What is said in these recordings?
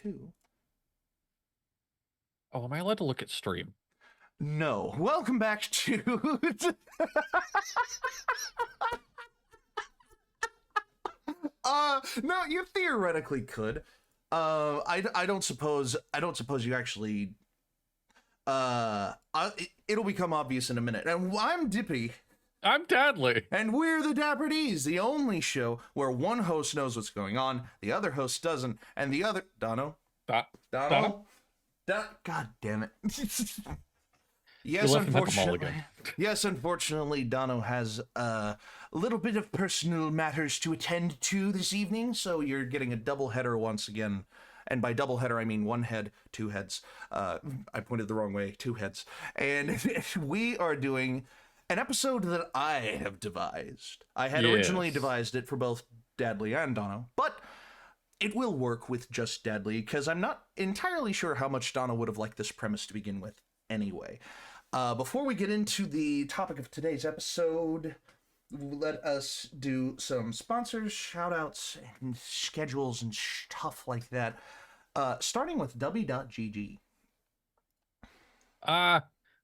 2. Oh, am I allowed to look at stream? No. Welcome back to... No, you theoretically could. I don't suppose you actually... It'll become obvious in a minute. And I'm Dippy. I'm Dadley. And we're the Dapper D's, the only show where one host knows what's going on, the other host doesn't, and the other... God damn it. Yes, unfortunately, Dono has a little bit of personal matters to attend to this evening, so you're getting a double header once again. And by double header, I mean one head, two heads. I pointed the wrong way, two heads. And we are doing an episode that I have devised. I had originally devised it for both Dadley and Dono, but it will work with just Dadley, because I'm not entirely sure how much Dono would have liked this premise to begin with anyway. Before we get into the topic of today's episode, let us do some sponsors, shoutouts, and schedules and stuff like that. Starting with W.GG.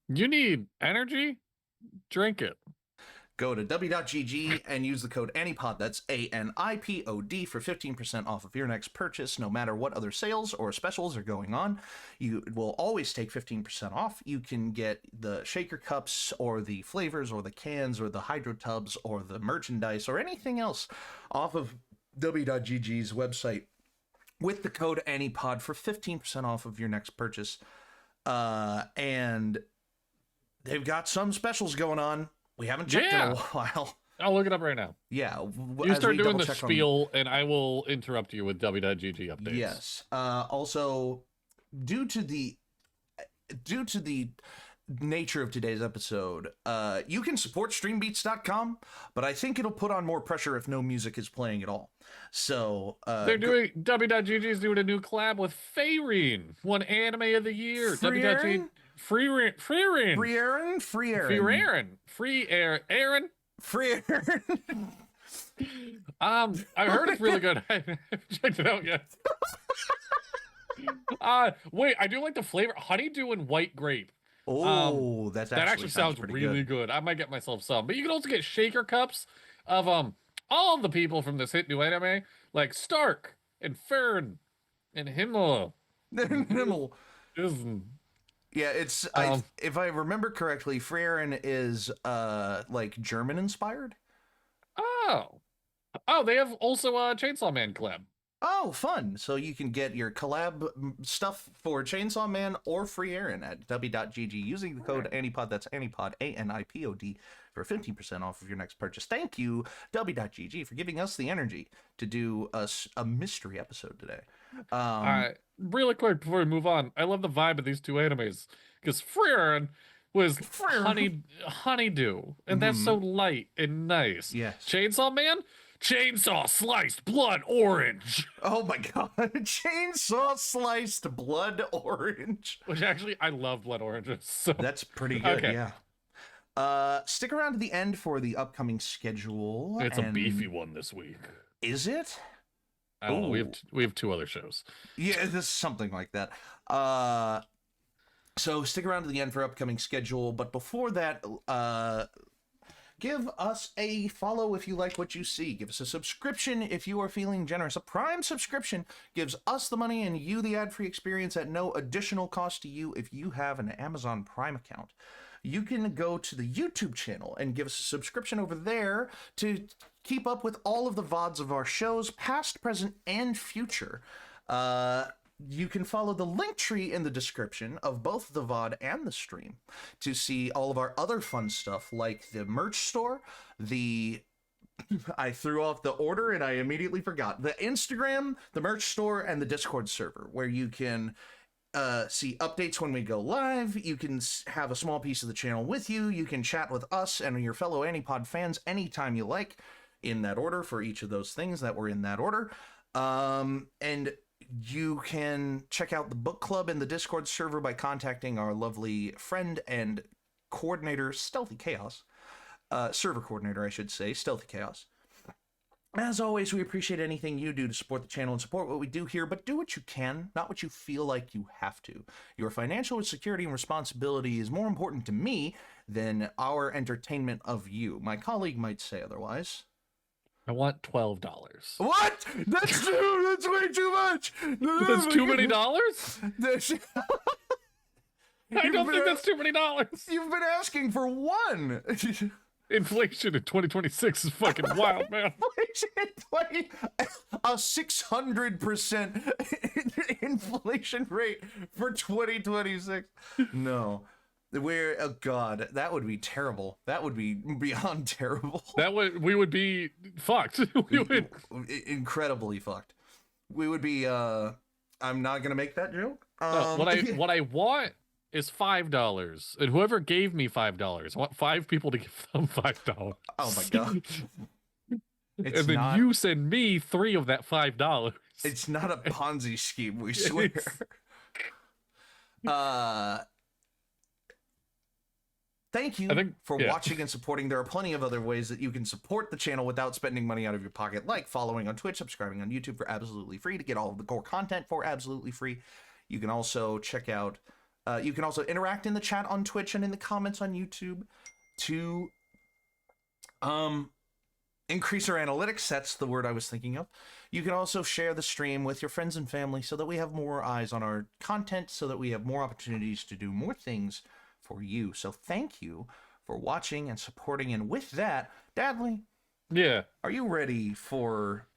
You need energy? Drink it. Go to w.gg and use the code ANIpod, that's ANIpod, for 15% off of your next purchase, no matter what other sales or specials are going on. You will always take 15% off. You can get the shaker cups or the flavors or the cans or the hydro tubs or the merchandise or anything else off of w.gg's website with the code ANIpod for 15% off of your next purchase. And they've got some specials going on. We haven't checked in a while. I'll look it up right now. Yeah. You start doing the spiel, and I will interrupt you with W.GG updates. Yes. Also, due to the nature of today's episode, you can support streambeats.com, but I think it'll put on more pressure if no music is playing at all. So W.GG is doing a new collab with Faerine, one anime of the year. Aaron. I heard it's really good. I haven't checked it out yet. Wait, I do like the flavor. Honeydew and white grape. Oh, that actually sounds really good. I might get myself some. But you can also get shaker cups of all the people from this hit new anime, like Stark and Fern and Himmel. Yeah, it's if I remember correctly, Freyren is like German inspired. Oh, they have also a Chainsaw Man collab. Oh, fun! So you can get your collab stuff for Chainsaw Man or Freyren at w.gg using the code ANIpod. That's ANIpod, ANIpod, for 15% off of your next purchase. Thank you, w.gg, for giving us the energy to do a mystery episode today. Really quick before we move on, I love the vibe of these two animes, because Freyren was honeydew, and that's so light and nice. Yes. Chainsaw Man, chainsaw sliced blood orange. Oh my god, chainsaw sliced blood orange. Which actually, I love blood oranges. So that's pretty good. Okay. Yeah. Stick around to the end for the upcoming schedule. It's a beefy one this week. Is it? I don't know. We have two other shows. Yeah, this is something like that. So stick around to the end for upcoming schedule. But before that, give us a follow if you like what you see. Give us a subscription if you are feeling generous. A Prime subscription gives us the money and you the ad-free experience at no additional cost to you if you have an Amazon Prime account. You can go to the YouTube channel and give us a subscription over there to keep up with all of the VODs of our shows, past, present, and future. You can follow the link tree in the description of both the VOD and the stream to see all of our other fun stuff, like the merch store, I threw off the order and I immediately forgot. The Instagram, the merch store, and the Discord server, where you can see updates when we go live. You can have a small piece of the channel with you. You can chat with us and your fellow ANIpod fans anytime you like, in that order for each of those things that were in that order. And you can check out the book club in the Discord server by contacting our lovely friend and coordinator, Stealthy Chaos. Server coordinator, I should say, Stealthy Chaos. As always, we appreciate anything you do to support the channel and support what we do here, but do what you can, not what you feel like you have to. Your financial security and responsibility is more important to me than our entertainment of you. My colleague might say otherwise. I want $12. What? That's way too much. That's too many dollars? I don't think that's too many dollars. You've been asking for one. Inflation in 2026 is fucking wild, man. A 600% inflation rate for 2026. No. Oh god, that would be terrible. That would be beyond terrible. We would be fucked. We would incredibly fucked. We would be I'm not gonna make that joke. What I want is $5, and whoever gave me $5, I want 5 people to give them $5. Oh my god. And then you send me 3 of that $5. It's not a Ponzi scheme, we swear. Thank you for watching and supporting. There are plenty of other ways that you can support the channel without spending money out of your pocket, like following on Twitch, subscribing on YouTube for absolutely free to get all of the core content for absolutely free. You can also check out, you can also interact in the chat on Twitch and in the comments on YouTube to increase our analytics. That's the word I was thinking of. You can also share the stream with your friends and family so that we have more eyes on our content, so that we have more opportunities to do more things for you. So thank you for watching and supporting. And with that, Dadley, are you ready for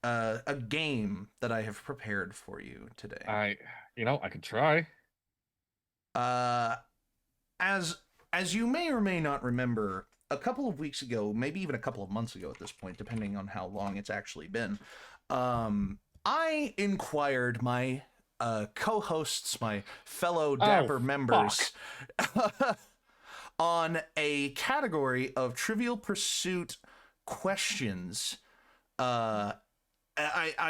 a game that I have prepared for you today? I could try. As you may or may not remember, a couple of weeks ago, maybe even a couple of months ago at this point, depending on how long it's actually been, I inquired my co-hosts, my fellow Dapper members, on a category of Trivial Pursuit questions. I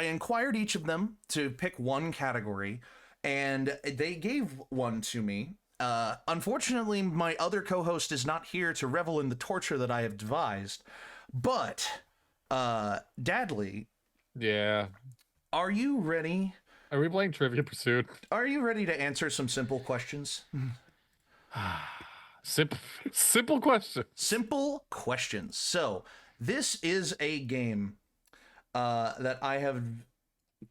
inquired each of them to pick one category, and they gave one to me. Unfortunately, my other co-host is not here to revel in the torture that I have devised, but Dadley, are you ready? Are we playing Trivia Pursuit? Are you ready to answer some simple questions? Simple questions. Simple questions. So this is a game that I have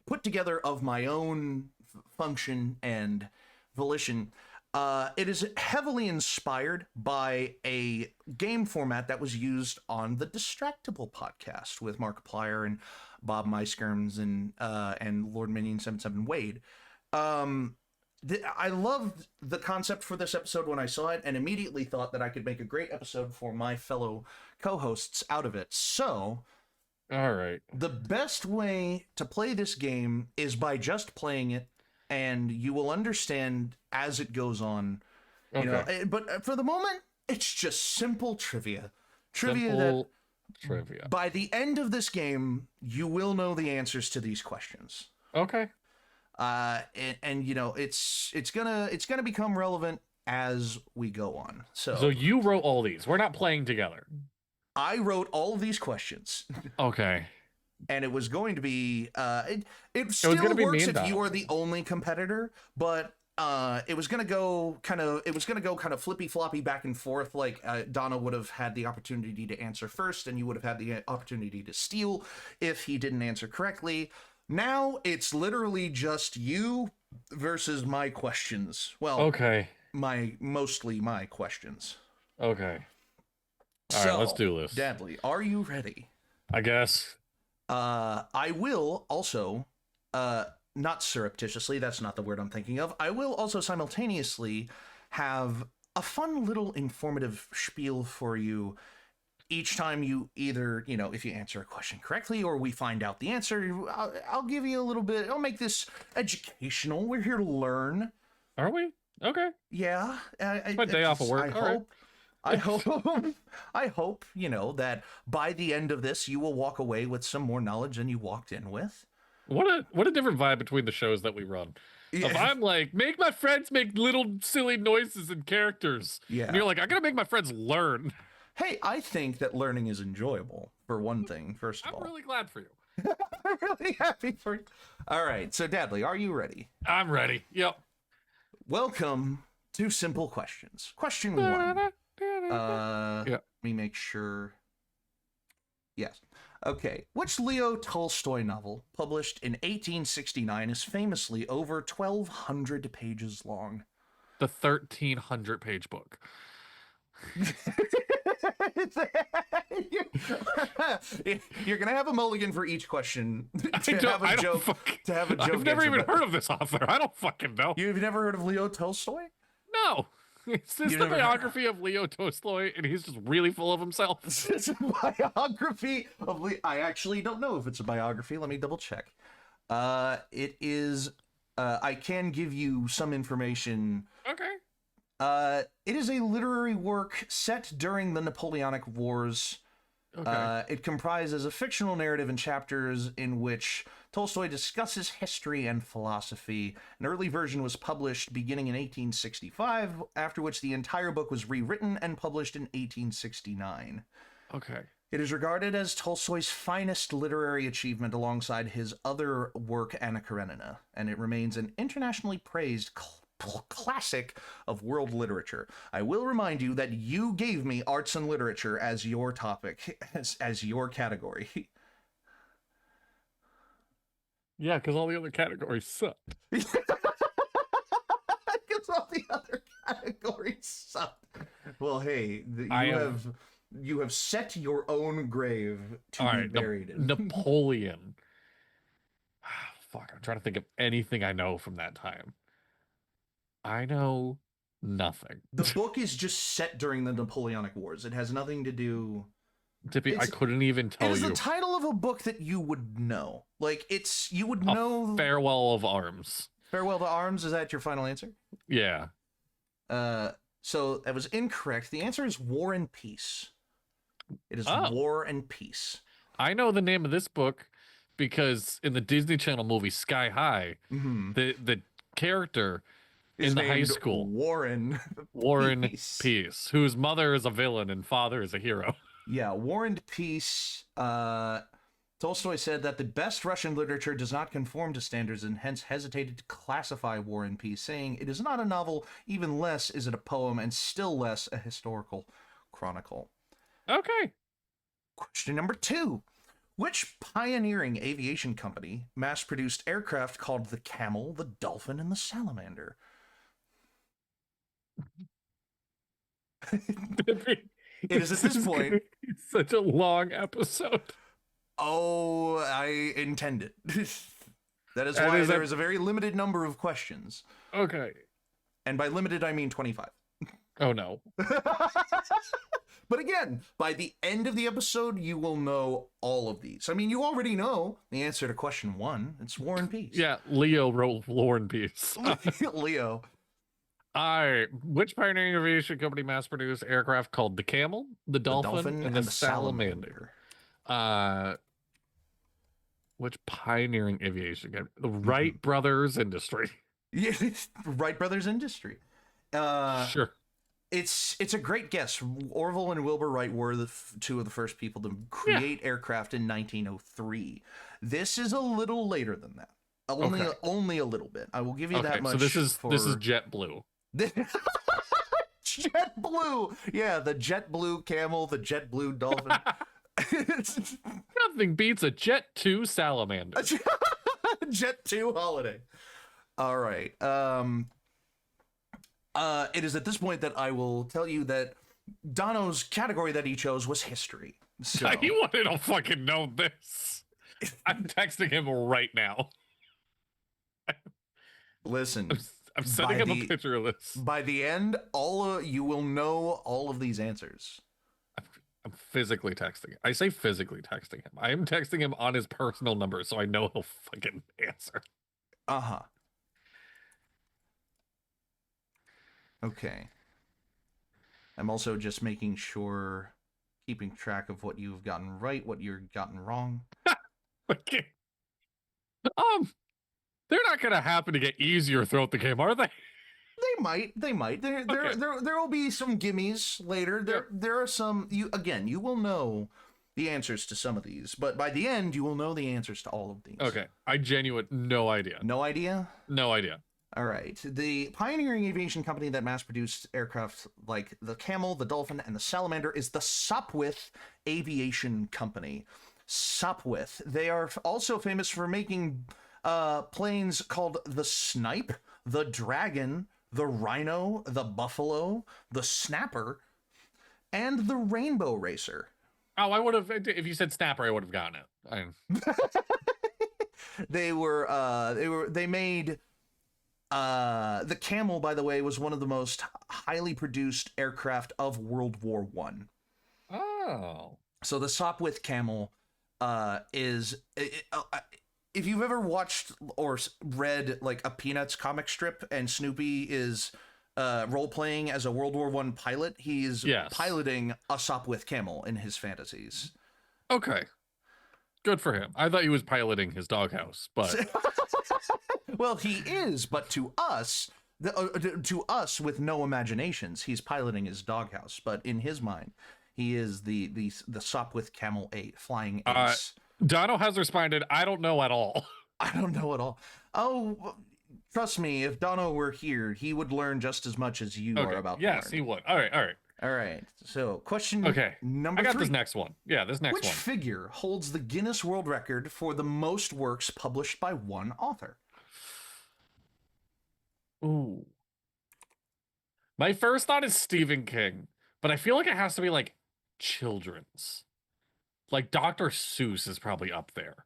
put together of my own function and volition. It is heavily inspired by a game format that was used on the Distractible podcast with Markiplier and Bob Myskirms and Lord Minion 77 Wade. I loved the concept for this episode when I saw it, and immediately thought that I could make a great episode for my fellow co-hosts out of it. So, all right, the best way to play this game is by just playing it, and you will understand as it goes on. You know, but for the moment, it's just simple trivia. Trivia. By the end of this game, you will know the answers to these questions. Okay. And you know, it's gonna become relevant as we go on. So you wrote all these. We're not playing together. I wrote all of these questions. Okay. And it was going to be it still works if you are the only competitor, but it was gonna go kind of flippy floppy back and forth. Like Donna would have had the opportunity to answer first, and you would have had the opportunity to steal if he didn't answer correctly. Now it's literally just you versus my questions. Well, mostly my questions. Okay. All right, let's do this. Dadley, are you ready? I guess. I will also, not surreptitiously, that's not the word I'm thinking of. I will also simultaneously have a fun little informative spiel for you each time you either, you know, if you answer a question correctly or we find out the answer. I'll give you a little bit, I'll make this educational. We're here to learn. Are we? Okay. Yeah. My day off of work. I hope, you know, that by the end of this, you will walk away with some more knowledge than you walked in with. What a different vibe between the shows that we run. Yeah. If I'm like, make my friends make little silly noises and characters. Yeah. And you're like, I gotta make my friends learn. Hey, I think that learning is enjoyable. for one thing, first of I'm all. really glad for you. I'm really happy for you. All right, so Dadley, are you ready? I'm ready. Yep. Welcome to Simple Questions. Question 1. Yeah. Let me make sure. Yes. Okay. Which Leo Tolstoy novel, published in 1869, is famously over 1,200 pages long? The 1,300-page book. You're gonna have a mulligan for each question to have a joke. I've never even heard of this author. I don't fucking know. You've never heard of Leo Tolstoy? No. It's the biography of Leo Tolstoy, and he's just really full of himself. It's a biography of Leo. I actually don't know if it's a biography. Let me double check. It is. I can give you some information. Okay. It is a literary work set during the Napoleonic Wars. Okay. It comprises a fictional narrative in chapters in which Tolstoy discusses history and philosophy. An early version was published beginning in 1865, after which the entire book was rewritten and published in 1869. Okay. It is regarded as Tolstoy's finest literary achievement alongside his other work, Anna Karenina, and it remains an internationally praised classic of world literature. I will remind you that you gave me arts and literature as your topic, as your category. Yeah, because all the other categories suck. Because all the other categories suck. Well, hey, you have set your own grave to be buried in. Napoleon. Fuck, I'm trying to think of anything I know from that time. I know nothing. The book is just set during the Napoleonic Wars. It has nothing to do... Dippy, I couldn't even tell you. It is the title of a book that you would know. Like, you would know... Farewell of Arms. Farewell to Arms, is that your final answer? Yeah. So that was incorrect. The answer is War and Peace. It is War and Peace. I know the name of this book because in the Disney Channel movie Sky High, the character in the high school, Warren Peace, whose mother is a villain and father is a hero. Yeah, War and Peace. Tolstoy said that the best Russian literature does not conform to standards and hence hesitated to classify War and Peace, saying it is not a novel, even less is it a poem, and still less a historical chronicle. Okay. Question number 2. Which pioneering aviation company mass-produced aircraft called the Camel, the Dolphin, and the Salamander? It is at this point... It's such a long episode. Oh, I intend it. That is why there is a very limited number of questions. Okay. And by limited, I mean 25. Oh, no. But again, by the end of the episode, you will know all of these. I mean, you already know the answer to question 1. It's War and Peace. Yeah, Leo wrote War and Peace. Leo. Which pioneering aviation company mass-produced aircraft called the Camel, the Dolphin, and the Salamander? Which pioneering aviation company? The Wright Brothers Industry. Yeah, Wright Brothers Industry. Sure. It's a great guess. Orville and Wilbur Wright were two of the first people to create aircraft in 1903. This is a little later than that. Only a little bit. I will give you that much. So this is JetBlue. JetBlue. Yeah, the JetBlue Camel, the JetBlue Dolphin. Nothing beats a Jet 2 Salamander. Jet 2 holiday. All right. It is at this point that I will tell you that Dono's category that he chose was history. So he wanted to fucking know this. I'm texting him right now. Listen, I'm sending him a picture of this. By the end, you will know all of these answers. I'm physically texting him. I say physically texting him. I am texting him on his personal number, so I know he'll fucking answer. Uh-huh. Okay. I'm also just making sure, keeping track of what you've gotten right, what you've gotten wrong. Okay. They're not gonna happen to get easier throughout the game, are they? They might. There will be some gimmies later. There are some. You will know the answers to some of these, but by the end, you will know the answers to all of these. Okay. I genuine no idea. No idea? No idea. All right. The pioneering aviation company that mass-produced aircraft like the Camel, the Dolphin, and the Salamander is the Sopwith Aviation Company. Sopwith. They are also famous for making planes called the Snipe, the Dragon, the Rhino, the Buffalo, the Snapper, and the Rainbow Racer. Oh, I would have, if you said Snapper, I would have gotten it. They made the Camel, by the way, was one of the most highly produced aircraft of World War One. Oh. So the Sopwith Camel is if you've ever watched or read like a Peanuts comic strip and Snoopy is role playing as a World War One pilot, he's piloting a Sopwith Camel in his fantasies. Okay. Good for him. I thought he was piloting his doghouse, but well, he is, but to us, to us with no imaginations, he's piloting his doghouse. But in his mind, he is the Sopwith Camel 8 flying ace. Dono has responded, I don't know at all. I don't know at all. Oh, trust me, if Dono were here, he would learn just as much as you are about to learn. Yes, he would. All right. All right. So, question number 3. I got this next one. Yeah, this next one. Which figure holds the Guinness World Record for the most works published by one author? Ooh. My first thought is Stephen King, but I feel like it has to be like children's. Like Dr. Seuss is probably up there.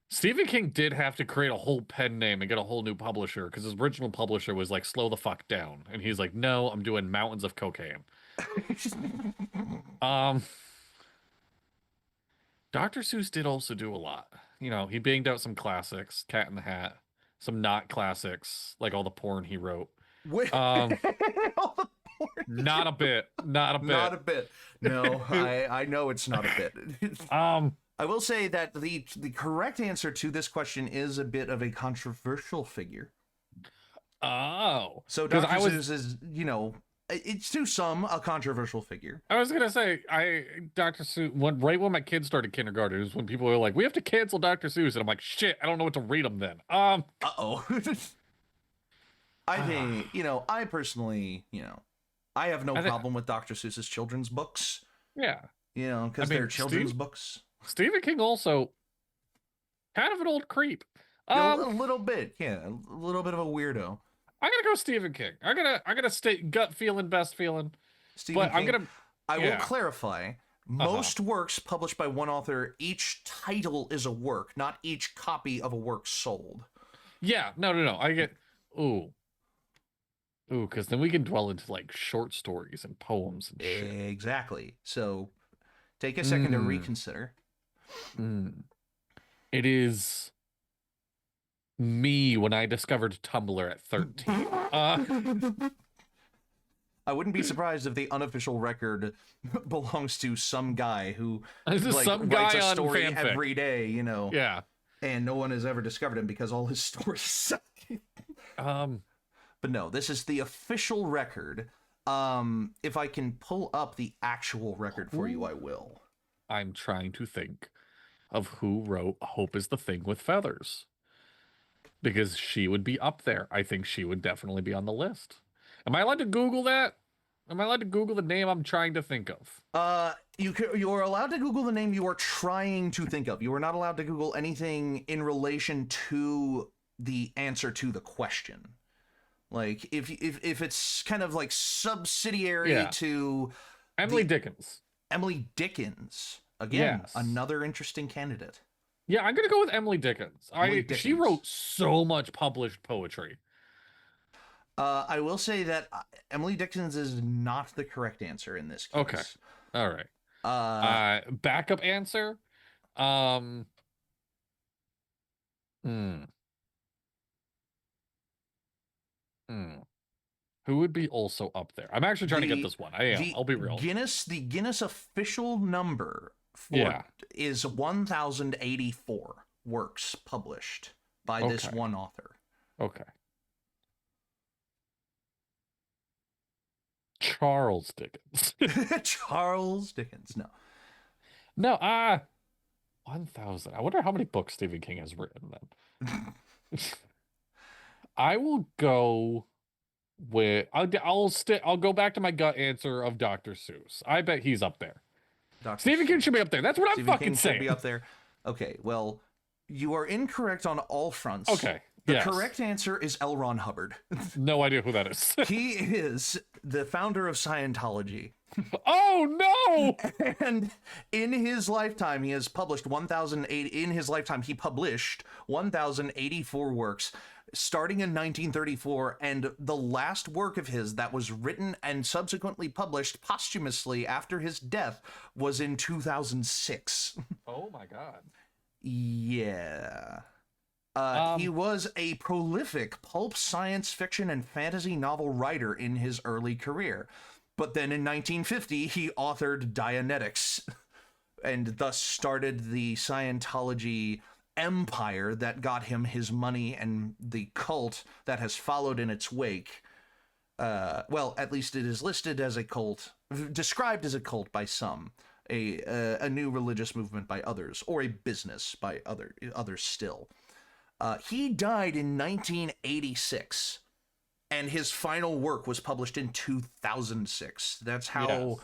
Stephen King did have to create a whole pen name and get a whole new publisher because his original publisher was like, slow the fuck down. And he's like, no, I'm doing mountains of cocaine. Dr. Seuss did also do a lot. You know, he banged out some classics, Cat in the Hat, some not classics, like all the porn he wrote. All the porn not a bit. Not a bit. No, I know it's not a bit. I will say that the correct answer to this question is a bit of a controversial figure. Oh. So Dr. Seuss is, you know, it's to some a controversial figure. I was going to say, Dr. Seuss, right when my kids started kindergarten, is when people were like, we have to cancel Dr. Seuss. And I'm like, shit, I don't know what to read them then. Uh-oh. I think, you know, I personally, you know, I have no problem with Dr. Seuss's children's books. Yeah. You know, because they're children's books. Stephen King also kind of an old creep. A little bit, yeah, a little bit of a weirdo. I'm gonna go Stephen King. I'm gonna stay gut feeling, best feeling. Stephen King. I will clarify. Most works published by one author, each title is a work, not each copy of a work sold. Yeah, no. I get because then we can dwell into like short stories and poems and shit. Exactly. So take a second to reconsider. It is me when I discovered Tumblr at 13. I wouldn't be surprised if the unofficial record belongs to some guy who writes a story every day, you know. Yeah. And no one has ever discovered him because all his stories suck. But no, this is the official record. If I can pull up the actual record for you, I will. I'm trying to think of who wrote Hope is the Thing with Feathers. Because she would be up there. I think she would definitely be on the list. Am I allowed to Google that? Am I allowed to Google the name I'm trying to think of? You are allowed to Google the name you are trying to think of. You are not allowed to Google anything in relation to the answer to the question. Like if it's kind of like subsidiary to Emily Dickens. Emily Dickens. Again, another interesting candidate. Yeah, I'm going to go with Emily Dickens. She wrote so much published poetry. I will say that Emily Dickens is not the correct answer in this case. Okay. All right. Backup answer. Who would be also up there? I'm actually trying to get this one. I'll be real. The Guinness official number is 1,084 works published by this one author. Okay. Charles Dickens. Charles Dickens. No. No, 1,000. I wonder how many books Stephen King has written then. I will go with I'll go back to my gut answer of Dr. Seuss. I bet he's up there. Stephen King should be up there. That's what I'm Stephen fucking King saying. should be up there. Okay, well, you are incorrect on all fronts. Okay. The correct answer is L. Ron Hubbard. No idea who that is. He is the founder of Scientology. Oh no! And in his lifetime, he has published 1,008. In his lifetime, he published 1,084 works, starting in 1934. And the last work of his that was written and subsequently published posthumously after his death was in 2006. Oh my god. Yeah. He was a prolific pulp science fiction and fantasy novel writer in his early career. But then in 1950, he authored Dianetics and thus started the Scientology empire that got him his money and the cult that has followed in its wake. Well, at least it is listed as a cult, described as a cult by some, a new religious movement by others, or a business by others still. He died in 1986. And his final work was published in 2006. That's how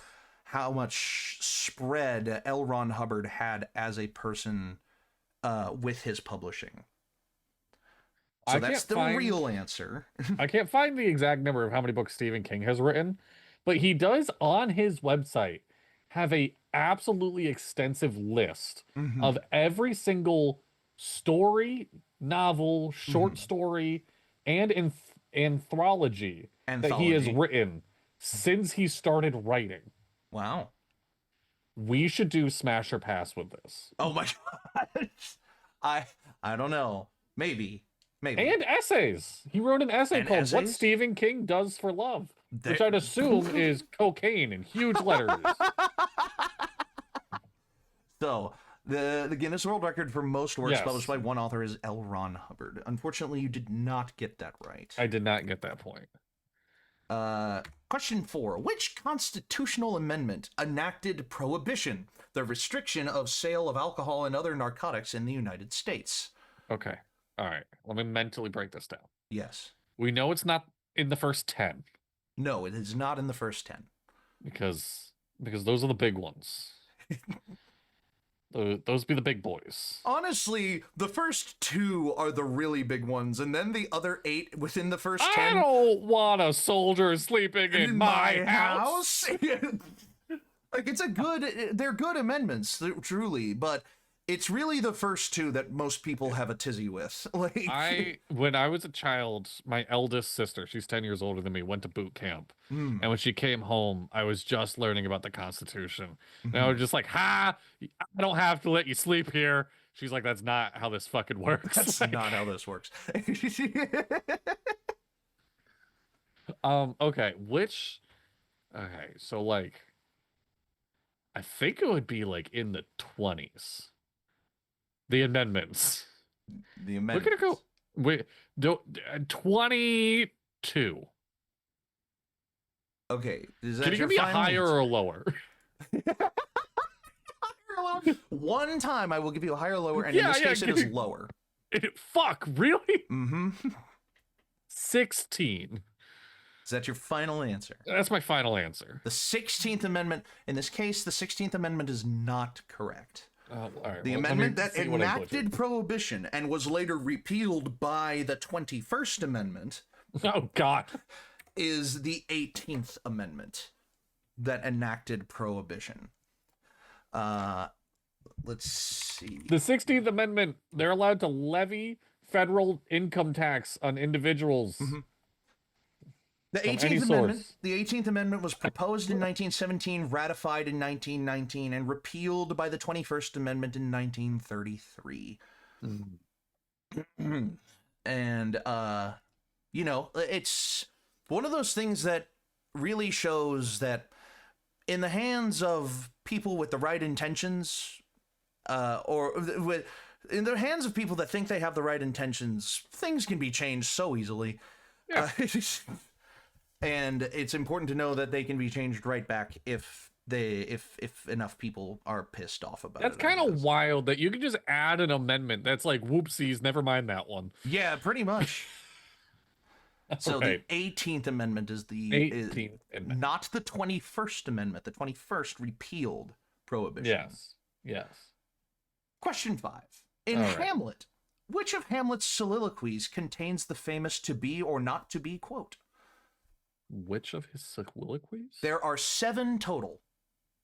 much spread L. Ron Hubbard had as a person with his publishing. So that's the real answer. I can't find the exact number of how many books Stephen King has written, but he does on his website have a absolutely extensive list of every single story, novel, short story, and anthology that he has written since he started writing. Wow. We should do Smash or Pass with this. Oh my god. I don't know. Maybe. And essays. He wrote an essay called What Stephen King Does for Love, which I'd assume is cocaine in huge letters. So, the Guinness World Record for most works published by one author is L. Ron Hubbard. Unfortunately, you did not get that right. I did not get that point. Question 4. Which constitutional amendment enacted prohibition, the restriction of sale of alcohol and other narcotics in the United States? Okay. All right. Let me mentally break this down. Yes. We know it's not in the first 10. No, it is not in the first 10. Because those are the big ones. Those be the big boys. Honestly, the first 2 are the really big ones, and then the other 8 within the first 10. I don't want a soldier sleeping in my house. Like, they're good amendments, truly, but it's really the first 2 that most people have a tizzy with. Like, when I was a child, my eldest sister, she's 10 years older than me, went to boot camp. And when she came home, I was just learning about the Constitution. And I was just like, I don't have to let you sleep here. She's like, that's not how this fucking works. That's not how this works. Okay, so like, I think it would be like in the 20s. The amendments. The amendments. We're gonna go. Wait, 22. Okay. Can you give me a higher or a lower? One time I will give you a higher or lower, and in this case it is lower. Fuck, really? 16. Is that your final answer? That's my final answer. The 16th Amendment, in this case, the 16th Amendment is not correct. All right, the amendment that enacted prohibition and was later repealed by the 21st Amendment. Oh, God. Is the 18th Amendment that enacted prohibition. Let's see. The 16th Amendment, they're allowed to levy federal income tax on individuals. The 18th Amendment was proposed in 1917, ratified in 1919, and repealed by the 21st Amendment in 1933. And, it's one of those things that really shows that in the hands of people with the right intentions, in the hands of people that think they have the right intentions, things can be changed so easily. Yeah. And it's important to know that they can be changed right back if if enough people are pissed off about That's it. kind of wild that you can just add an amendment that's like, whoopsies, never mind that one. Yeah, pretty much. So Right. the 18th Amendment is 18th Amendment. not the 21st Amendment. The 21st repealed prohibition. Yes. Question 5. In All right. Hamlet, which of Hamlet's soliloquies contains the famous to be or not to be quote? Which of his soliloquies? There are 7 total.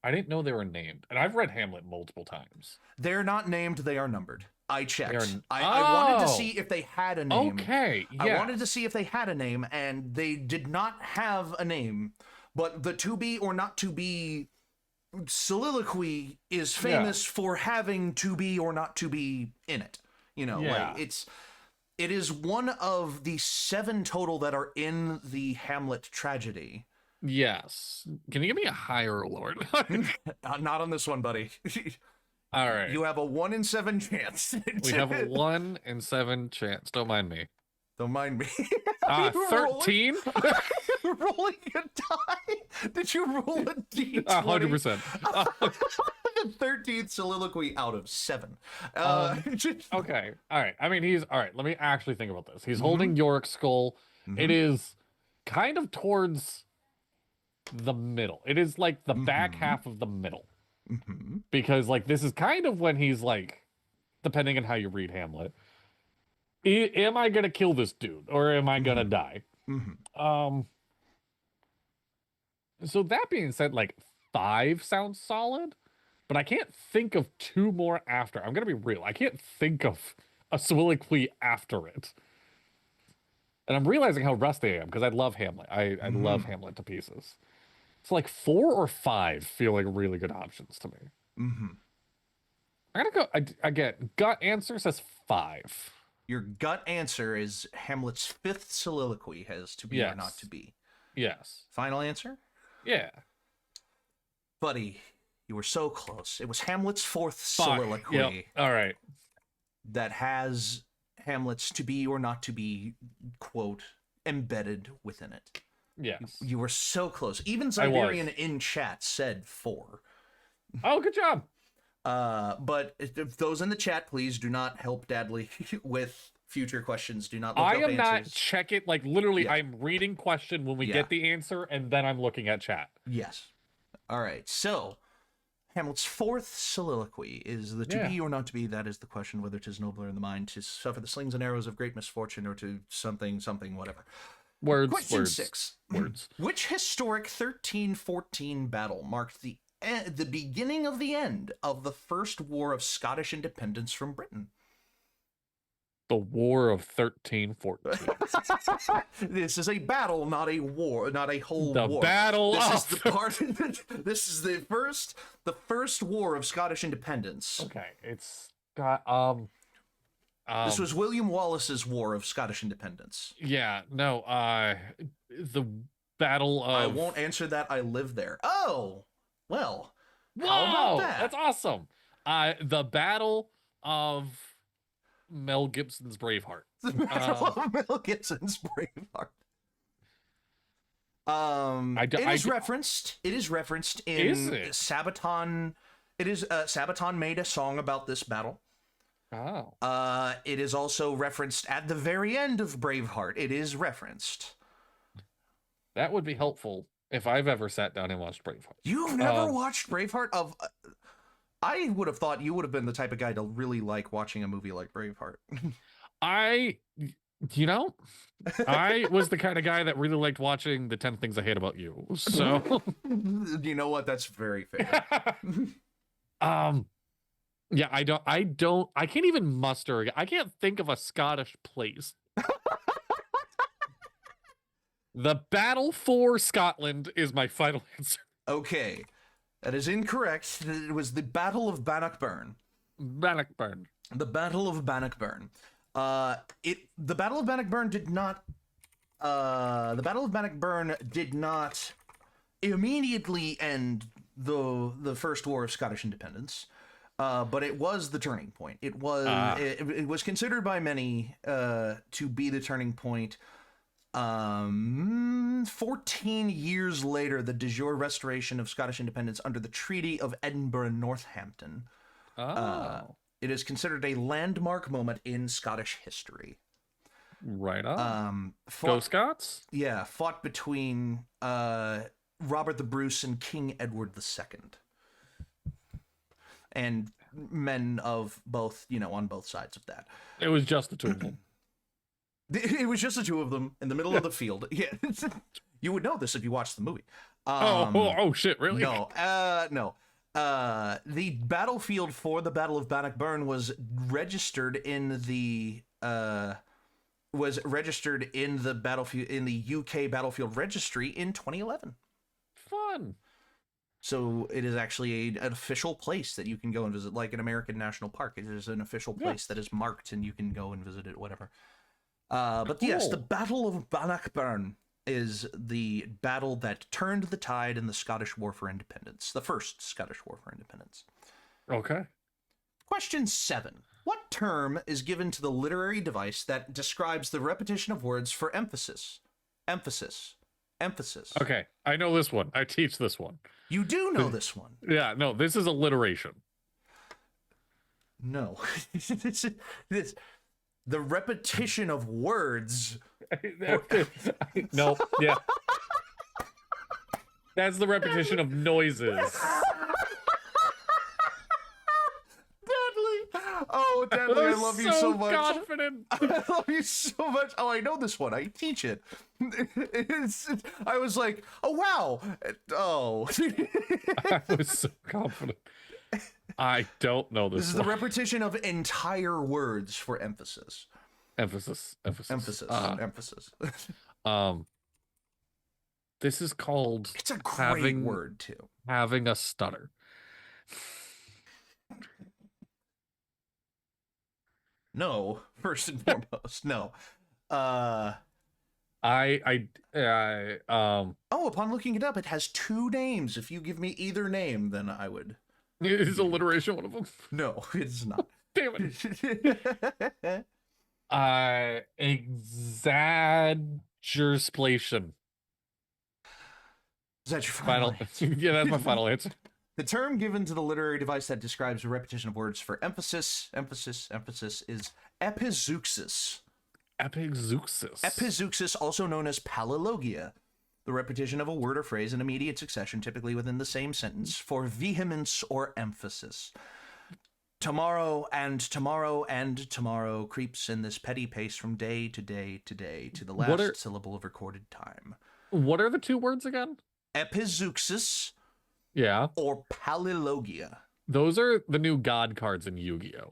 I didn't know they were named. And I've read Hamlet multiple times. They're not named, they are numbered. I checked. I wanted to see if they had a name. Okay, yeah. I wanted to see if they had a name, and they did not have a name. But the to be or not to be soliloquy is famous for having to be or not to be in it. You know, like it is one of the 7 total that are in the Hamlet tragedy. Yes. Can you give me a higher award? Not on this one, buddy. All right. You have a 1 in 7 chance. We have a 1 in 7 chance. Don't mind me. Don't mind me. 13? Rolling a die? Did you roll a D20? 100%. The 13th soliloquy out of 7. Okay. All right. I mean, he's all right. Let me actually think about this. He's holding Yorick's skull. It is kind of towards the middle. It is like the back half of the middle. Because like this is kind of when he's like, depending on how you read Hamlet, am I gonna kill this dude or am I gonna die? So that being said, like 5 sounds solid, but I can't think of 2 more after. I'm gonna be real. I can't think of a soliloquy after it. And I'm realizing how rusty I am because I love Hamlet. I love Hamlet to pieces. So like 4 or 5 feel like really good options to me. I'm gonna go again. Gut answer says 5. Your gut answer is Hamlet's 5th soliloquy has to be or not to be. Yes. Final answer? Yeah. Buddy, you were so close. It was Hamlet's 4th soliloquy. Yep. All right. That has Hamlet's to be or not to be quote embedded within it. Yes. You were so close. Even Siberian in chat said 4. Oh, good job. But if those in the chat, please do not help Dadley with future questions. Do not look up I am answers. not checking. Like literally, I'm reading question when we get the answer, and then I'm looking at chat. Yes. All right. So Hamlet's 4th soliloquy is the to be or not to be. That is the question whether 'tis nobler in the mind to suffer the slings and arrows of great misfortune or to something, whatever. Question 6. Words. Which historic 1314 battle marked the beginning of the end of the First War of Scottish Independence from Britain? The War of 1314. This is a battle, not a war, not a whole The war. battle This of... is the part. This is the first war of Scottish independence. Okay, it's got This was William Wallace's War of Scottish Independence. Yeah, no, the Battle of... I won't answer that. I live there. Oh, well. Whoa, how about that? That's awesome. The Battle of Mel Gibson's Braveheart. The Battle of Mel Gibson's Braveheart. It is referenced. It is referenced in Sabaton. It is Sabaton made a song about this battle. Oh. It is also referenced at the very end of Braveheart. It is referenced. That would be helpful if I've ever sat down and watched Braveheart. You've never watched Braveheart? I would have thought you would have been the type of guy to really like watching a movie like Braveheart. I was the kind of guy that really liked watching the 10 Things I Hate About You. So, you know what? That's very fair. Yeah, I can't even muster. I can't think of a Scottish place. The Battle for Scotland is my final answer. Okay. That is incorrect. It was the Battle of Bannockburn. Bannockburn. The Battle of Bannockburn. The Battle of Bannockburn did not. The Battle of Bannockburn did not immediately end the First War of Scottish Independence, but it was the turning point. It was it was considered by many to be the turning point. 14 years later, the de jure restoration of Scottish independence under the Treaty of Edinburgh and Northampton. It is considered a landmark moment in Scottish history. Right on. Go Scots? Yeah, fought between Robert the Bruce and King Edward II. And men of both, on both sides of that. It was just the two of them. It was just the two of them in the middle of the field. Yeah, you would know this if you watched the movie. Oh shit! Really? No, no. The battlefield for the Battle of Bannockburn was registered in the battlefield in the UK Battlefield Registry in 2011. Fun. So it is actually an official place that you can go and visit, like an American National Park. It is an official place that is marked, and you can go and visit it, whatever. But cool. Yes, the Battle of Bannockburn is the battle that turned the tide in the Scottish War for Independence, the first Scottish War for Independence. Okay. Question 7. What term is given to the literary device that describes the repetition of words for emphasis? Emphasis. Emphasis. Okay, I know this one. I teach this one. You do know this one. Yeah, no, this is alliteration. No. The repetition of words. No, yeah. That's the repetition of noises. Oh, Dadley, I love you so much. Confident. I love you so much. Oh, I know this one. I teach it. I was like, oh, wow. Oh. I was so confident. I don't know this. This is the repetition of entire words for emphasis. Emphasis. Emphasis. This is called. It's a great word too. Having a stutter. No, first and foremost, no. Oh, upon looking it up, it has 2 names. If you give me either name, then I would. Is alliteration one of them? No, it's not. Damn it. Exaggeration. Is that your final answer? Yeah, that's my final answer. The term given to the literary device that describes a repetition of words for emphasis is epizeuxis. Epizeuxis. Epizeuxis, also known as pallilogia, the repetition of a word or phrase in immediate succession, typically within the same sentence, for vehemence or emphasis. Tomorrow and tomorrow and tomorrow creeps in this petty pace from day to day to day to the last syllable of recorded time. What are the 2 words again? Epizeuxis. Yeah. Or pallilogia. Those are the new god cards in Yu-Gi-Oh.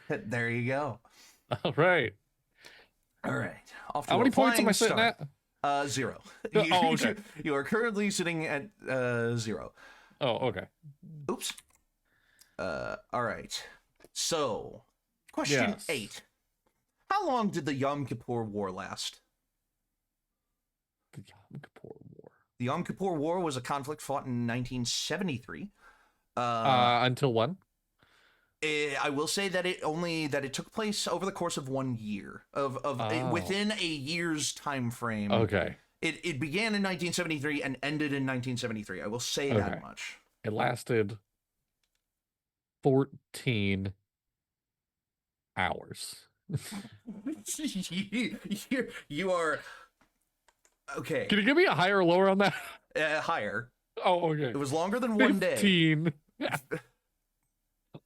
There you go. All right. All right. How many points am I sitting at? 0. Okay. You are currently sitting at 0. Oh, okay. Oops. All right. So, question 8. How long did the Yom Kippur War last? The Yom Kippur War. The Yom Kippur War was a conflict fought in 1973. Until when? I will say that it took place over the course of 1 year within a year's time frame. Okay. It began in 1973 and ended in 1973. I will say that much. It lasted 14 hours. you are okay. Can you give me a higher or lower on that? Higher. Oh, okay. It was longer than 1 day. 15.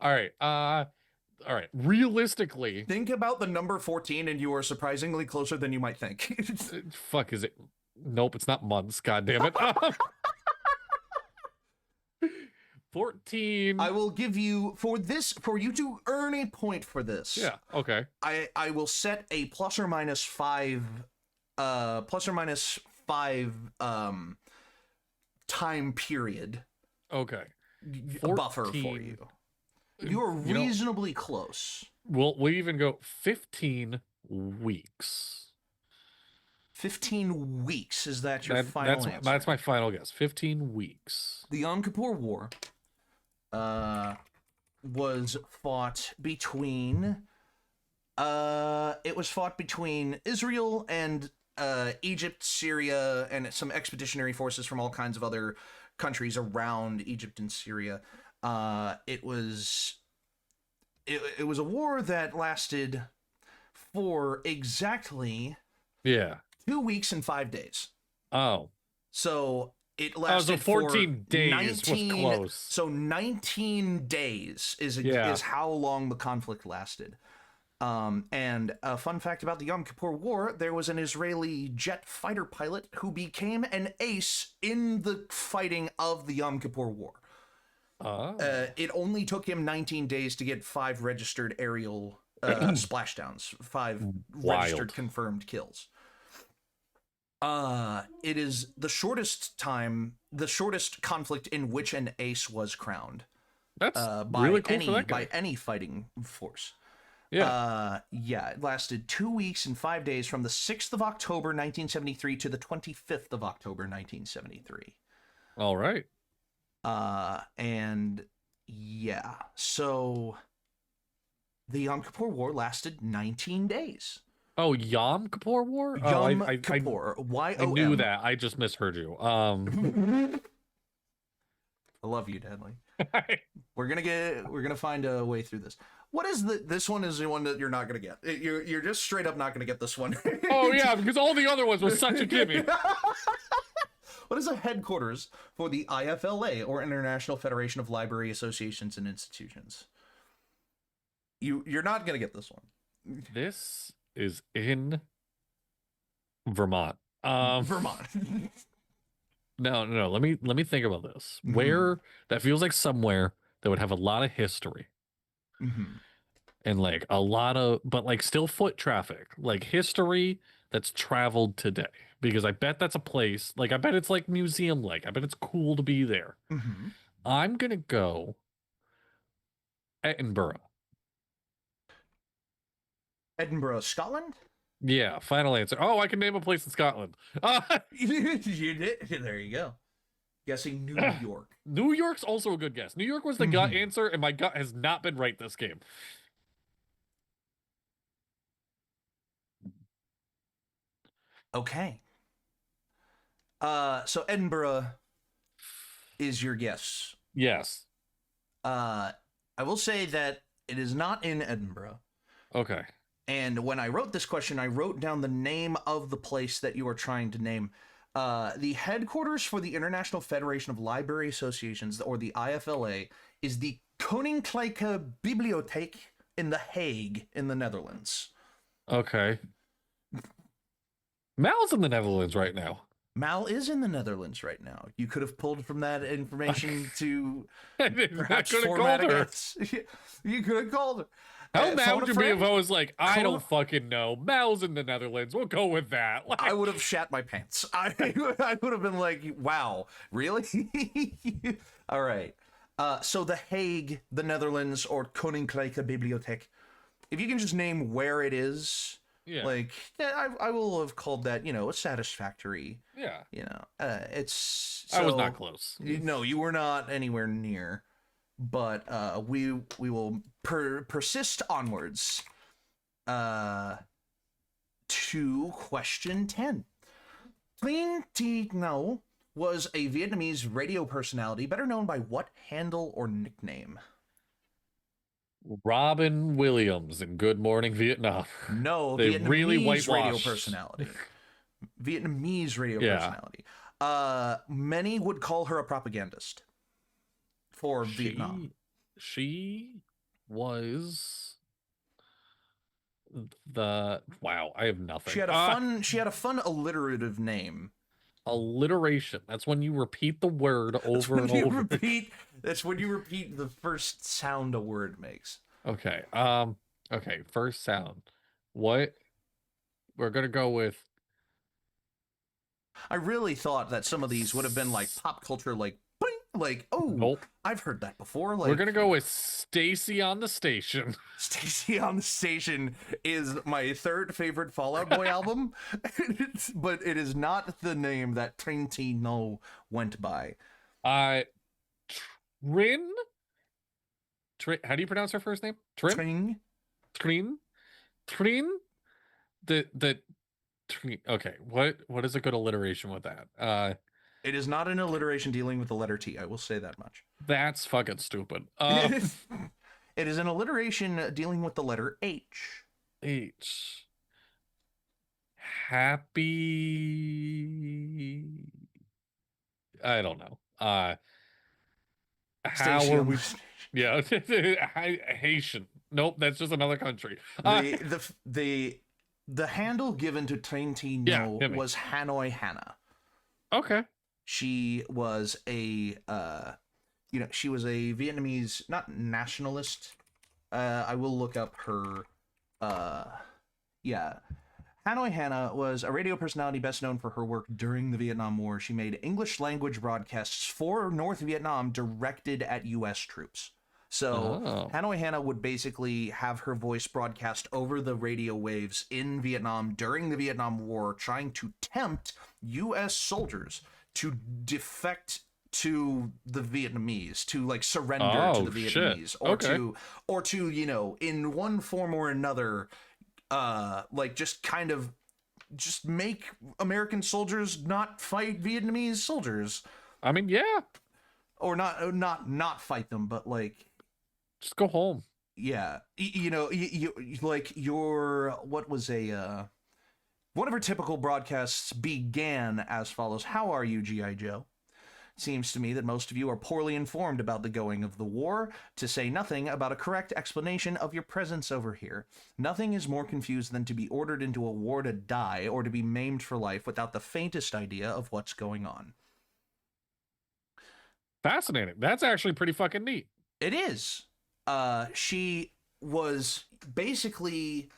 All right. All right. Realistically, think about the number 14, and you are surprisingly closer than you might think. Fuck, is it? Nope, it's not months. God damn it. 14. I will give you for you to earn a point for this. Yeah. Okay. I will set a plus or minus 5 time period. Okay. Buffer for you. You're reasonably close. We'll even go 15 weeks. 15 weeks, is that your final answer? That's my final guess. 15 weeks. The Yom Kippur War was fought between It was fought between Israel and Egypt, Syria, and some expeditionary forces from all kinds of other countries around Egypt and Syria. It was a war that lasted for exactly Yeah. 2 weeks and 5 days. Oh. So it Oh, lasted so 14 for days was 19. close. So 19 days is how long the conflict lasted. And a fun fact about the Yom Kippur War, there was an Israeli jet fighter pilot who became an ace in the fighting of the Yom Kippur War. Oh. It only took him 19 days to get 5 registered aerial splashdowns, 5 registered confirmed kills. It is the shortest conflict in which an ace was crowned. That's really cool for that guy. By any fighting force. Yeah. It lasted 2 weeks and 5 days from the 6th of October, 1973 to the 25th of October, 1973. All right. And yeah, so the Yom Kippur War lasted 19 days. Oh, Yom Kippur War? Yom Kippur. Y-O-M. I knew that. I just misheard you. I love you, Dadley. We're gonna find a way through this. What is this one is the one that you're not gonna get. You're just straight up not gonna get this one. Oh yeah, because all the other ones were such a gimme. What is the headquarters for the IFLA, or International Federation of Library Associations and Institutions? You're not gonna get this one. This is in Vermont. Vermont. No. Let me think about this. Where that feels like somewhere that would have a lot of history. And like a lot of, but like still foot traffic, like history that's traveled today. Because I bet that's a place, like I bet it's like museum like. I bet it's cool to be there. I'm gonna go Edinburgh. Edinburgh, Scotland? Yeah, final answer. Oh, I can name a place in Scotland. You did. There you go. Guessing New York. New York's also a good guess. New York was the gut answer, and my gut has not been right this game. Okay. So Edinburgh is your guess. Yes. I will say that it is not in Edinburgh. Okay. And when I wrote this question, I wrote down the name of the place that you are trying to name. The headquarters for the International Federation of Library Associations, or the IFLA, is the Koninklijke Bibliotheek in The Hague in the Netherlands. Okay. Mal's in the Netherlands right now. Mal is in the Netherlands right now. You could have pulled from that information to perhaps format it. You could have called her. How mad would you be if I was like, I don't fucking know. Mal's in the Netherlands. We'll go with that. Like, I would have shat my pants. I would have been like, wow, really? All right. So The Hague, the Netherlands, or Koninklijke Bibliotheek. If you can just name where it is, I will have called that, a satisfactory. Yeah. It's. So, I was not close. No, you were not anywhere near. But we will persist onwards to question 10. Clean T Ngo was a Vietnamese radio personality, better known by what handle or nickname? Robin Williams in Good Morning Vietnam. No, they Vietnamese really whitewashed. Radio personality. Vietnamese radio personality. Many would call her a propagandist. For Vietnam. She was the I have nothing. She had a fun alliterative name. Alliteration. That's when you repeat the word over and over. That's when you repeat the first sound a word makes. Okay. Okay, first sound. What? We're gonna go with. I really thought that some of these would have been like pop culture, like nope. I've heard that before. Like, we're gonna go with Stacy on the Station. Stacy on the Station is my third favorite Fall Out Boy album, but it is not the name that Trentino went by. Trin. How do you pronounce her first name? Trin. Trin. Trin? The Trin. Okay, what is a good alliteration with that? It is not an alliteration dealing with the letter T. I will say that much. That's fucking stupid. It is an alliteration dealing with the letter H. H. Happy. I don't know. How Station are on we? the station. Yeah, Haitian. Nope, that's just another country. The handle given to Yeah, Trentino hit me. was Hanoi Hannah. Okay. She was a she was a Vietnamese, not nationalist. I will look up her. Yeah, Hanoi Hannah was a radio personality best known for her work during the Vietnam War. She made English language broadcasts for North Vietnam directed at U.S. troops. So Oh. Hanoi Hannah would basically have her voice broadcast over the radio waves in Vietnam during the Vietnam War, trying to tempt U.S. soldiers to defect to the Vietnamese, to like surrender to the Shit. Vietnamese, Okay. or to in one form or another, like just make American soldiers not fight Vietnamese soldiers, I mean, yeah. or not fight them, but like, Just go home. yeah, you like your what was a one of her typical broadcasts began as follows: "How are you, GI Joe? Seems to me that most of you are poorly informed about the going of the war, to say nothing about a correct explanation of your presence over here. Nothing is more confused than to be ordered into a war to die or to be maimed for life without the faintest idea of what's going on." Fascinating. That's actually pretty fucking neat. It is. She was basically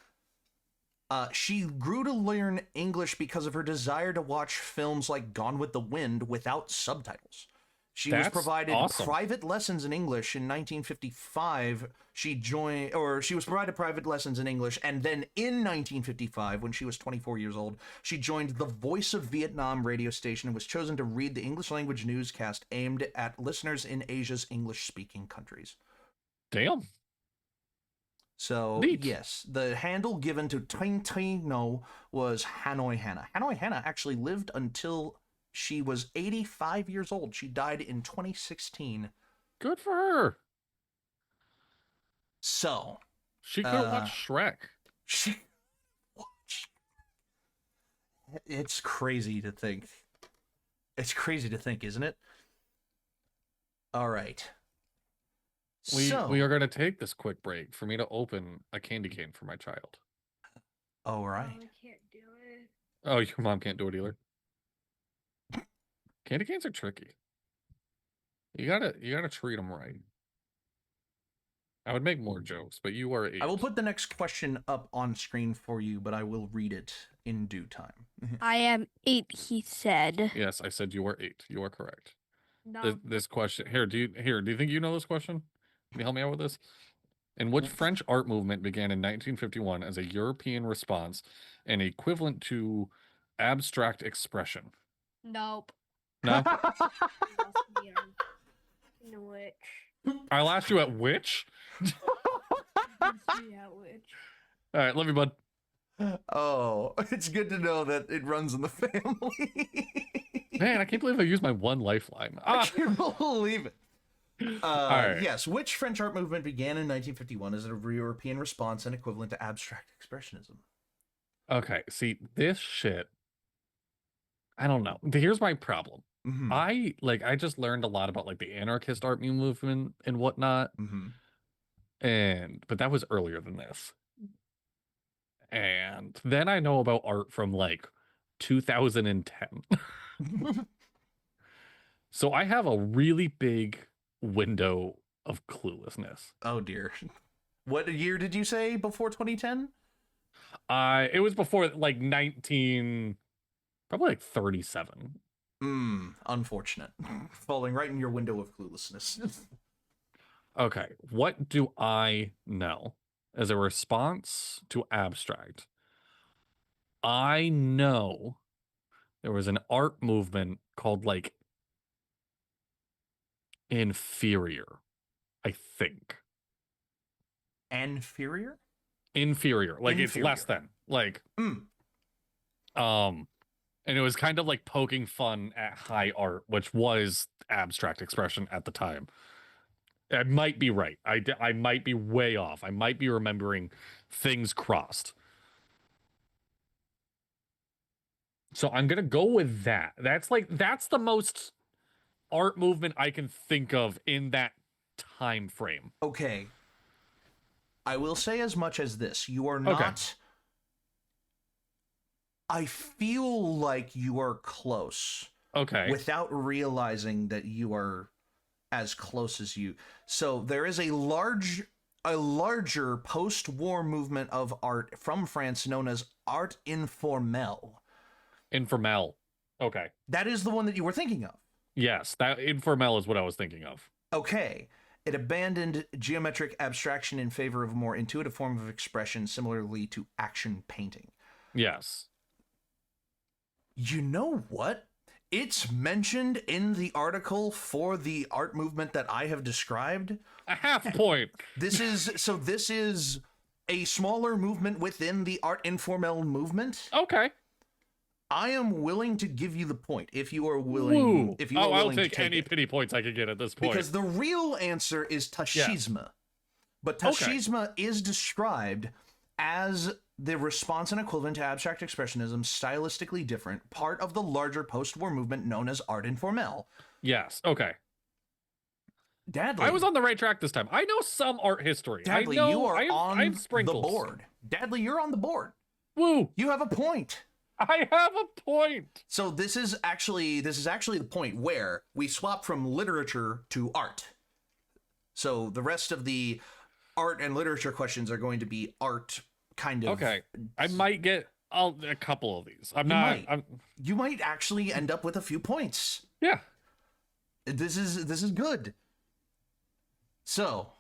she grew to learn English because of her desire to watch films like Gone with the Wind without subtitles. She was That's provided awesome. private lessons in English in 1955. She was provided private lessons in English, and then in 1955, when she was 24 years old, she joined the Voice of Vietnam radio station and was chosen to read the English language newscast aimed at listeners in Asia's English-speaking countries. Damn. So, Neat. yes, the handle given to Trentino was Hanoi Hannah. Hanoi Hannah actually lived until she was 85 years old. She died in 2016. Good for her. So, She could watch Shrek. It's crazy to think. It's crazy to think, isn't it? All right. We are going to take this quick break for me to open a candy cane for my child. All right. I can't do it. Oh, your mom can't do it either. Candy canes are tricky. You gotta treat them right. I would make more jokes, but you are 8. I will put the next question up on screen for you, but I will read it in due time. I am 8, he said. Yes, I said you are 8. You are correct. No. This question here. Do you think you know this question? Can you help me out with this? In which French art movement began in 1951 as a European response and equivalent to abstract expression? Nope. No? In which? I'll ask you at which? Yeah, which? All right, love you, bud. Oh, it's good to know that it runs in the family. Man, I can't believe I used my one lifeline. I can't believe it. right. Yes, which French art movement began in 1951 as a European response and equivalent to abstract expressionism? Okay, see, this shit, I don't know. Here's my problem. Mm-hmm. I just learned a lot about like the anarchist art movement and whatnot. Mm-hmm. But that was earlier than this. And then I know about art from like 2010. So I have a really big window of cluelessness. Oh dear. What year did you say before 2010? It was before like 19, probably like 37. Unfortunate. Falling right in your window of cluelessness. Okay, what do I know as a response to abstract? I know there was an art movement called like inferior, I think. Inferior? Inferior. Like it's less than. Like and it was kind of like poking fun at high art, which was abstract expression at the time. I might be right. I might be way off. I might be remembering things crossed. So I'm gonna go with that. That's the most art movement I can think of in that time frame. Okay. I will say as much as this. You are not... I feel like you are close. Okay. Without realizing that you are as close as you. So there is a larger post-war movement of art from France known as art informel. Informel. Okay. That is the one that you were thinking of. Yes, that informel is what I was thinking of. Okay. It abandoned geometric abstraction in favor of a more intuitive form of expression, similarly to action painting. Yes. You know what? It's mentioned in the article for the art movement that I have described. A half point. This is a smaller movement within the art informel movement. Okay. I am willing to give you the point if you are willing. Ooh. If you are willing I'll take to take any it. pity points I could get at this point. Because the real answer is Tashisma. But Tashisma is described as the response and equivalent to abstract expressionism, stylistically different, part of the larger post-war movement known as art informel. Yes. Okay. Dadley, I was on the right track this time. I know some art history. Dadley, you are on the board. Dadley, you're on the board. Woo! You have a point. I have a point. So this is actually the point where we swap from literature to art. So the rest of the art and literature questions are going to be art kind of. Okay. I might get a couple of these. You might actually end up with a few points. Yeah. This is good. So,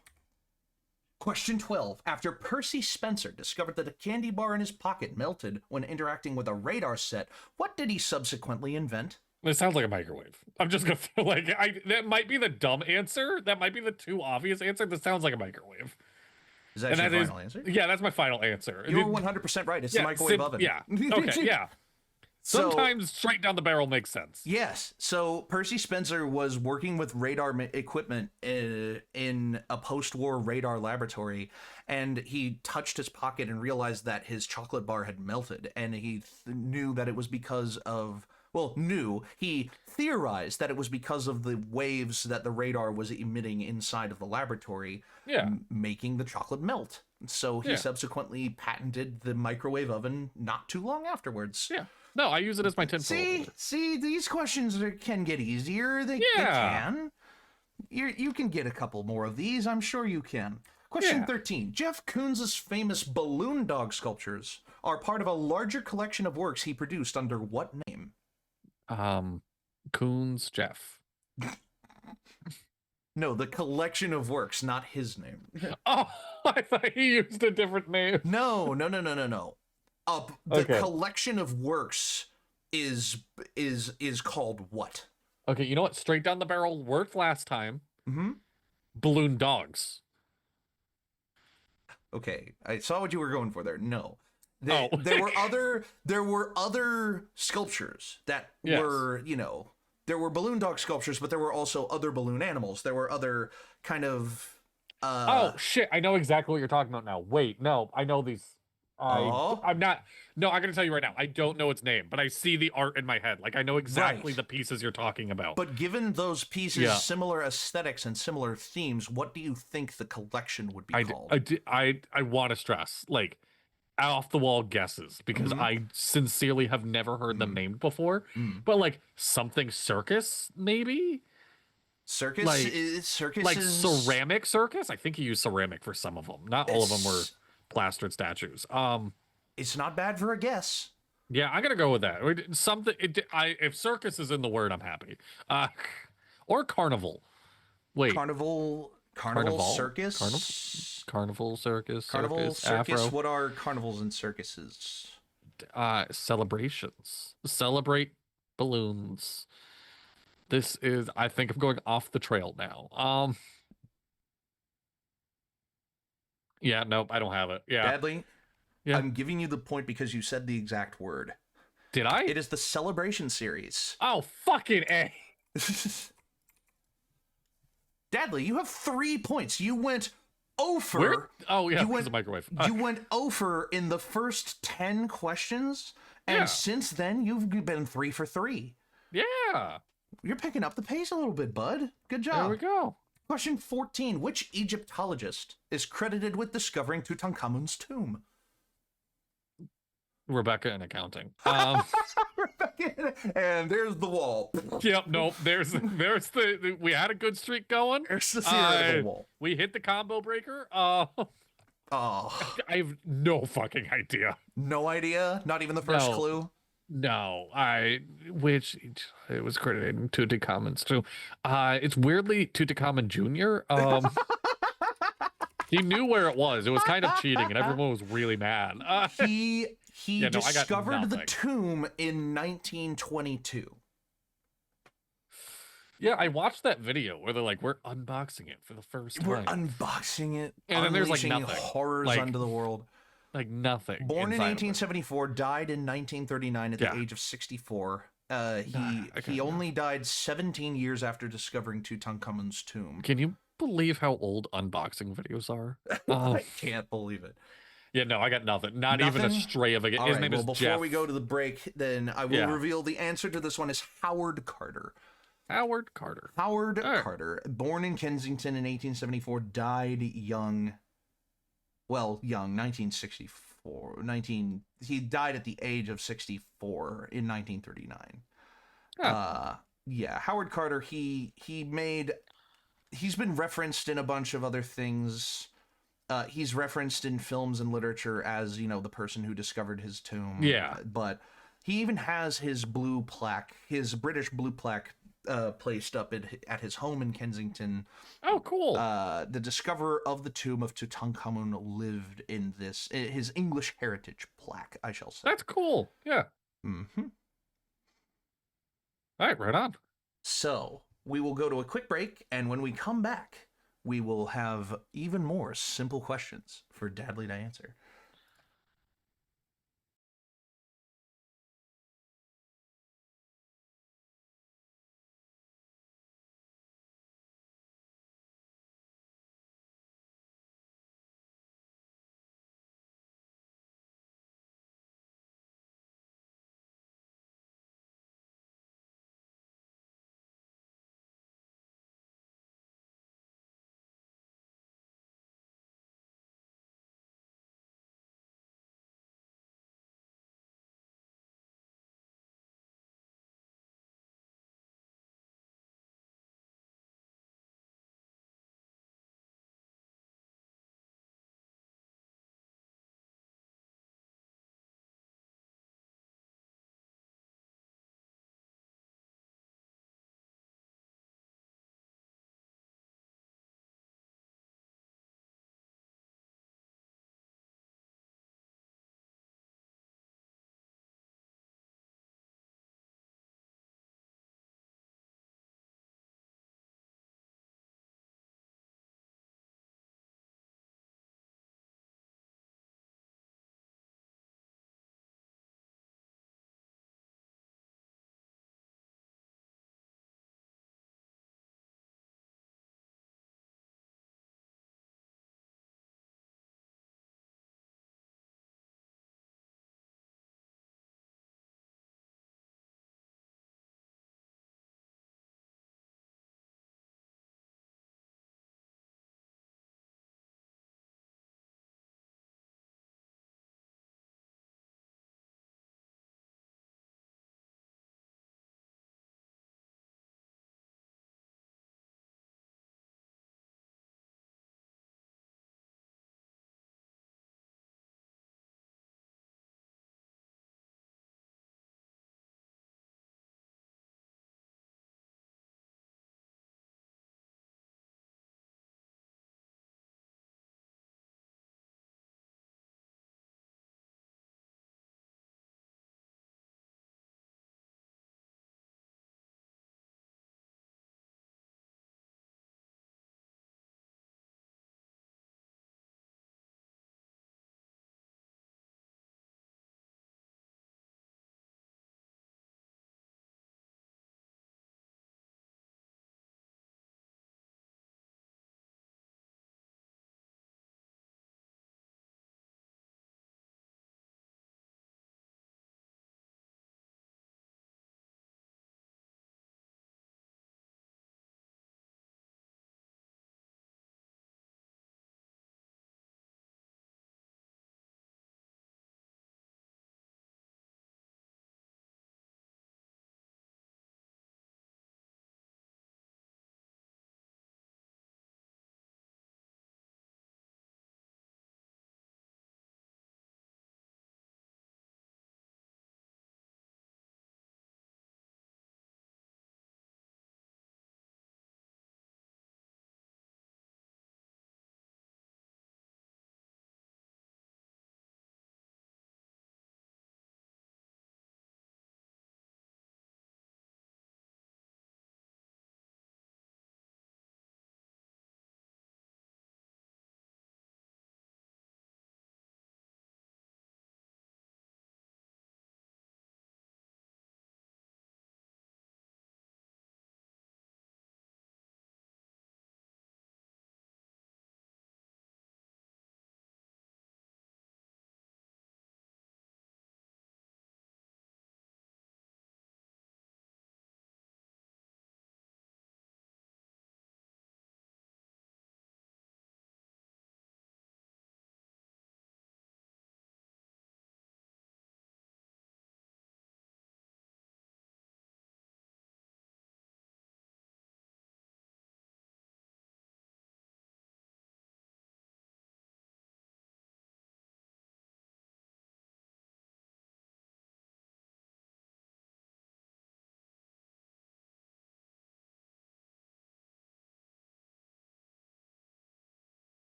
question 12. After Percy Spencer discovered that a candy bar in his pocket melted when interacting with a radar set, what did he subsequently invent? It sounds like a microwave. I'm just gonna feel like that might be the dumb answer. That might be the too obvious answer. This sounds like a microwave. Is that your final answer? Yeah, that's my final answer. You're 100% right. It's the microwave oven. Yeah. Okay. Yeah. Sometimes straight down the barrel makes sense. Yes. So Percy Spencer was working with radar equipment in a post-war radar laboratory, and he touched his pocket and realized that his chocolate bar had melted, and he knew that it was because of... he theorized that it was because of the waves that the radar was emitting inside of the laboratory, making the chocolate melt. So he subsequently patented the microwave oven not too long afterwards. Yeah. No, I use it as my tinfoil. See, these questions can get easier. They can. You can get a couple more of these. I'm sure you can. Question 13. Jeff Koons' famous balloon dog sculptures are part of a larger collection of works he produced under what name? Koons Jeff. No, the collection of works, not his name. Oh, I thought he used a different name. No. The collection of works is called what? Okay, you know what? Straight down the barrel worked last time. Mm-hmm. Balloon dogs. Okay, I saw what you were going for there. No. There were other sculptures that were, there were balloon dog sculptures, but there were also other balloon animals. There were other kind of oh shit, I know exactly what you're talking about now. Wait, no, I know these. I'm not. No, I'm gonna tell you right now. I don't know its name, but I see the art in my head. Like I know exactly the pieces you're talking about. But given those pieces, similar aesthetics and similar themes, what do you think the collection would be called? I want to stress, like, off the wall guesses, because I sincerely have never heard them named before. But like something circus, maybe. Circus, like ceramic circus. I think he used ceramic for some of them. Not all of them were plastered statues. It's not bad for a guess. Yeah, I'm gonna go with that. Something. If circus is in the word, I'm happy. Or carnival. Wait. Carnival circus. Carnival circus. Carnival circus. Afro. What are carnivals and circuses? Celebrations. Celebrate balloons. This is. I think I'm going off the trail now. Yeah, nope, I don't have it. Yeah. Dadley, Yeah. I'm giving you the point because you said the exact word. Did I? It is the Celebration series. Oh, fucking A. Dadley, you have 3 points. You went over. Where? Oh, yeah, you because went, of microwave. You went over in the first 10 questions, and Yeah. since then, you've been 3 for 3. Yeah. You're picking up the pace a little bit, bud. Good There job. we go. Question 14. Which Egyptologist is credited with discovering Tutankhamun's tomb? Rebecca in accounting. And there's the wall. Yep, nope. There's the we had a good streak going. There's the theory of the wall. We hit the combo breaker. Oh, I have no fucking idea. no idea? Not even the first No. clue? No, which it was credited in Tutankhamun's too. It's weirdly Tutankhamun Jr. He knew where it was. It was kind of cheating, and everyone was really mad. He Yeah, no, I got discovered the nothing. tomb in 1922. Yeah, I watched that video where they're like, "We're unboxing it for the first time." We're unboxing it, And then there's, like, unleashing nothing. horrors Like, unto the world. like nothing. Born in inside of it. 1874, died in 1939 at Yeah. the age of 64. He okay. only died 17 years after discovering Tutankhamun's tomb. Can you believe how old unboxing videos are? I can't believe it. Yeah, no, I got nothing. Not even a Nothing? stray of a. All His right, name well, is before Jeff. we go to the break, then I will Yeah. reveal the answer to this one is Howard Carter. Howard Carter. Howard All right. Carter, born in Kensington in 1874, died young. Well, young, 1964. He died at the age of 64 in 1939. Yeah, Howard Carter, he's been referenced in a bunch of other things. He's referenced in films and literature as, the person who discovered his tomb. Yeah. But he even has his blue plaque, his British blue plaque, placed up at his home in Kensington. Oh, cool. The discoverer of the tomb of Tutankhamun lived in his English heritage plaque, I shall say. That's cool. Yeah. Mm-hmm. All right, right on. So we will go to a quick break, and when we come back, we will have even more simple questions for Dadley to answer.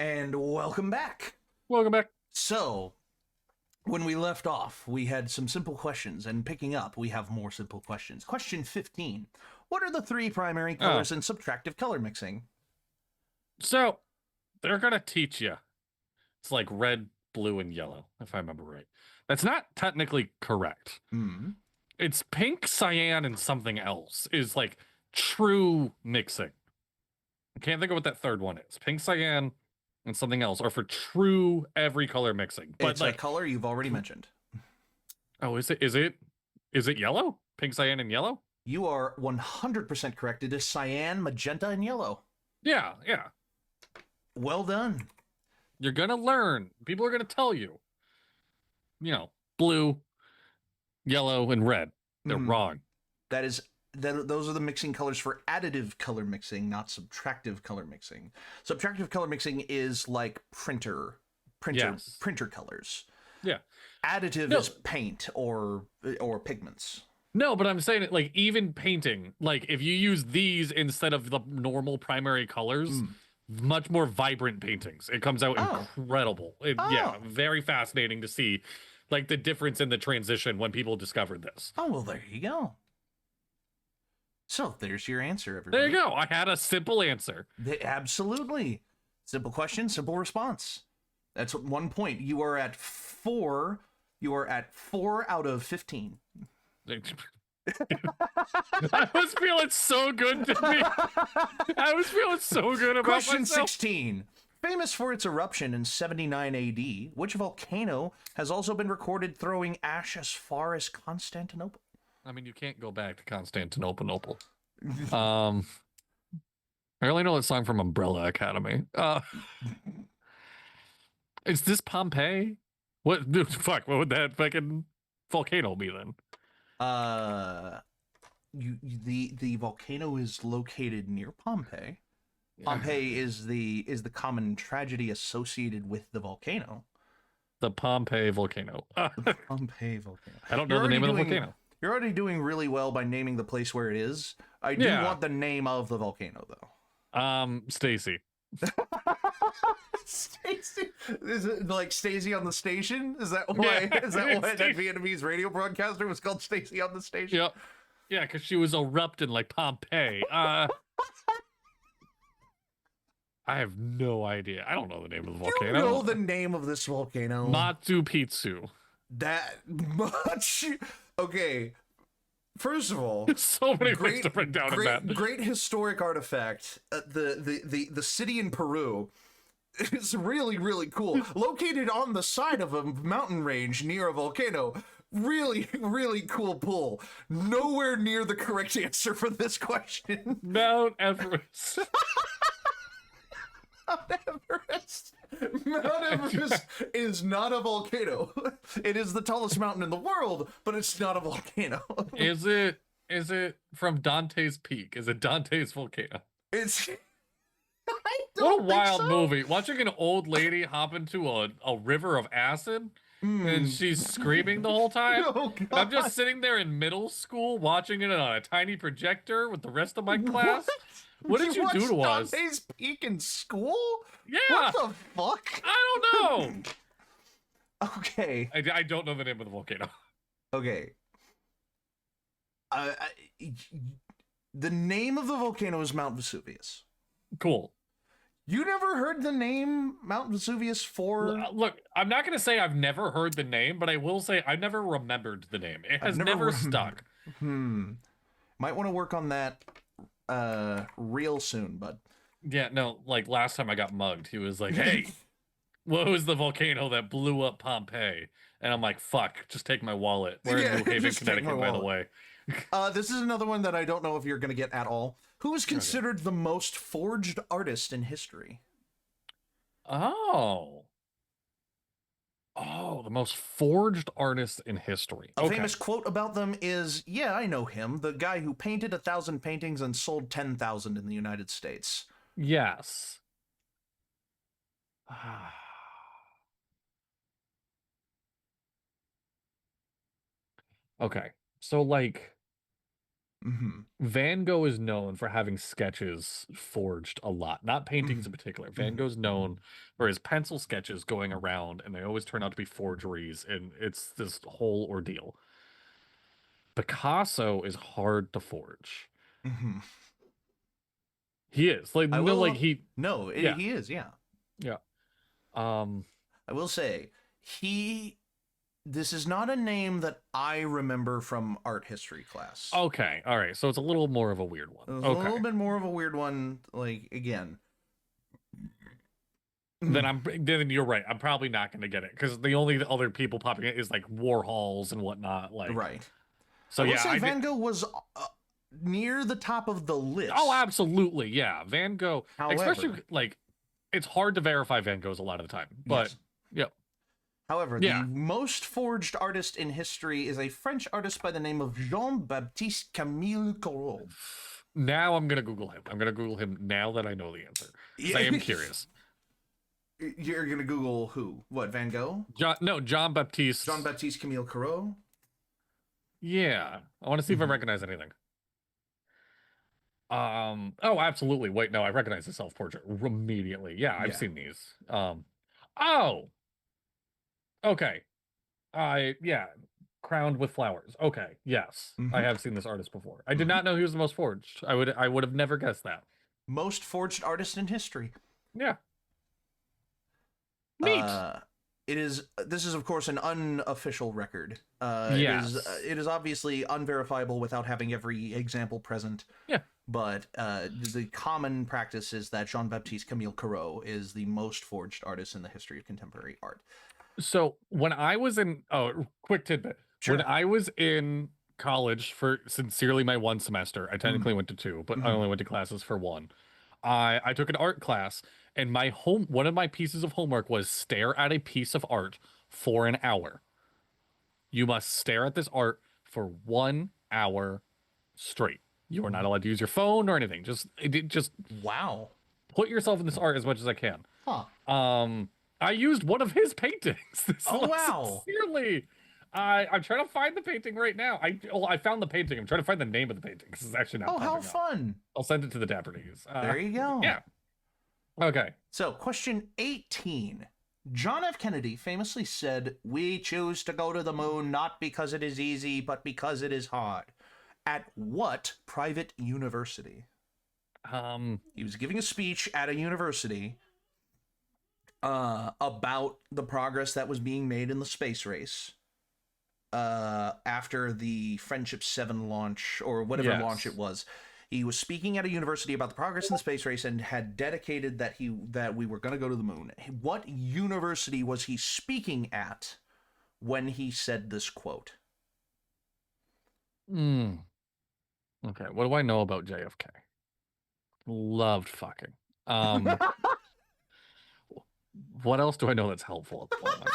And welcome back. Welcome back. So, when we left off, we had some simple questions, and picking up, we have more simple questions. Question 15. What are the three primary colors in subtractive color mixing? So, they're going to teach you. It's like red, blue, and yellow, if I remember right. That's not technically correct. Hmm. It's pink, cyan, and something else is like true mixing. I can't think of what that third one is. Pink, cyan, and something else, or for true every color mixing. But It's like a color you've already mentioned. Oh, is it yellow? Pink, cyan, and yellow? You are 100% correct. It is cyan, magenta, and yellow. Yeah. Well done. You're gonna learn. People are gonna tell you. Blue, yellow, and red. They're wrong. Those are the mixing colors for additive color mixing, not subtractive color mixing. Subtractive color mixing is like printer colors. Yeah. Additive is paint or pigments. No, but I'm saying it like even painting, like if you use these instead of the normal primary colors, much more vibrant paintings. It comes out incredible. Yeah, very fascinating to see like the difference in the transition when people discovered this. Oh, well, there you go. So there's your answer, everybody. There you go. I had a simple answer. Absolutely. Simple question, simple response. That's 1 point. You are at 4. You are at 4 out of 15. I was feeling so good to me. I was feeling so good about Question myself. 16. Famous for its eruption in 79 AD, which volcano has also been recorded throwing ash as far as Constantinople? I mean, you can't go back to Constantinople. I only know that song from Umbrella Academy. Is this Pompeii? What? Dude, fuck. What would that fucking volcano be then? The volcano is located near Pompeii. Pompeii is the common tragedy associated with the volcano. The Pompeii volcano. The Pompeii volcano. I don't know the name of the volcano. You're already doing really well by naming the place where it is. I do want the name of the volcano though. Stacy. Stacy? Is it like Stacy on the Station? Is that why? Is that why that Vietnamese radio broadcaster was called Stacy on the Station? Yep. Yeah, because she was erupting like Pompeii. I have no idea. I don't know the name of the volcano. You know the name of this volcano? Machu Picchu. That much? Okay. First of all, so many things to break down in that. Great historic artifact. The city in Peru is really, really cool. Located on the side of a mountain range near a volcano. Really, really cool pull. Nowhere near the correct answer for this question. Mount Everest. Mount Everest is not a volcano. It is the tallest mountain in the world, but it's not a volcano. Is it from Dante's Peak? Is it Dante's volcano? It's what a wild movie. Watching an old lady hop into a river of acid and she's screaming the whole time. Oh, and I'm just sitting there in middle school watching it on a tiny projector with the rest of my class. What did you do to us? Dante's Peak in school? Yeah. What the fuck? I don't know. Okay. I don't know the name of the volcano. Okay. The name of the volcano is Mount Vesuvius. Cool. You never heard the name Mount Vesuvius for? Look, I'm not going to say I've never heard the name, but I will say I've never remembered the name. It has never stuck. Might want to work on that real soon, bud. Yeah, no, like last time I got mugged, he was like, hey, what was the volcano that blew up Pompeii? And I'm like, fuck, just take my wallet. We're in New Haven, Connecticut, by the way. This is another one that I don't know if you're going to get at all. Who is considered the most forged artist in history? Oh, the most forged artist in history. A famous quote about them is, yeah, I know him, the guy who painted 1,000 paintings and sold 10,000 in the United States. Yes. Okay, so like, Mm-hmm. Van Gogh is known for having sketches forged a lot, not paintings in particular. Van Gogh's known for his pencil sketches going around, and they always turn out to be forgeries, and it's this whole ordeal. Picasso is hard to forge. Mm-hmm. He is like I no, will. like he No, Yeah. he is. Yeah. yeah. I will say this is not a name that I remember from art history class. Okay, all right. So it's a little more of a weird one. It was Okay, a little bit more of a weird one. Like again. then you're right. I'm probably not going to get it because the only other people popping it is like Warhols and whatnot. Like Right. So I will yeah, say Van Gogh was near the top of the list. Oh, absolutely, yeah. Van Gogh, However, especially like it's hard to verify Van Goghs a lot of the time, but yes. yeah. However, Yeah. the most forged artist in history is a French artist by the name of Jean-Baptiste Camille Corot. Now I'm gonna Google him. I'm gonna Google him now that I know the answer. 'Cause I am curious. You're gonna Google who? What, Van Gogh? John Baptiste. Jean-Baptiste Camille Corot? Yeah, I want to see if I recognize anything. Oh, absolutely. Wait, no, I recognize the self-portrait immediately. Yeah, I've Yeah. seen these. Oh, okay. Yeah, crowned with flowers. Okay, yes, I Mhm. have seen this artist before. I did not know he was the most forged. I would have never guessed that. Most forged artist in history. Yeah. Neat. This is of course an unofficial record. Yes. It is obviously unverifiable without having every example present. Yeah. But the common practice is that Jean-Baptiste Camille Corot is the most forged artist in the history of contemporary art. So when I was in, quick tidbit. Sure. When I was in college for sincerely my one semester, I technically went to two, but I only went to classes for one. I took an art class, and one of my pieces of homework was stare at a piece of art for an hour. You must stare at this art for 1 hour straight. You are not allowed to use your phone or anything. Just Wow. put yourself in this art as much as I can. Huh. I used one of his paintings. Oh, wow. Sincerely. I'm trying to find the painting right now. I found the painting. I'm trying to find the name of the painting. This is actually not. Oh, how popping up. fun. I'll send it to the Dapper D's. There you go. Yeah. Okay. So, question 18. John F. Kennedy famously said, "We choose to go to the moon not because it is easy, but because it is hard." At what private university? He was giving a speech at a university about the progress that was being made in the space race after the Friendship 7 launch, or whatever launch it was. He was speaking at a university about the progress in the space race and had dedicated that we were going to go to the moon. What university was he speaking at when he said this quote? Okay, what do I know about JFK? Loved fucking. What else do I know that's helpful at the moment?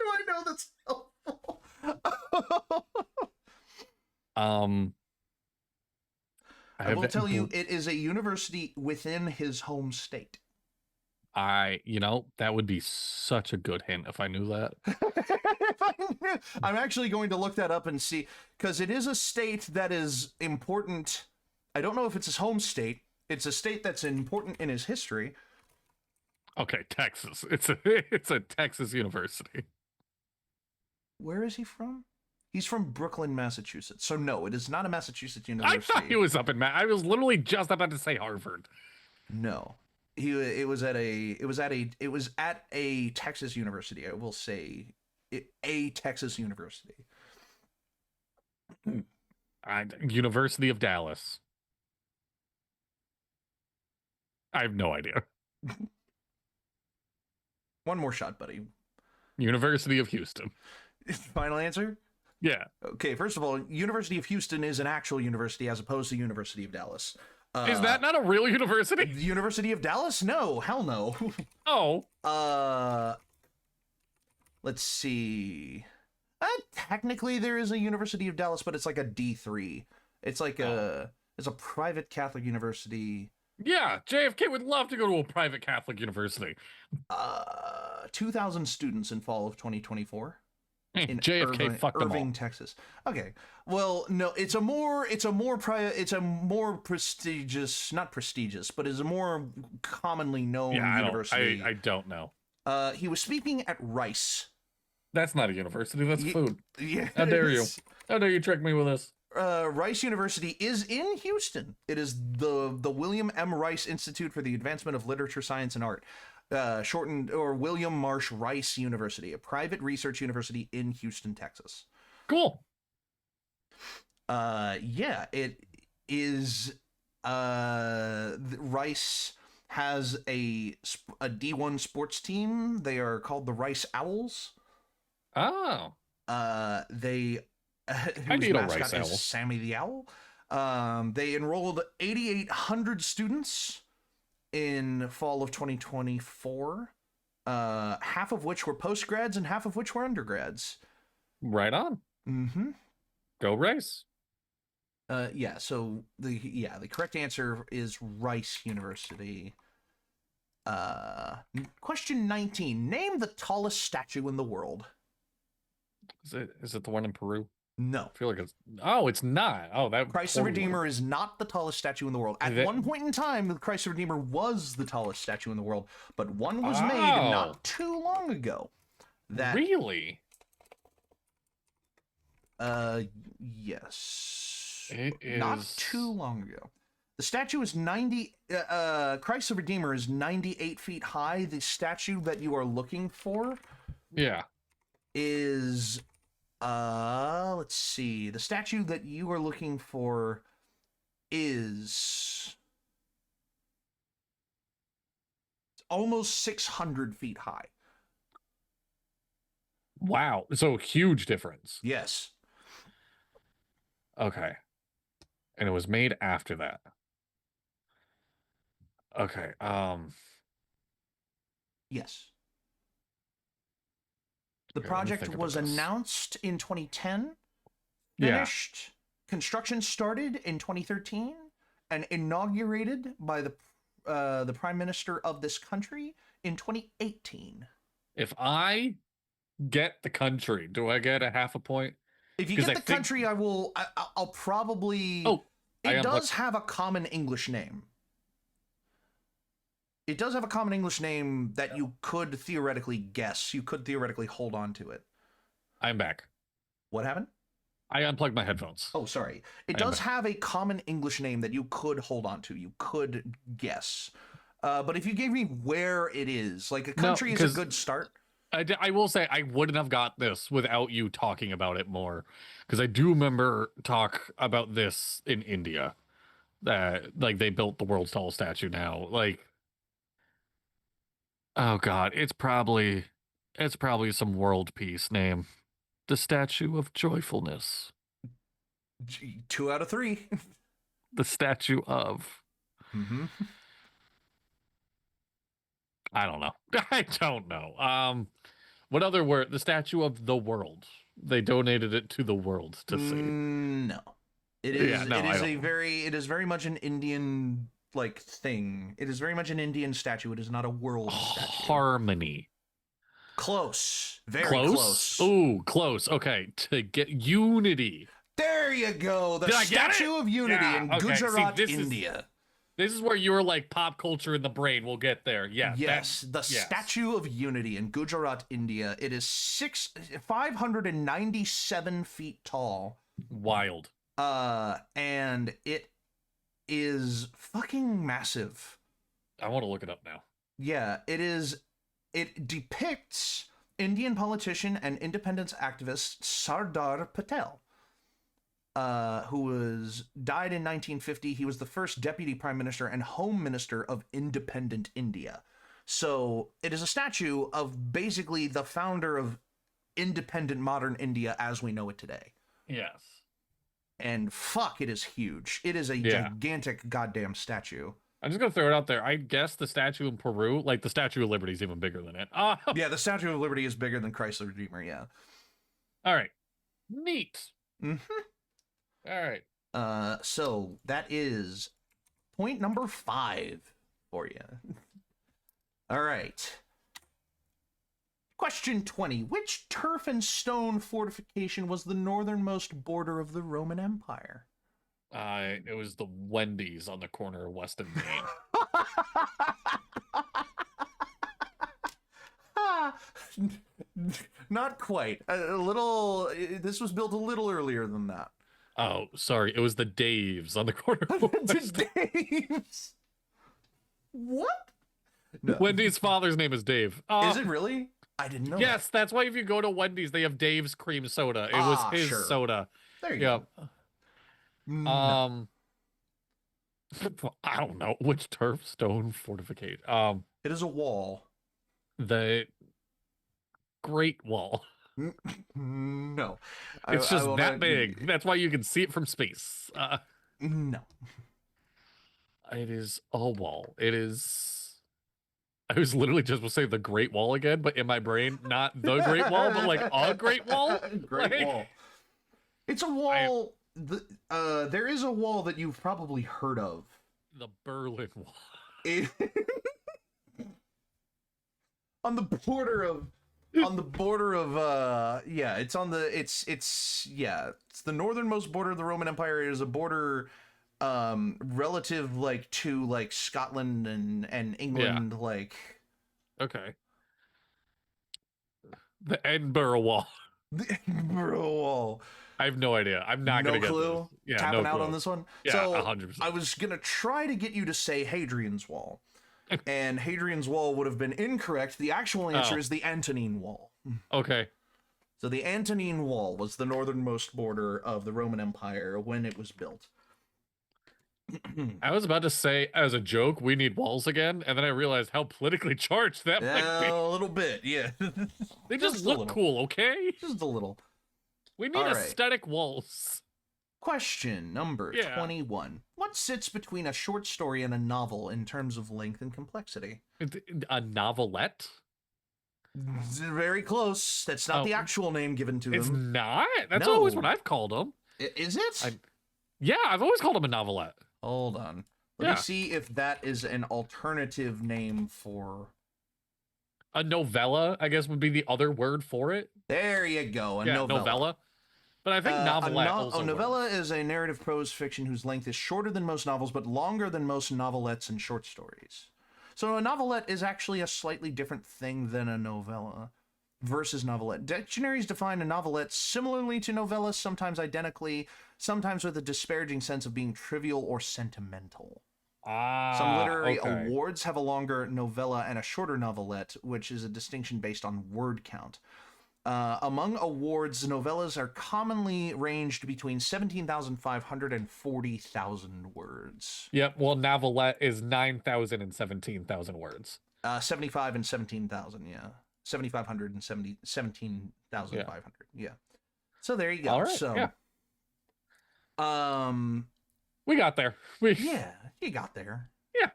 Do I know that's helpful? I will tell you, it is a university within his home state. That would be such a good hint if I knew that. I'm actually going to look that up and see, because it is a state that is important. I don't know if it's his home state. It's a state that's important in his history. Okay, Texas. It's a Texas university. Where is he from? He's from Brooklyn, Massachusetts. So no, it is not a Massachusetts university. I thought he was up in I was literally just about to say Harvard. No. It was at a Texas university. I will say a Texas university. University of Dallas. I have no idea. One more shot, buddy. University of Houston. Final answer? Yeah. Okay, first of all, University of Houston is an actual university as opposed to University of Dallas. Is that not a real university? The University of Dallas? No, hell no. Oh. Let's see. Technically, there is a University of Dallas, but it's like a D3. It's like it's a private Catholic university. Yeah, JFK would love to go to a private Catholic university. 2,000 students in fall of 2024. in JFK fucked them all. Irving, Texas. Okay. Well, no, it's a more prestigious, not prestigious, but is a more commonly known university. I don't know. He was speaking at Rice. That's not a university. That's food. Yeah. How dare you? How dare you trick me with this? Rice University is in Houston. It is the William M. Rice Institute for the Advancement of Literature, Science, and Art, shortened, or William Marsh Rice University, a private research university in Houston, Texas. Cool. Yeah, it is. Rice has a D1 sports team. They are called the Rice Owls. Oh. They. Whose mascot is Sammy the Owl. They enrolled 8,800 students in fall of 2024, half of which were postgrads and half of which were undergrads. Right on. Mm-hmm. Go Rice. Yeah, so the correct answer is Rice University. Question 19. Name the tallest statue in the world. Is it the one in Peru? No. I feel like it's... Oh, it's not. Oh, that... Christ the Redeemer is not the tallest statue in the world. At one point in time, the Christ the Redeemer was the tallest statue in the world, but one was made not too long ago. Really? Yes. It is... Not too long ago. The statue is Christ the Redeemer is 98 feet high. The statue that you are looking for... Yeah. Is... let's see. The statue that you are looking for is almost 600 feet high. Wow. So huge difference. Yes. Okay. And it was made after that. Okay. Yes. The project was announced in 2010, finished, construction started in 2013, and inaugurated by the Prime Minister of this country in 2018. If I get the country, do I get a half a point? If you get the country, I'll probably... Oh, it does have a common English name. It does have a common English name that you could theoretically guess. You could theoretically hold on to it. I'm back. What happened? I unplugged my headphones. Oh, sorry. It does have a common English name that you could hold on to. You could guess. But if you gave me where it is, like a country is a good start. I will say I wouldn't have got this without you talking about it more. Because I do remember talk about this in India. That like they built the world's tallest statue now. Like, oh God, it's probably some world peace name. The Statue of Joyfulness. 2 out of 3. The Statue of. Mm-hmm. I don't know. I don't know. What other word? The Statue of the World. They donated it to the world to see. No. It is. Yeah, no, it is very much an Indian like thing. It is very much an Indian statue. It is not a world statue. Harmony. Close. Very close. Ooh, close. Okay. To get unity. There you go. The Statue of Unity in Gujarat, India. This is where you're like pop culture in the brain. We'll get there. Yeah. Yes. Statue of Unity in Gujarat, India. It is 597 feet tall. Wild. And it is fucking massive. I want to look it up now. Yeah, it is. It depicts Indian politician and independence activist Sardar Patel, who died in 1950. He was the first deputy prime minister and home minister of independent India. So it is a statue of basically the founder of independent modern India as we know it today. Yes. And fuck, it is huge. It is a gigantic goddamn statue. I'm just going to throw it out there. I guess the statue in Peru, like the Statue of Liberty is even bigger than it. Yeah, the Statue of Liberty is bigger than Christ the Redeemer, yeah. All right. Neat. Mm-hmm. All right. So that is point number 5 for you. All right. Question 20. Which turf and stone fortification was the northernmost border of the Roman Empire? It was the Wendy's on the corner of West and Main. Not quite. A little. This was built a little earlier than that. Oh, sorry. It was the Daves on the corner of West. Dave's. What? No. Wendy's father's name is Dave. Is it really? I didn't know. Yes, that's why if you go to Wendy's, they have Dave's cream soda. It was his sure. soda. There you Yep. go. No. I don't know which turf stone fortification. It is a wall. The Great Wall. No. It's just will that not- big. That's why you can see it from space. No. It is a wall. It is. I was literally just going to say the Great Wall again, but in my brain, not the Great Wall, but like a Great Wall. Great Like, wall. It's a wall. There is a wall that you've probably heard of. The Berlin Wall. On the border of it's the northernmost border of the Roman Empire. It is a border relative like to like Scotland and England. Like, Okay. The Edinburgh Wall. the Edinburgh Wall. I have no idea. I'm not No going to get clue. this. Yeah, Tapping no out clue. on this one. Yeah, So 100%. I was gonna try to get you to say Hadrian's Wall, and Hadrian's Wall would have been incorrect. The actual answer is the Antonine Wall. Okay. So the Antonine Wall was the northernmost border of the Roman Empire when it was built. I was about to say, as a joke, we need walls again, and then I realized how politically charged that might A little bit, yeah. be. They just a look little. cool, okay? Just a little. We need All right. aesthetic walls. Question number Yeah. 21. What sits between a short story and a novel in terms of length and complexity? A novelette? Very close. That's not the Oh. actual name given to It's them. not? That's No. always what I've called them. Is it? Yeah, I've always called them a novelette. Hold on. Let Yeah. me see if that is an alternative name for... A novella, I guess, would be the other word for it. There you go. A Yeah, novella. But I think novelette also a novella works. is a narrative prose fiction whose length is shorter than most novels, but longer than most novelettes and short stories. So a novelette is actually a slightly different thing than a novella versus novelette. Dictionaries define a novelette similarly to novella, sometimes identically, sometimes with a disparaging sense of being trivial or sentimental. Some literary awards have a longer novella and a shorter novelette, which is a distinction based on word count. Among awards, novellas are commonly ranged between 17,500 and 40,000 words. Yep, well, novelette is 9,000 and 17,000 words. 75 and 17,000, yeah. 7,500 and 17,500, yeah. So there you go. All right, So, yeah. um, We got there. yeah, you got there. Yeah.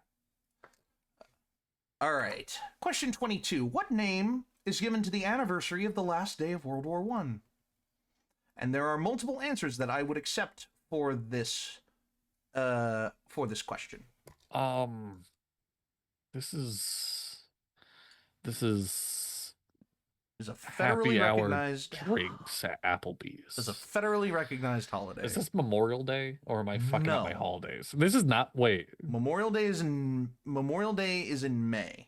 All right. Question 22. What name is given to the anniversary of the last day of World War I? And there are multiple answers that I would accept for this question. This is Is a federally happy hour recognized drinks at Applebee's. is a federally recognized holiday. Is this Memorial Day, or am I fucking up my No. holidays? This is not. Wait, Memorial Day is in May.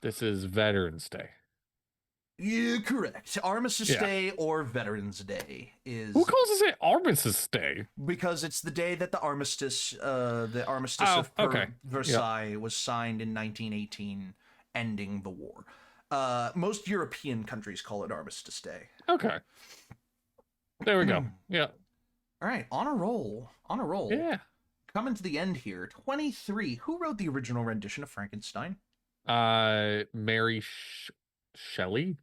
this is Veterans Day. Yeah, correct. Armistice Yeah. Day or Veterans Day is Who calls this Armistice Day? because it's the day that the armistice Oh, of okay. Versailles was signed in 1918, ending the war. Most European countries call it Armistice Day. Okay. There we go. Yeah. All right, on a roll. Yeah. Coming to the end here. 23. Who wrote the original rendition of Frankenstein? Mary Shelley.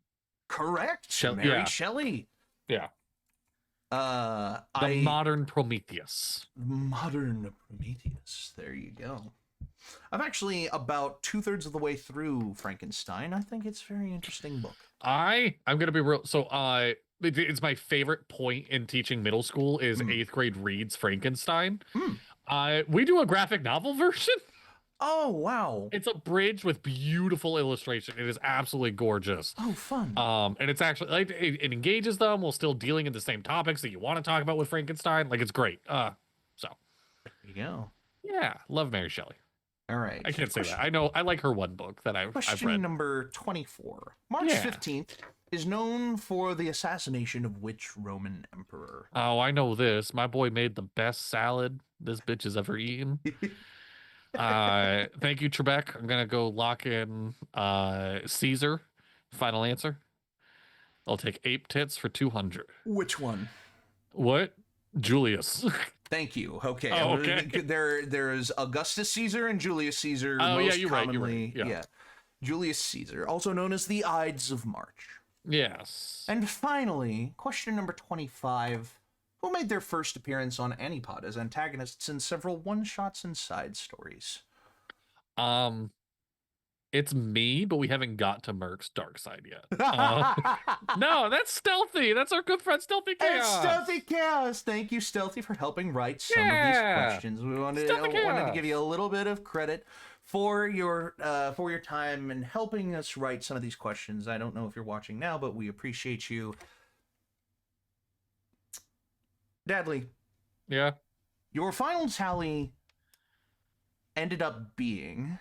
Correct. Shelley, Mary yeah. Shelley. Yeah. The Modern Prometheus. Modern Prometheus. There you go. I'm actually about 2/3 of the way through Frankenstein. I think it's a very interesting book. I'm gonna be real. So it's my favorite point in teaching middle school is 8th grade reads Frankenstein. We do a graphic novel version. Oh, wow. It's a bridge with beautiful illustration. It is absolutely gorgeous. Oh, fun. And it's actually like it engages them while still dealing in the same topics that you want to talk about with Frankenstein. Like it's great. So There you go. yeah, love Mary Shelley. All right. I can't say that. I know I like her one book that I've Question read. number 24. March Yeah. 15th is known for the assassination of which Roman emperor? Oh, I know this. My boy made the best salad this bitch has ever eaten. Thank you, Trebek. I'm gonna go lock in Caesar. Final answer. I'll take ape tits for 200. Which one? What? Julius. Thank you. Okay. Oh, okay. There's Augustus Caesar and Julius Caesar. Oh, yeah, most you're right. commonly, Yeah. Julius Caesar, also known as the Ides of March. Yes. And finally, question number 25. Who made their first appearance on ANIpod as antagonists in several one-shots and side stories? It's me, but we haven't got to Merc's dark side yet. No, that's Stealthy. That's our good friend Stealthy Chaos. It's Stealthy Chaos. Thank you, Stealthy, for helping write some of these Yeah. questions. We wanted Stealthy to Chaos. give you a little bit of credit for your time and helping us write some of these questions. I don't know if you're watching now, but we appreciate you. Dadley, Yeah. your final tally ended up being,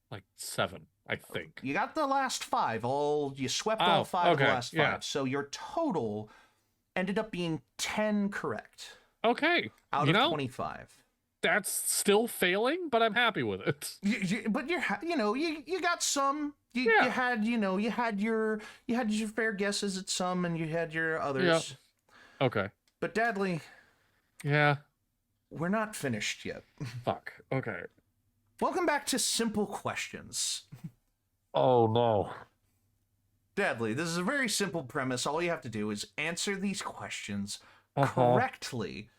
Like 7, I think. you got the last 5. You swept all 5 of the okay, last 5. yeah. So your total ended up being 10 correct Okay. out you of know, 25. that's still failing, but I'm happy with it. But you got some. You Yeah. had your fair guesses at some, and you had your others. Okay. But Dadley, Yeah. we're not finished yet. Fuck. Okay. Welcome back to Simple Questions. Oh no. Dadley, this is a very simple premise. All you have to do is answer these questions Uh-huh. correctly.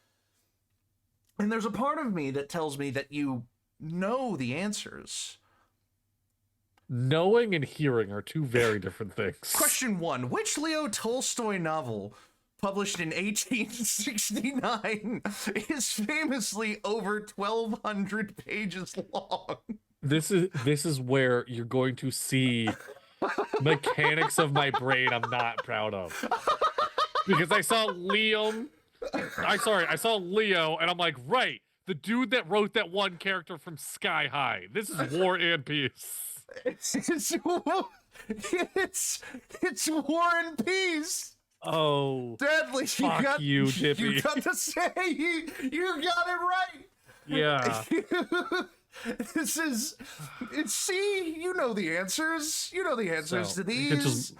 And there's a part of me that tells me that you know the answers. Knowing and hearing are two very different things. Question 1. Which Leo Tolstoy novel, published in 1869, is famously over 1,200 pages long? This is where you're going to see mechanics of my brain I'm not proud of. Because I saw Leo, and I'm like, right, the dude that wrote that one character from Sky High. This is War and Peace. It's War and Peace. Oh, Deadly. fuck you, Dippy. You got to say, you got it right. yeah. See, you know the answers. You know the answers So, to you could these.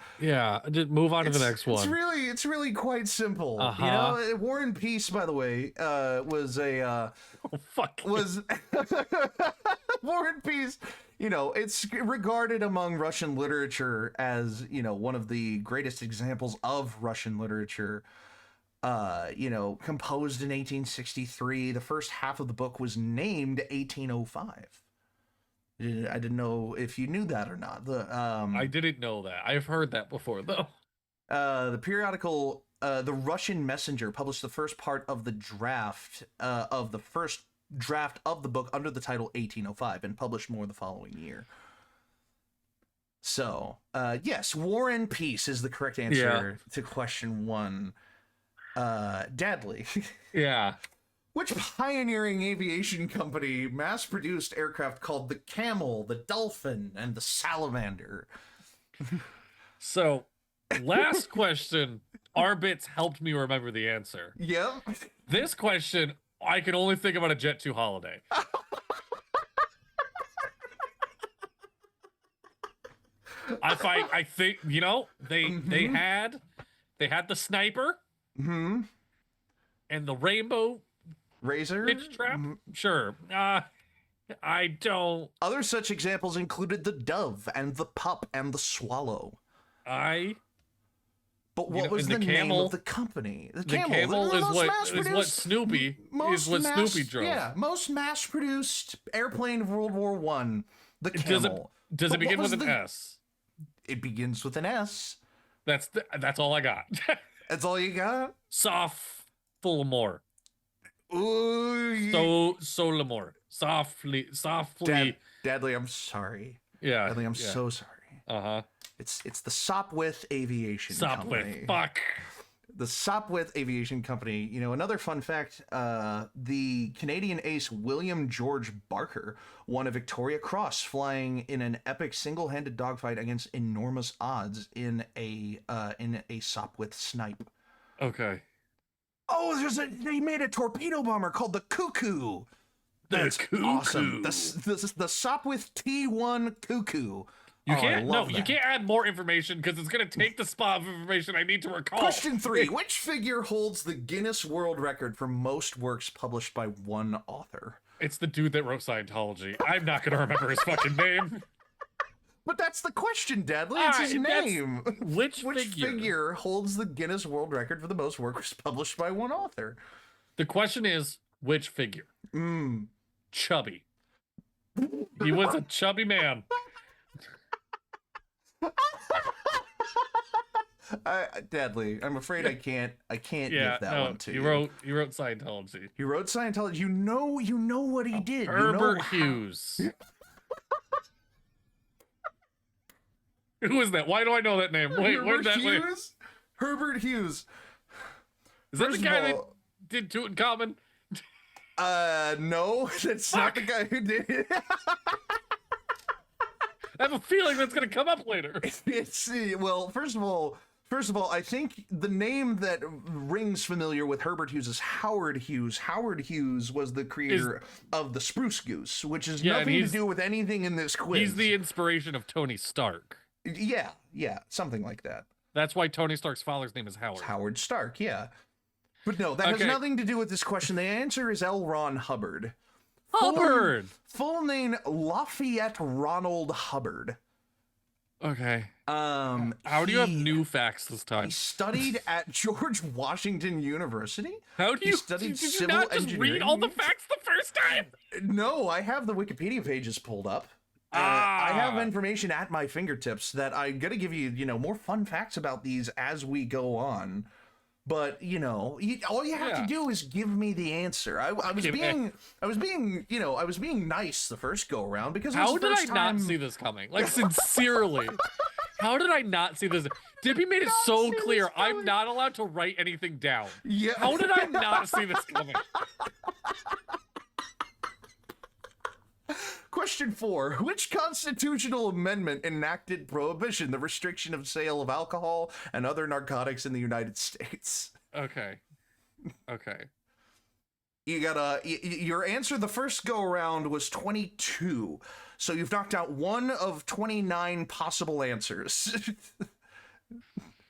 just move on to the next one. It's really quite simple. Uh-huh. You know, War and Peace, by the way, was Oh, fuck. War and Peace. You know, it's regarded among Russian literature as, one of the greatest examples of Russian literature. Composed in 1863. The first half of the book was named 1805. I didn't know if you knew that or not. I didn't know that. I've heard that before, though. The periodical, The Russian Messenger, published the first part of the draft of the first draft of the book under the title 1805 and published more the following year. So, yes, War and Peace is the correct answer to question 1. Dadley. Yeah. Which pioneering aviation company mass-produced aircraft called the Camel, the Dolphin, and the Salamander? So, last question, Arbits helped me remember the answer. Yep. This question, I can only think about a Jet 2 holiday. I think, they had the sniper Mm-hmm. and the rainbow Razor? pitch trap. Sure. I don't. Other such examples included the Dove and the Pup and the Swallow. But what was the name of the company? The Camel is what Snoopy drove. Yeah, most mass-produced airplane of World War I. The Camel. Does But it begin what with was an S? It begins with an S. That's all I got. That's all you got? Softlemore. Ooh. Solemore. Softly. Dadley, I'm sorry. Yeah. Dadley, I'm so sorry. Uh-huh. It's the Sopwith Aviation Company. Sopwith, fuck. The Sopwith Aviation Company. You know, another fun fact, the Canadian ace William George Barker won a Victoria Cross flying in an epic single-handed dogfight against enormous odds in a Sopwith Snipe. Okay. Oh, they made a torpedo bomber called the Cuckoo. That's awesome. The Sopwith T1 Cuckoo. You can't add more information because it's going to take the spot of information I need to recall. Question 3. Which figure holds the Guinness World Record for most works published by one author? It's the dude that wrote Scientology. I'm not going to remember his fucking name. But that's the question, Dadley. It's his name. Which figure holds the Guinness World Record for the most works published by one author? The question is, which figure? Chubby. He was a chubby man. Dadley, I'm afraid I can't give that one to you. He wrote Scientology. He wrote Scientology. You know what he did. Herbert Hughes. Who is that? Why do I know that name? Wait, where'd that live? Herbert Hughes. Is that the guy that did Tutankhamun? No, that's not the guy who did it. I have a feeling that's going to come up later. Well, first of all, I think the name that rings familiar with Herbert Hughes is Howard Hughes. Howard Hughes was the creator of the Spruce Goose, which has nothing to do with anything in this quiz. He's the inspiration of Tony Stark. Yeah, something like that. That's why Tony Stark's father's name is Howard. It's Howard Stark, yeah. But no, that has nothing to do with this question. The answer is L. Ron Hubbard. Full name Lafayette Ronald Hubbard. Okay. How do you have new facts this time? He studied at George Washington University. How do you studied did civil you not just engineering. read all the facts the first time? No, I have the Wikipedia pages pulled up. I have information at my fingertips that I'm gonna give you, more fun facts about these as we go on. But all you have to do is give me the answer. I was being nice the first go around because how did I not see this coming? Like sincerely, how did I not see this? Dippy made it so clear I'm not allowed to write anything down. Yeah. How did I not see this coming? Question 4. Which constitutional amendment enacted prohibition, the restriction of sale of alcohol and other narcotics in the United States? Okay. You got your answer the first go around was 22. So you've knocked out one of 29 possible answers.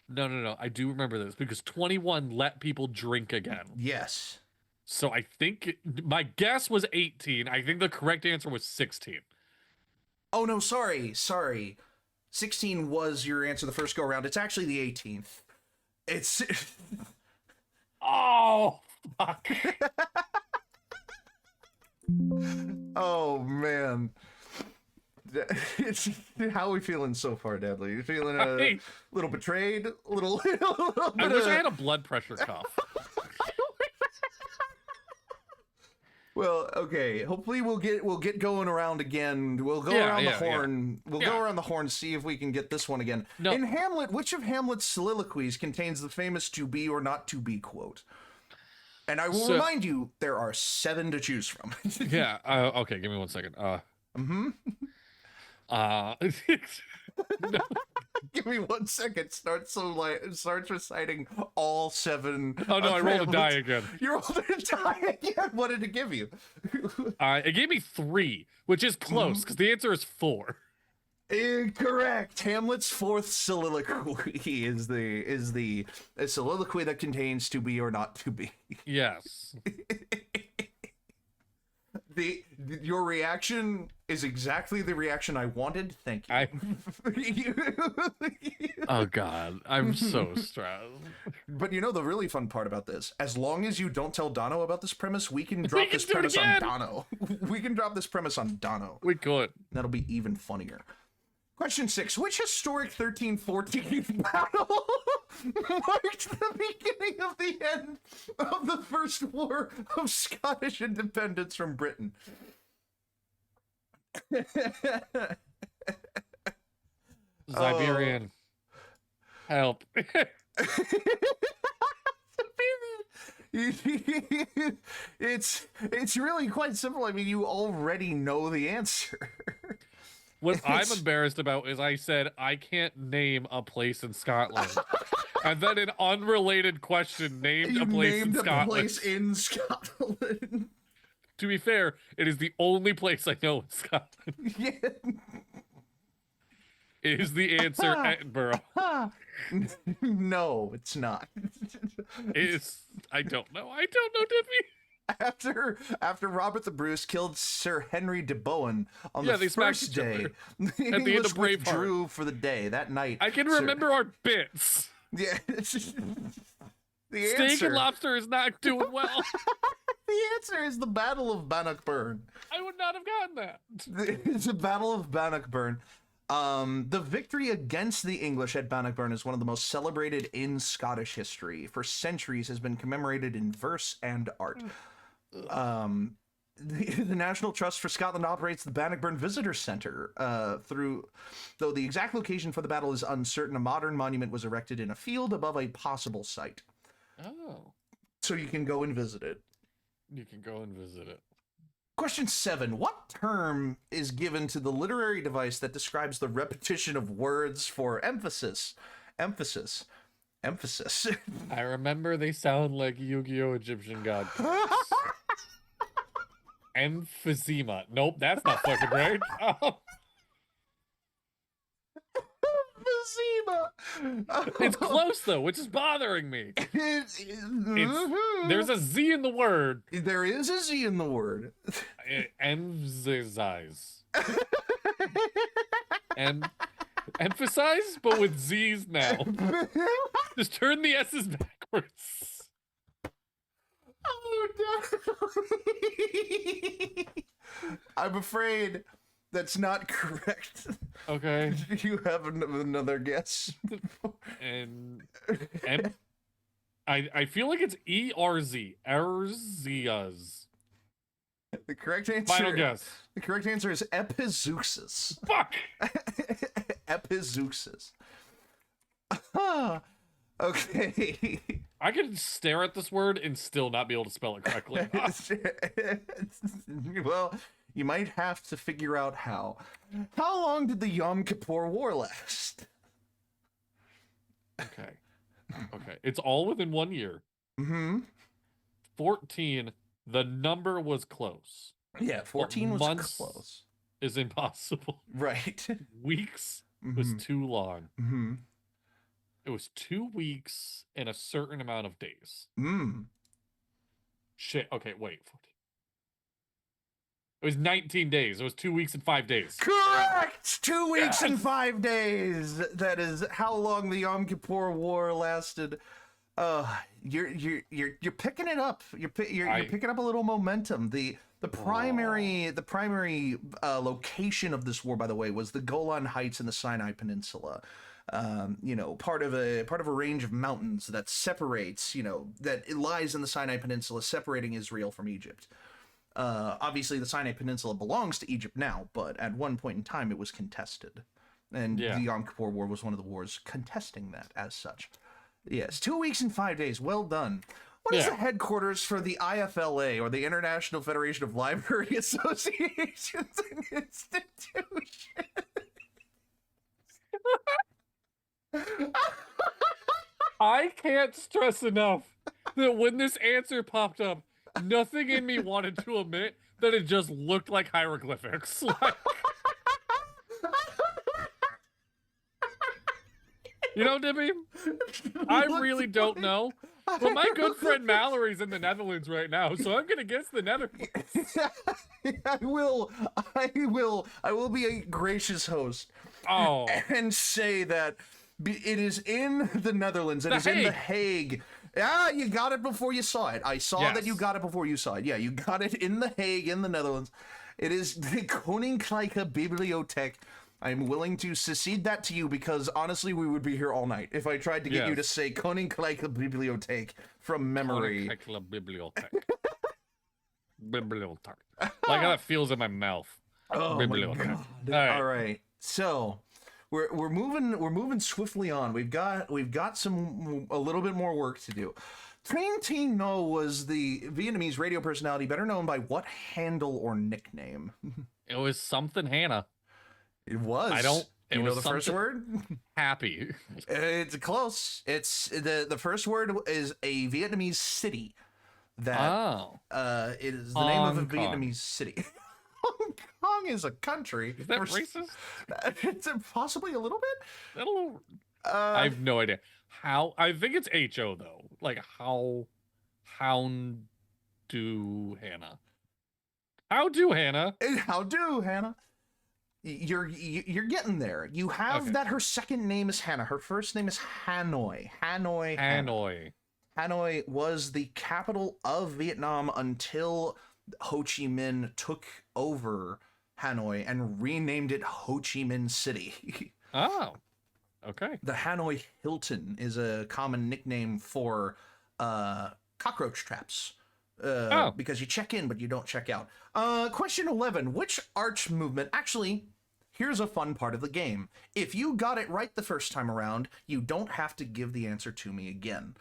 No. I do remember this because 21 let people drink again. Yes. So I think my guess was 18. I think the correct answer was 16. Oh, no, sorry. 16 was your answer the first go around. It's actually the 18th. It's... Oh, fuck. Oh, man. How are we feeling so far, Dadley? You feeling a little betrayed? A little bit I wish I had a blood pressure cuff. Well, okay. Hopefully we'll get going around again. We'll go around the horn. We'll go around the horn, see if we can get this one again. No. In Hamlet, which of Hamlet's soliloquies contains the famous "to be or not to be" quote? And I will remind you, there are 7 to choose from. Yeah. Okay. Give me 1 second. Give me 1 second. Starts reciting all 7. Oh no! I rolled a die again. You rolled a die again. What did it give you? It gave me 3, which is close because the answer is 4. Incorrect. Hamlet's 4th soliloquy is the soliloquy that contains "to be or not to be." Yes. Your reaction is exactly the reaction I wanted. Thank you. Oh God, I'm so stressed. But the really fun part about this, as long as you don't tell Dono about this premise, we can drop this premise on Dono. We can drop this premise on Dono. We could. That'll be even funnier. Question 6. Which historic 1314 battle marked the beginning of the end of the First War of Scottish independence from Britain? Siberian. Help. It's really quite simple. I mean, you already know the answer. What I'm embarrassed about is I said I can't name a place in Scotland. And then an unrelated question named You a place named in Scotland. a place in Scotland. To be fair, it is the only place I know in Scotland. Yeah. Is the answer Edinburgh? No, it's not. I don't know. I don't know, Dippy. After Robert the Bruce killed Sir Henry de Bohun on Yeah, the they smacked first each day, other. the At the end English of Braveheart. withdrew for the day. That night, I can remember our bits. Yeah. The Steak answer. and lobster is not doing well. The answer is the Battle of Bannockburn. I would not have gotten that. It's the Battle of Bannockburn. The victory against the English at Bannockburn is one of the most celebrated in Scottish history. For centuries has been commemorated in verse and art. The National Trust for Scotland operates the Bannockburn Visitor Centre. Though the exact location for the battle is uncertain, a modern monument was erected in a field above a possible site. Oh. So you can go and visit it. You can go and visit it. Question 7. What term is given to the literary device that describes the repetition of words for emphasis? Emphasis. Emphasis. I remember they sound like Yu-Gi-Oh! Egyptian god cards. Emphysema. Nope, that's not fucking right. It's close though, which is bothering me. There's a Z in the word. There is a Z in the word. Emphasize. Emphasize, but with Z's now. Just turn the S's backwards. Oh no. I'm afraid that's not correct. Okay. You have another guess? And I feel like it's E-R-Z. Erzias. The correct answer. Final guess. The correct answer is epizeuxis. Fuck! Epizeuxis. Okay. I could stare at this word and still not be able to spell it correctly. Well, you might have to figure out how. How long did the Yom Kippur War last? Okay. It's all within 1 year. Mm-hmm. 14, the number was close. Yeah, 14 was months close. Is impossible. Right. Weeks was too long. Mm-hmm. It was 2 weeks and a certain amount of days. Shit. Okay, wait. 14. It was 19 days. It was 2 weeks and 5 days. Correct! 2 weeks and 5 days. That is how long the Yom Kippur War lasted. You're picking it up. You're picking up a little momentum. The primary location of this war, by the way, was the Golan Heights in the Sinai Peninsula. Part of a range of mountains that separates, that it lies in the Sinai Peninsula, separating Israel from Egypt. Obviously, the Sinai Peninsula belongs to Egypt now, but at one point in time, it was contested. And the Yom Kippur War was one of the wars contesting that as such. Yes, 2 weeks and 5 days. Well done. What is the headquarters for the IFLA, or the International Federation of Library Associations and Institutions? I can't stress enough that when this answer popped up, nothing in me wanted to admit that it just looked like hieroglyphics. You know, Dippy? I really don't know. But my good friend Mallory's in the Netherlands right now, so I'm gonna guess the Netherlands. I will be a gracious host. Oh. And say that it is in the Netherlands. It is in The Hague. Yeah, you got it before you saw it. I saw that you got it before you saw it. Yeah, you got it in The Hague, in the Netherlands. It is the Koninklijke Bibliotheek. I'm willing to secede that to you because honestly, we would be here all night if I tried to get you to say Koninklijke Bibliotheek from memory. Koninklijke Bibliotheek. Bibliotheek. Like how that feels in my mouth. Oh my god! All right. All right, so we're moving swiftly on. We've got a little bit more work to do. Thanh Thi No was the Vietnamese radio personality better known by what handle or nickname? It was something Hannah. It was. I don't. You It know was the first something word? happy. It's close. It's the first word is a Vietnamese city. That Oh, it is the name of a Hong Kong. Vietnamese city. Hong Kong is a country. is that racist? It's possibly a little bit. I don't know. Uh, I have no idea. How? I think it's HO though. Like how do Hannah? How do Hannah? How do, Hannah? You're getting there. You have Okay. that her second name is Hannah. Her first name is Hanoi. Hanoi. Hannah. Hanoi. Hanoi was the capital of Vietnam until Ho Chi Minh took over Hanoi and renamed it Ho Chi Minh City. Oh, okay. The Hanoi Hilton is a common nickname for cockroach traps. Because you check in, but you don't check out. Question 11. Which arch movement... Actually, here's a fun part of the game. If you got it right the first time around, you don't have to give the answer to me again.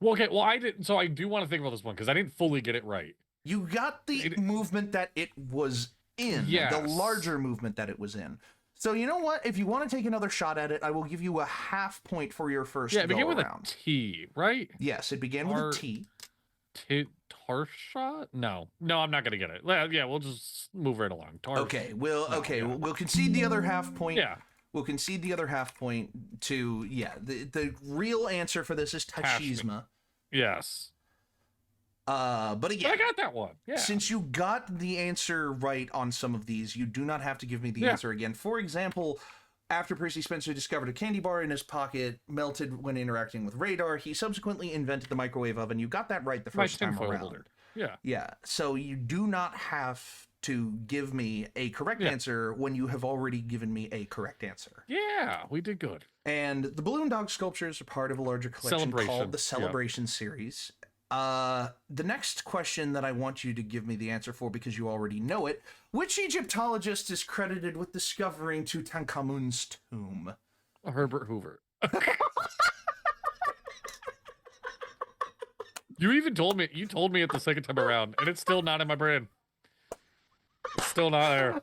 Well, okay. Well, I didn't. So I do want to think about this one because I didn't fully get it right. You got the movement that it was in. Yes. The larger movement that it was in. So you know what? If you want to take another shot at it, I will give you a half point for your first Yeah, it go began with around. a T, right? Yes, it began with a T. Tarsha? No, I'm not gonna get it. Yeah, we'll just move right along. Okay, we'll concede the other half point. Yeah, We'll concede the other half point to the real answer for this is Tachisma. yes. But again, I got that one. Yeah. since you got the answer right on some of these, you do not have to give me the answer again. For example, after Percy Spencer discovered a candy bar in his pocket melted when interacting with radar, he subsequently invented the microwave oven. You got that right the first time tinfoil around. holder. Yeah. Yeah, so you do not have to give me a correct answer when you have already given me a correct answer. Yeah, we did good. And the balloon dog sculptures are part of a larger collection called the Celebration series. The next question that I want you to give me the answer for, because you already know it, which Egyptologist is credited with discovering Tutankhamun's tomb? Herbert Hoover. You told me it the second time around, and it's still not in my brain. It's still not there.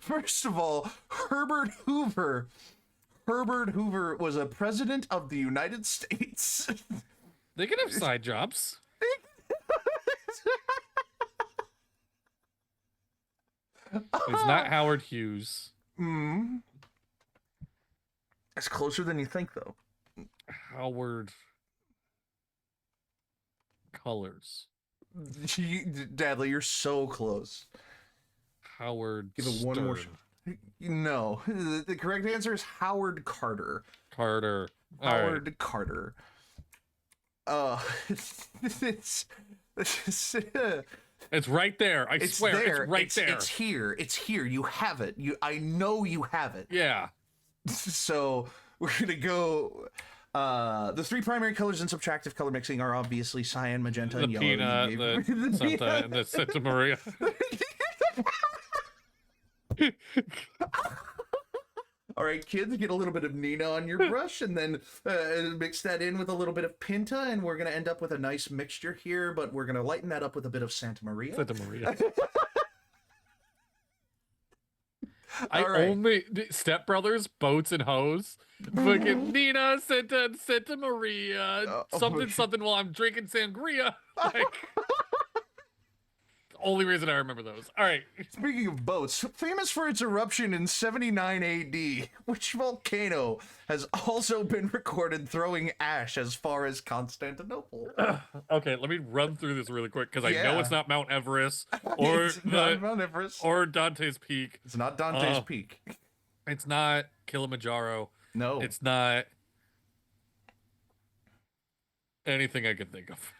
First of all, Herbert Hoover was a president of the United States. They can have side jobs. It's not Howard Hughes. It's closer than you think, though. Howard Colors. Dadley, you're so close. Howard Give it one more Stern. shot. No, the correct answer is Howard Carter. Carter. Howard Carter. It's right there. I swear, there. it's right there. It's here. It's here. You have it. I know you have it. Yeah. So we're gonna go. The three primary colors in subtractive color mixing are obviously cyan, magenta, The and yellow. peanut, You the gave- Santa, and the Santa Maria. All right, kids, get a little bit of Nina on your brush, and then mix that in with a little bit of Pinta, and we're gonna end up with a nice mixture here. But we're gonna lighten that up with a bit of Santa Maria. Santa Maria. All right. Only Step Brothers, Boats and Hose. Fucking Nina, Santa Maria, something while I'm drinking sangria. Like, only reason I remember those. All right. Speaking of boats, famous for its eruption in 79 AD, which volcano has also been recorded throwing ash as far as Constantinople? Okay, let me run through this really quick because I know Yeah. it's not Mount Everest or It's not Mount Everest. or Dante's Peak. It's not Dante's Peak. It's not Kilimanjaro. No. It's not anything I can think of.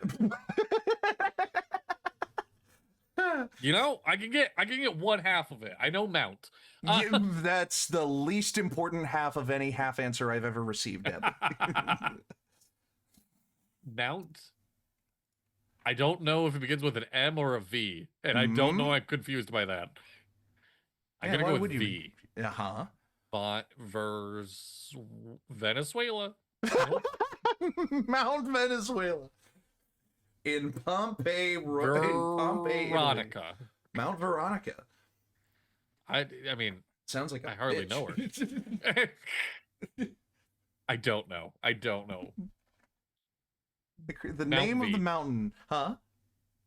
You know, I can get one half of it. I know Mount. That's the least important half of any half answer I've ever received, Ed. Mount. I don't know if it begins with an M or a V, and I don't know. Mhm. I'm confused by that. I'm Yeah, gonna why go with would you? V. Uh-huh. Venezuela. Mount Venezuela. In Pompeii, in Pompeii, Italy. Veronica. Mount Veronica. I mean, Sounds like a I hardly bitch. know her. I don't know. The Mount name of V. the mountain, huh?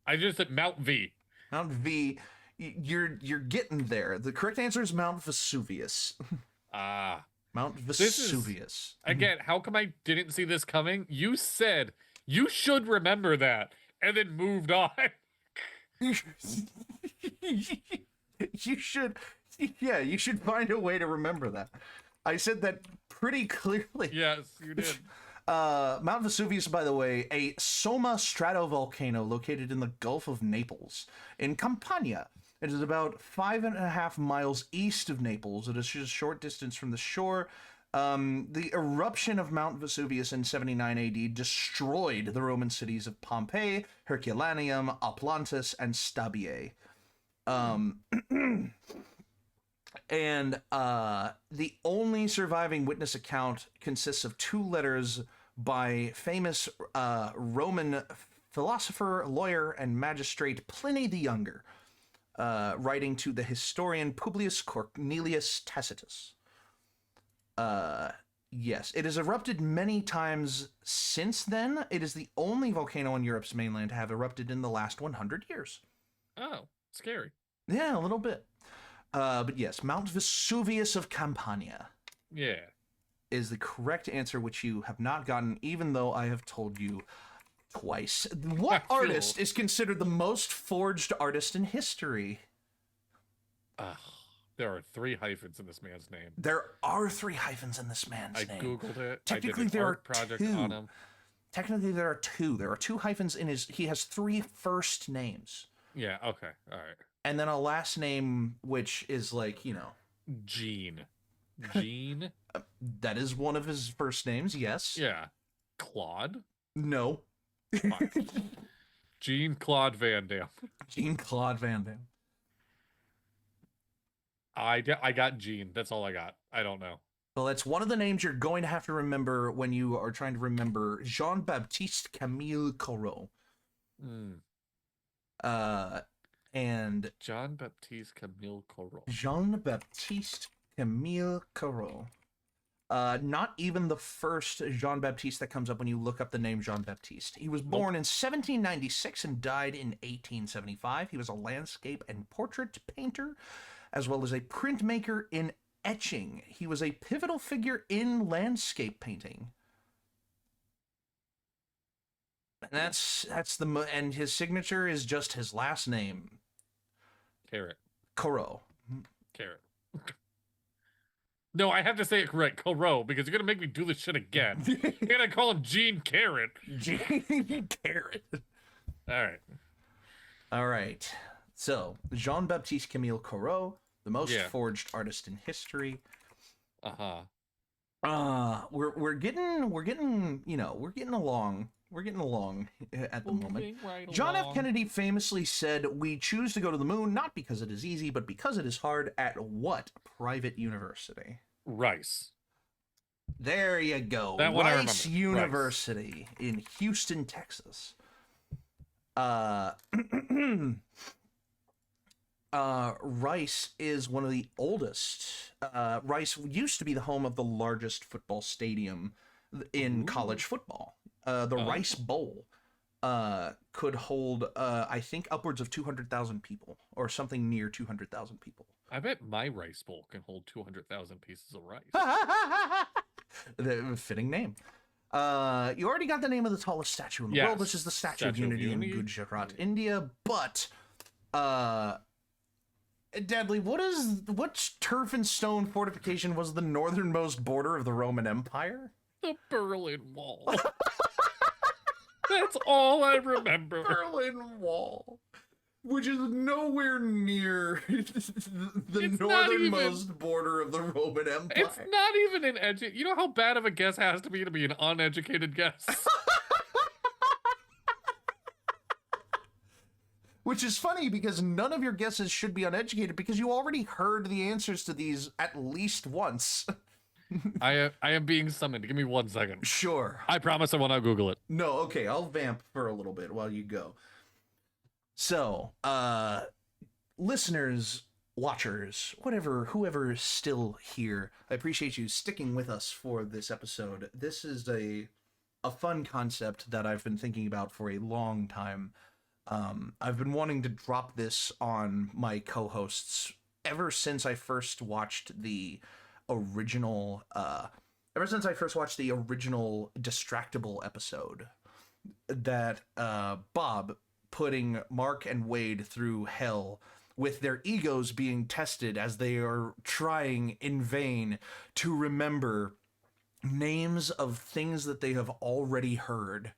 I just said Mount V. Mount V. You're getting there. The correct answer is Mount Vesuvius. Ah. Mount This is- Vesuvius. Again, how come I didn't see this coming? You said you should remember that, and then moved on. You should, yeah, you should find a way to remember that. I said that pretty clearly. Yes, you did. Mount Vesuvius, by the way, a Soma stratovolcano located in the Gulf of Naples in Campania. It is about 5.5 miles east of Naples. It is just a short distance from the shore. The eruption of Mount Vesuvius in 79 AD destroyed the Roman cities of Pompeii, Herculaneum, Oplantis, and Stabiae. And the only surviving witness account consists of 2 letters by famous Roman philosopher, lawyer, and magistrate Pliny the Younger, writing to the historian Publius Cornelius Tacitus. Yes, it has erupted many times since then. It is the only volcano on Europe's mainland to have erupted in the last 100 years. Oh, scary. Yeah, a little bit. But yes, Mount Vesuvius of Campania Yeah. is the correct answer, which you have not gotten, even though I have told you twice. What Cool. artist is considered the most forged artist in history? There are 3 hyphens in this man's name. There are 3 hyphens in this man's I name. Googled it. Technically, I did an there art are project 2. on him. Technically, there are 2. There are 2 hyphens in his. He has 3 first names, Yeah, okay. All right. and then a last name, which is like, you know, Gene. Gene? that is one of his first names. Yes. Yeah. Claude? No. Fine. Jean Claude Van Damme. Jean-Claude Van Damme. I got Gene. That's all I got. I don't know. Well, that's one of the names you're going to have to remember when you are trying to remember Jean-Baptiste Camille Corot. And John Baptiste Camille Corot. Jean-Baptiste Camille Corot. Not even the first Jean-Baptiste that comes up when you look up the name Jean-Baptiste. He was born in 1796 and died in 1875. He was a landscape and portrait painter, as well as a printmaker in etching. He was a pivotal figure in landscape painting. And that's and his signature is just his last name, Carrot. Corot. Carrot. No, I have to say it correct. Corot, because you're going to make me do this shit again. You're going to call him Gene Carrot. Gene Carrot. All right. All right. So, Jean-Baptiste Camille Corot, the most forged artist in history. We're getting, you know, we're getting along. We're getting along at the moment. Right John F. along. Kennedy famously said, "We choose to go to the moon not because it is easy, but because it is hard." At what private university? Rice. There you go. That one I Rice remember. University in Houston, Texas. Rice is one of the oldest. Rice used to be the home of the largest football stadium in college football. The Rice Bowl could hold, I think, upwards of 200,000 people, or something near 200,000 people. I bet my rice bowl can hold 200,000 pieces of rice. The fitting name. You already got the name of the tallest statue in the world, which is the Statue of Unity in Gujarat, India. But, Dadley, what turf and stone fortification was the northernmost border of the Roman Empire? The Berlin Wall. That's all I remember. Berlin Wall, which is nowhere near the It's northernmost border of the Roman Empire. It's not even an You know how bad of a guess has to be an uneducated guess? Which is funny because none of your guesses should be uneducated because you already heard the answers to these at least once. I am being summoned. Give me 1 second. Sure. I promise I will not Google it. No, okay, I'll vamp for a little bit while you go. So, listeners, watchers, whoever is still here, I appreciate you sticking with us for this episode. This is a fun concept that I've been thinking about for a long time. I've been wanting to drop this on my co-hosts ever since I first watched the original Distractible episode that Bob putting Mark and Wade through hell with their egos being tested as they are trying in vain to remember names of things that they have already heard.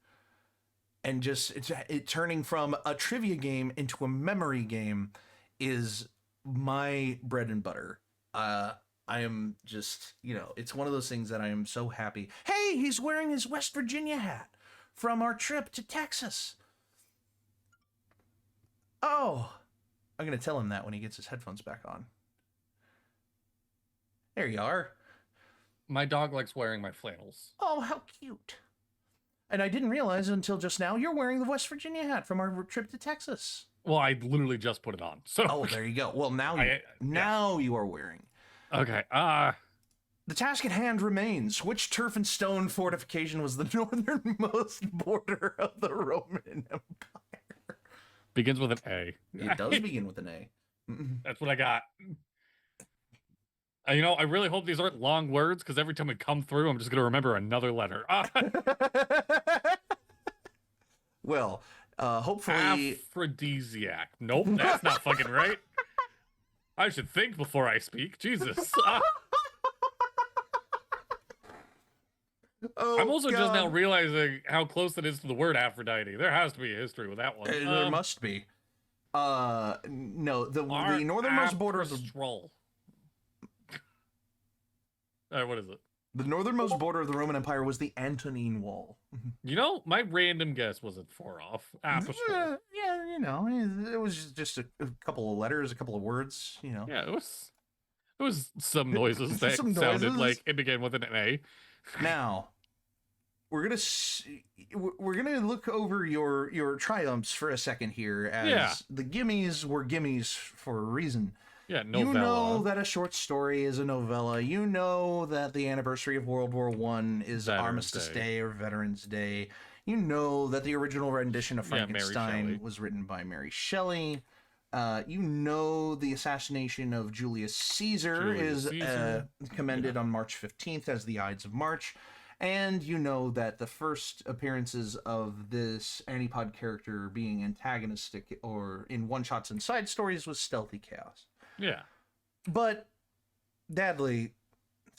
And just it turning from a trivia game into a memory game is my bread and butter. I am just, it's one of those things that I am so happy. Hey, he's wearing his West Virginia hat from our trip to Texas. Oh, I'm going to tell him that when he gets his headphones back on. There you are. My dog likes wearing my flannels. Oh, how cute. And I didn't realize until just now you're wearing the West Virginia hat from our trip to Texas. Well, I literally just put it on. So oh, there you go. Well, now you are wearing. Okay. The task at hand remains. Which turf and stone fortification was the northernmost border of the Roman Empire? Begins with an A. It does begin with an A. That's what I got. I really hope these aren't long words because every time we come through, I'm just going to remember another letter. Well, hopefully... Aphrodisiac. Nope, that's not fucking right. I should think before I speak. Jesus. Oh, I'm also God. just now realizing how close it is to the word Aphrodite. There has to be a history with that one. There must be. No, the northernmost border of the... All right, what is it? The northernmost border of the Roman Empire was the Antonine Wall. My random guess wasn't far off. Yeah, it was just a couple of letters, a couple of words, Yeah, it was some noises that sounded like it began with an A. Now, we're gonna look over your triumphs for a second here, as the gimmies were gimmies for a reason. Yeah, novella. You know that a short story is a novella. You know that the anniversary of World War I is Armistice Day or Veterans Day. You know that the original rendition of Frankenstein was written by Mary Shelley. You know the assassination of Julius Caesar is commended on March 15th as the Ides of March. And you know that the first appearances of this ANIpod character being antagonistic or in one-shots and side stories was Stealthy Chaos. Yeah. But, Dadley,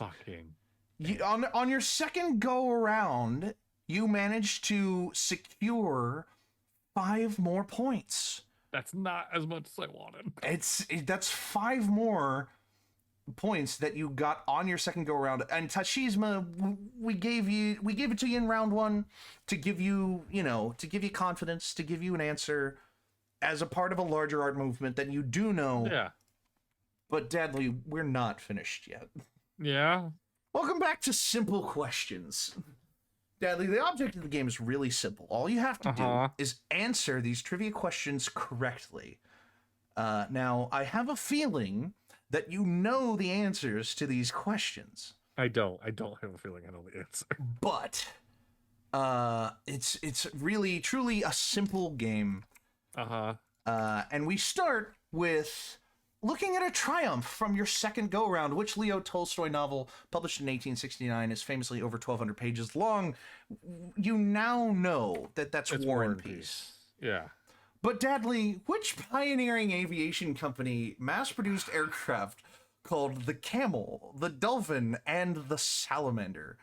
on your second go-around, you managed to secure 5 more points. That's not as much as I wanted. That's 5 more points that you got on your second go around. And Tashizma, we gave it to you in round 1 to give you, to give you confidence, to give you an answer as a part of a larger art movement that you do know. Yeah. But Dadley, we're not finished yet. Yeah. Welcome back to Simple Questions. Dadley, the object of the game is really simple. All you have to do is answer these trivia questions correctly. Now, I have a feeling that you know the answers to these questions. I don't have a feeling I know the answer. But it's really, truly a simple game. And we start with looking at a triumph from your second go-around. Which Leo Tolstoy novel, published in 1869, is famously over 1,200 pages long? You now know that that's War and Peace. Yeah. But Dadley, which pioneering aviation company mass-produced aircraft called the Camel, the Dolphin, and the Salamander,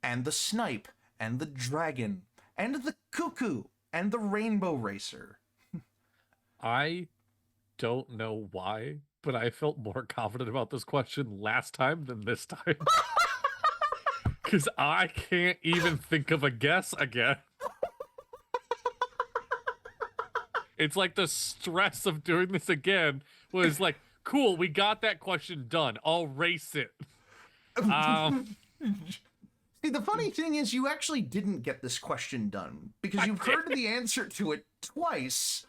and the Snipe, and the Dragon, and the Cuckoo, and the Rainbow Racer? I don't know why, but I felt more confident about this question last time than this time. Because I can't even think of a guess again. It's like the stress of doing this again was like, cool, we got that question done. I'll race it. See, the funny thing is you actually didn't get this question done because you've heard the answer to it twice.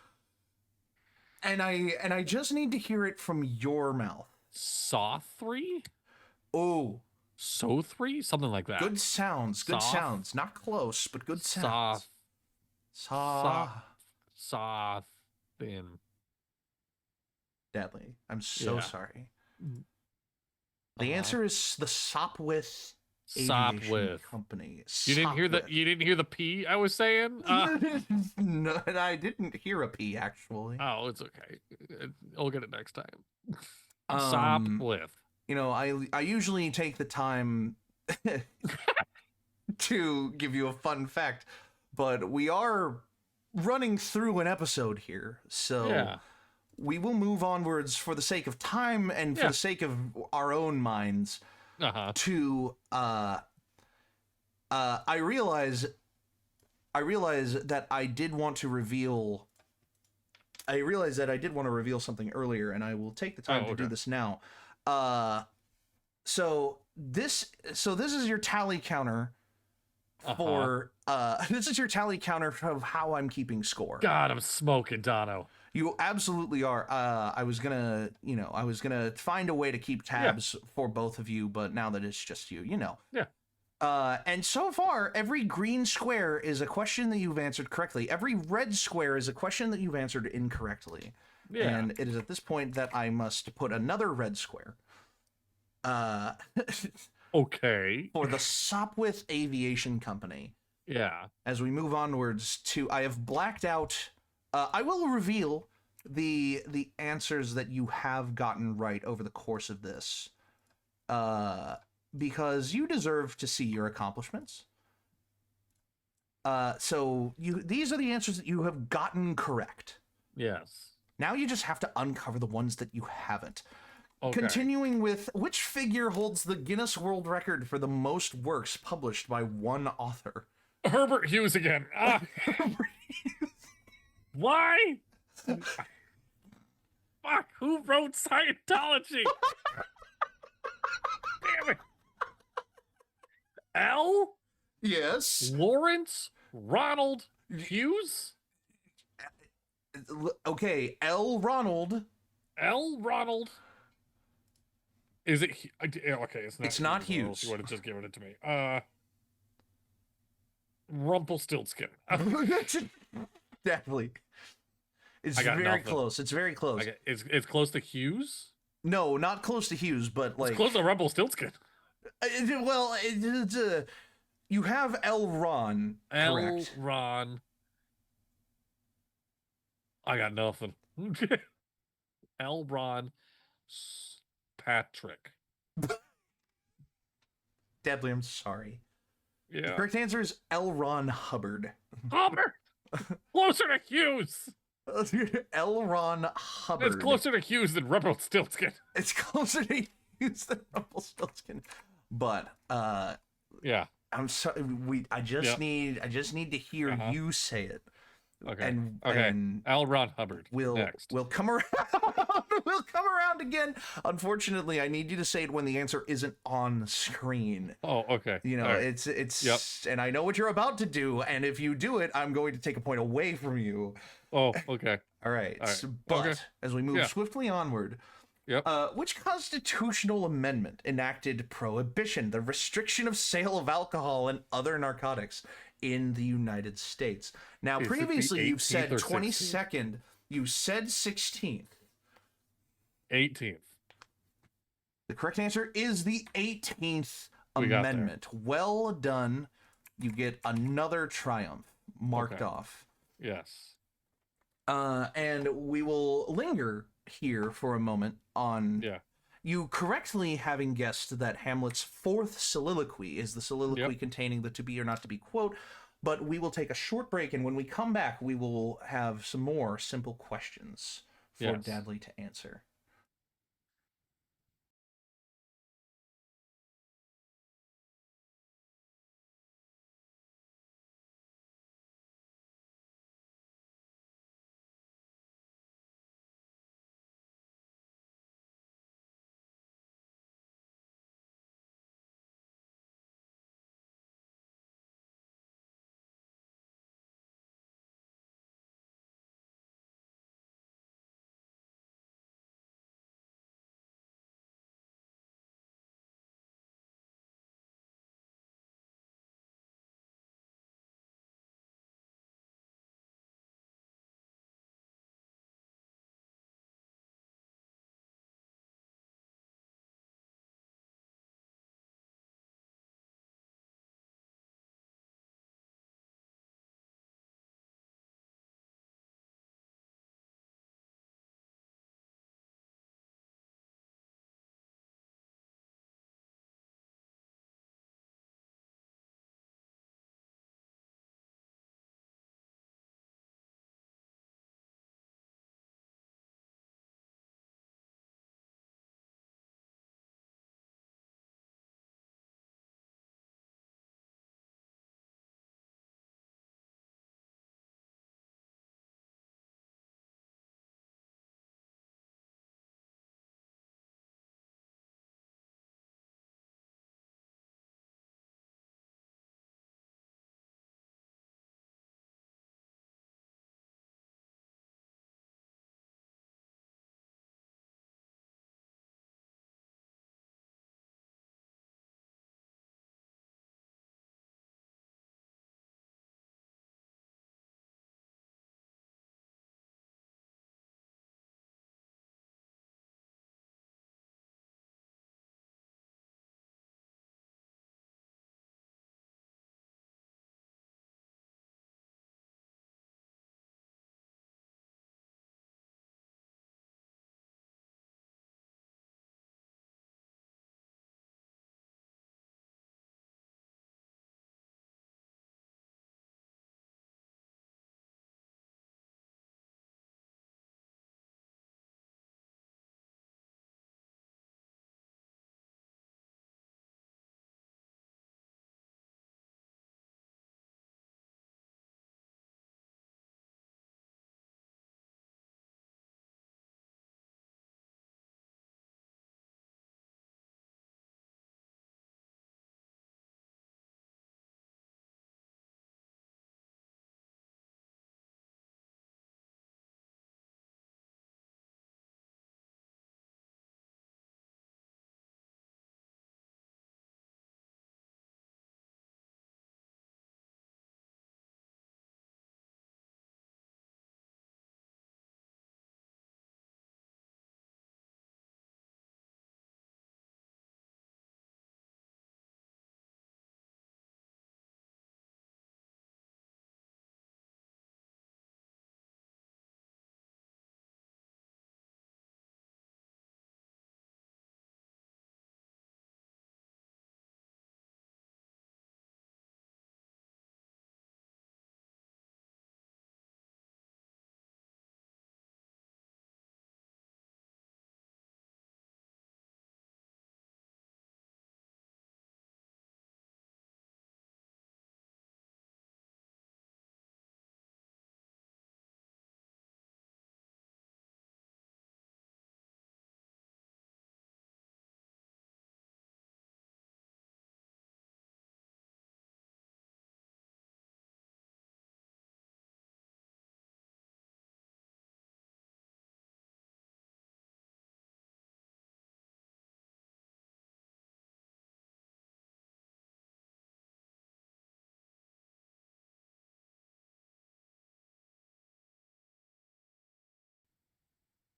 And I just need to hear it from your mouth. Saw 3? Oh. So 3? Something like that. Good sounds. Good Soft. sounds. Not close, but good sounds. Saw. Thin. Dadley, I'm so Yeah. sorry. The answer is the Sopwith Sopwith Aviation Company. You didn't hear the Sopwith. you didn't hear the P I was saying? No, I didn't hear a P actually. Oh, it's okay. I'll get it next time. Um, Sopwith. You know, I usually take the time to give you a fun fact, but we are running through an episode here, so Yeah. we will move onwards for the sake of time and for the sake of our own minds to I realize that I did want to reveal something earlier, and I will take the time to do this now. So this is your tally counter for this is your tally counter of how I'm keeping score. God, I'm smoking, Dono. You absolutely are. I was gonna find a way to keep tabs for both of you, but now that it's just you, Yeah. And so far, every green square is a question that you've answered correctly. Every red square is a question that you've answered incorrectly. Yeah. And it is at this point that I must put another red square. Okay. For the Sopwith Aviation Company. Yeah. As we move onwards to, I have blacked out. I will reveal the answers that you have gotten right over the course of this. Because you deserve to see your accomplishments. So these are the answers that you have gotten correct. Yes. Now you just have to uncover the ones that you haven't. Okay. Continuing with, which figure holds the Guinness World Record for the most works published by one author? Herbert Hughes again. Why? Fuck, who wrote Scientology? Damn it. L? Yes. Lawrence Ronald Hughes? Okay, L. Ronald. L. Ronald. Is it? Okay, it's not. It's not Hughes. You would have just given it to me. Rumpelstiltskin. Definitely. It's very nothing. close. It's very close. Okay, it's close to Hughes. No, not close to Hughes, but like It's close to Rumpelstiltskin. You have L. Ron. L. Correct. Ron. I got nothing. L. Ron Patrick. Deadly, I'm sorry. The Yeah. correct answer is L. Ron Hubbard. Hummer. Closer to Hughes. L. Ron Hubbard. It's closer to Hughes than Rumpelstiltskin. It's closer to Hughes than Rumpelstiltskin. But Yeah. I'm sorry. I just need to hear you say it. Okay. And L. Ron Hubbard. Next. We'll come around. We'll come around again. Unfortunately, I need you to say it when the answer isn't on screen. Oh, okay. You know, All right. it's and I know what you're about to do, and if you do it, I'm going to take a point away from you. Oh, okay. All right. All right. But Okay. as we move swiftly onward, which constitutional amendment enacted prohibition, the restriction of sale of alcohol and other narcotics in the United States? Now, Is it the previously you've said 18th or 22nd. You said 16th. 18th. The correct answer is the 18th We got there. Amendment. Well done. You get another triumph marked off. Yes. And we will linger here for a moment on you correctly having guessed that Hamlet's fourth soliloquy is the soliloquy containing the to be or not to be quote, but we will take a short break, and when we come back, we will have some more simple questions for Dadley to answer.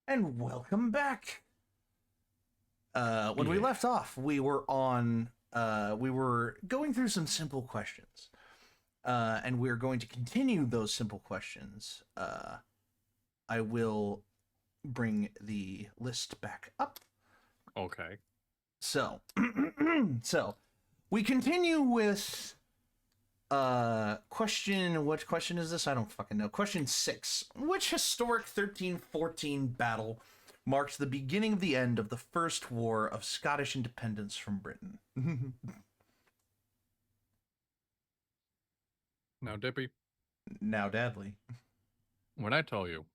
And welcome back. When we Yeah. left off, we were going through some simple questions. And we're going to continue those simple questions. I will bring the list back up. Okay. So, so we continue with question. What question is this? I don't fucking know. Question 6. Which historic 1314 battle marked the beginning of the end of the First War of Scottish Independence from Britain? Now, Dippy, Now, Dadley. when I tell you,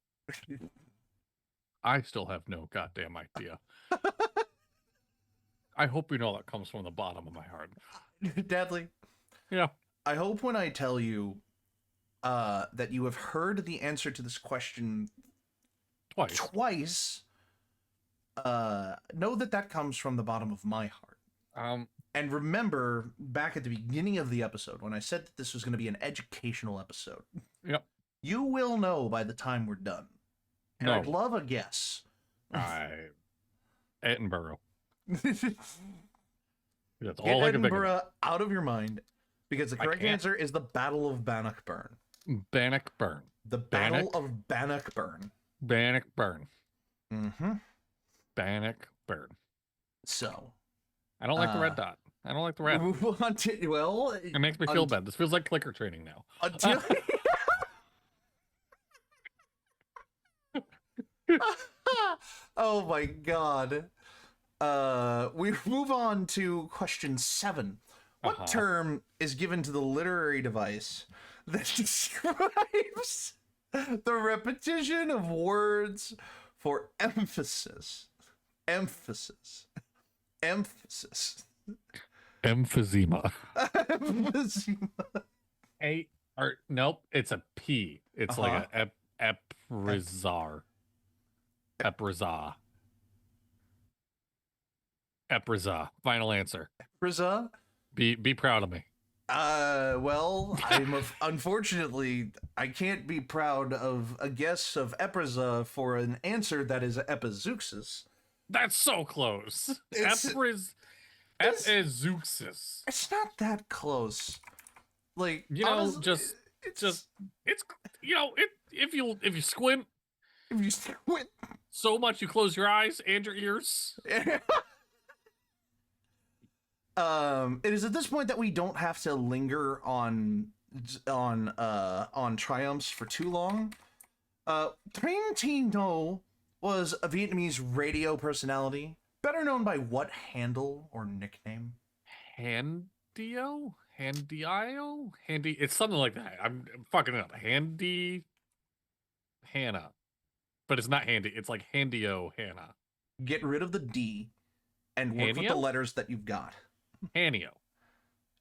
I still have no goddamn idea. I hope you know that comes from the bottom of my heart. Dadley, Yeah. I hope when I tell you that you have heard the answer to this question twice, know that comes from the bottom of my heart. And remember, back at the beginning of the episode, when I said that this was going to be an educational episode, Yep. you will know by the time we're done. And No. I'd love a guess. Edinburgh. Get That's all I can think of. Edinburgh out of your mind, because the I correct can't. answer is the Battle of Bannockburn. Bannockburn. The Battle of Bannockburn. Bannockburn. Mm-hmm. Bannockburn. So, I don't like the red dot. I don't like the red. move on to, well, It makes me feel bad. This feels like clicker training now. until oh my god. We move on to question 7. What term is given to the literary device that describes the repetition of words for emphasis? Emphasis. Emphysema. Emphysema. Nope, it's a P. It's like a eprizar. Epriza. Epriza. Final answer. Epriza? Be proud of me. Well, unfortunately, I can't be proud of a guess of Epriza for an answer that is Epizeuxis. That's so close. It's Epizeuxis. It's not that close. Like, You know, honestly, it's you know, if you squint if you squint. so much you close your eyes and your ears. It is at this point that we don't have to linger on triumphs for too long. Trinh Thi Ngo was a Vietnamese radio personality, better known by what handle or nickname? Handio? Handio? Handy. It's something like that. I'm fucking it up. Handy Hannah. But it's not handy. It's like Handio Hannah. Get rid of the D and work with the Hannio? letters that you've got. Hannio.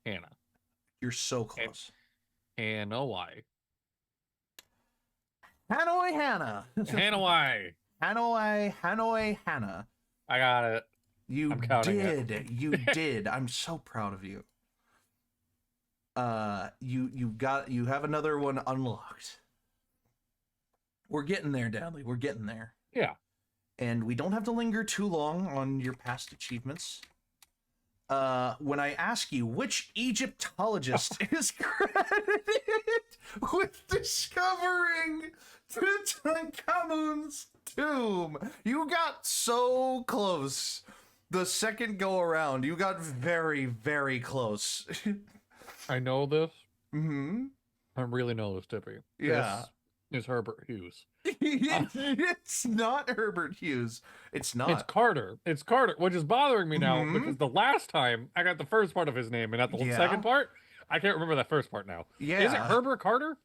Hannah. You're so close. Hanoi. Hanoi Hannah. Hanoi. Hanoi Hannah. I got it. You I'm counting it. did. You did. I'm so proud of you. You have another one unlocked. We're getting there, Dadley. We're getting there. Yeah. And we don't have to linger too long on your past achievements. When I ask you which Egyptologist is credited with discovering Tutankhamun's tomb, you got so close. The second go around, you got very, very close. I know this. Mm-hmm. I really know this, Dippy. Yeah. This is Herbert Hughes. It's not Herbert Hughes. It's not. It's Carter. It's Carter, which is bothering me now Mhm. because the last time I got the first part of his name and not the Yeah. second part, I can't remember that first part now. Yeah. Is it Herbert Carter?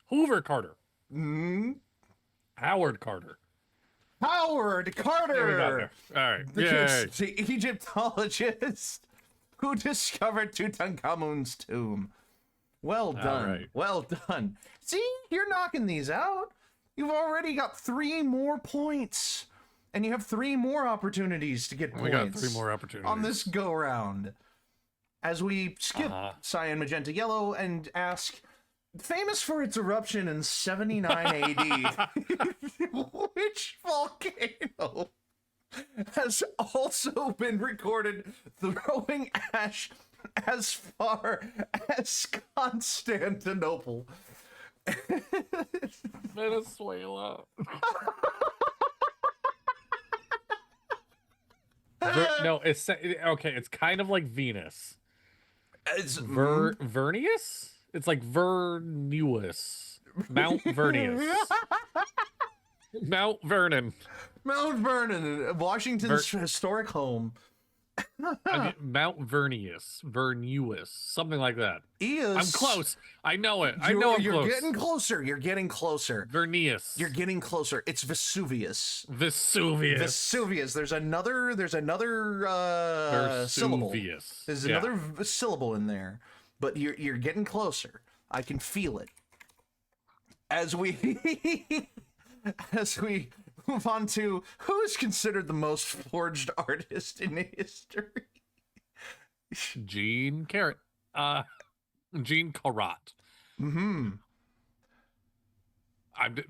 Hoover Carter. Mm-hmm. Howard Carter. Howard Carter. There we go there. All right. Yay. The Egyptologist who discovered Tutankhamun's tomb. Well done. right. Well done. See, you're knocking these out. You've already got 3 more points. And you have 3 more opportunities to get points. We got 3 more opportunities. on this go round. As we skip cyan, magenta, yellow and ask, Famous for its eruption in 79 AD, which volcano has also been recorded throwing ash as far as Constantinople? Venezuela. No, it's okay. It's kind of like Venus. It's Vernius? It's like Vernuous. Mount Vernius. Mount Vernon. Mount Vernon, Washington's historic home. Mount Vernius. Vernuous. Something like that. I'm Is close. I know it. I know I'm you're close. getting closer. You're getting closer. Vernius. You're getting closer. It's Vesuvius. Vesuvius. Vesuvius. There's another syllable. Vesuvius. There's another syllable in there, but you're getting closer. I can feel it. As we move on to who is considered the most forged artist in history. Gene Carrot. Gene Carrot. Mm-hmm.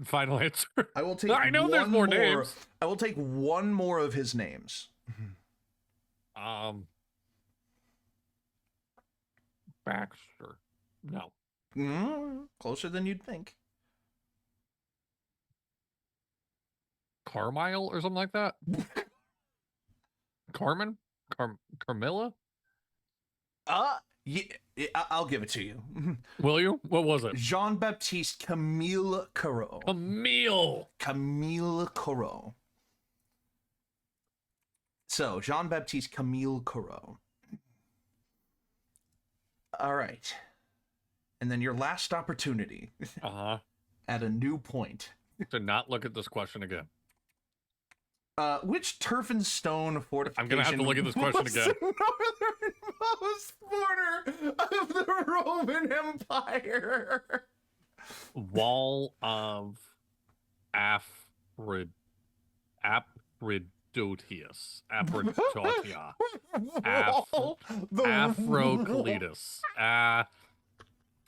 Final answer. I will take. I know there's more names. I will take one more of his names. Baxter. No. Closer than you'd think. Carmile or something like that. Carmen. Carmilla. Yeah, I'll give it to you. Will you? What was it? Jean-Baptiste Camille Corot. Camille Corot. So, Jean-Baptiste Camille Corot. All right. And then your last opportunity at a new point. To not look at this question again. Which turf and stone fortification? I'm going to have to look at this question again. The northernmost border of the Roman Empire. Wall of Aphrodisias. Aphrodisia. Afrocletus.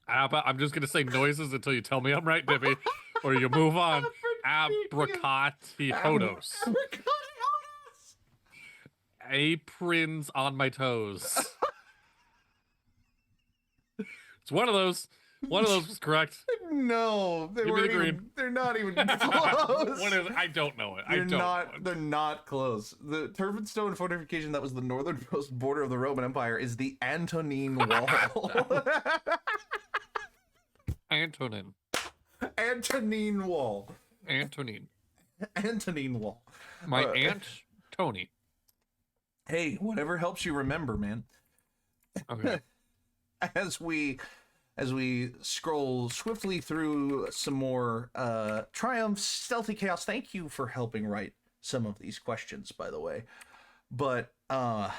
I'm just going to say noises until you tell me I'm right, Dippy, or you move on. Abracatiotos. Aprons on my toes. It's one of those. One of those was correct. No, Give me the green. They're not even close. What is it? I don't know it. They're not close. The turf and stone fortification that was the northernmost border of the Roman Empire is the Antonine Wall. Antonin. Antonine Wall. Antonine Wall. My Aunt Tony. Hey, whatever helps you remember, man. Okay. As we scroll swiftly through some more triumphs, stealthy chaos. Thank you for helping write some of these questions, by the way. But on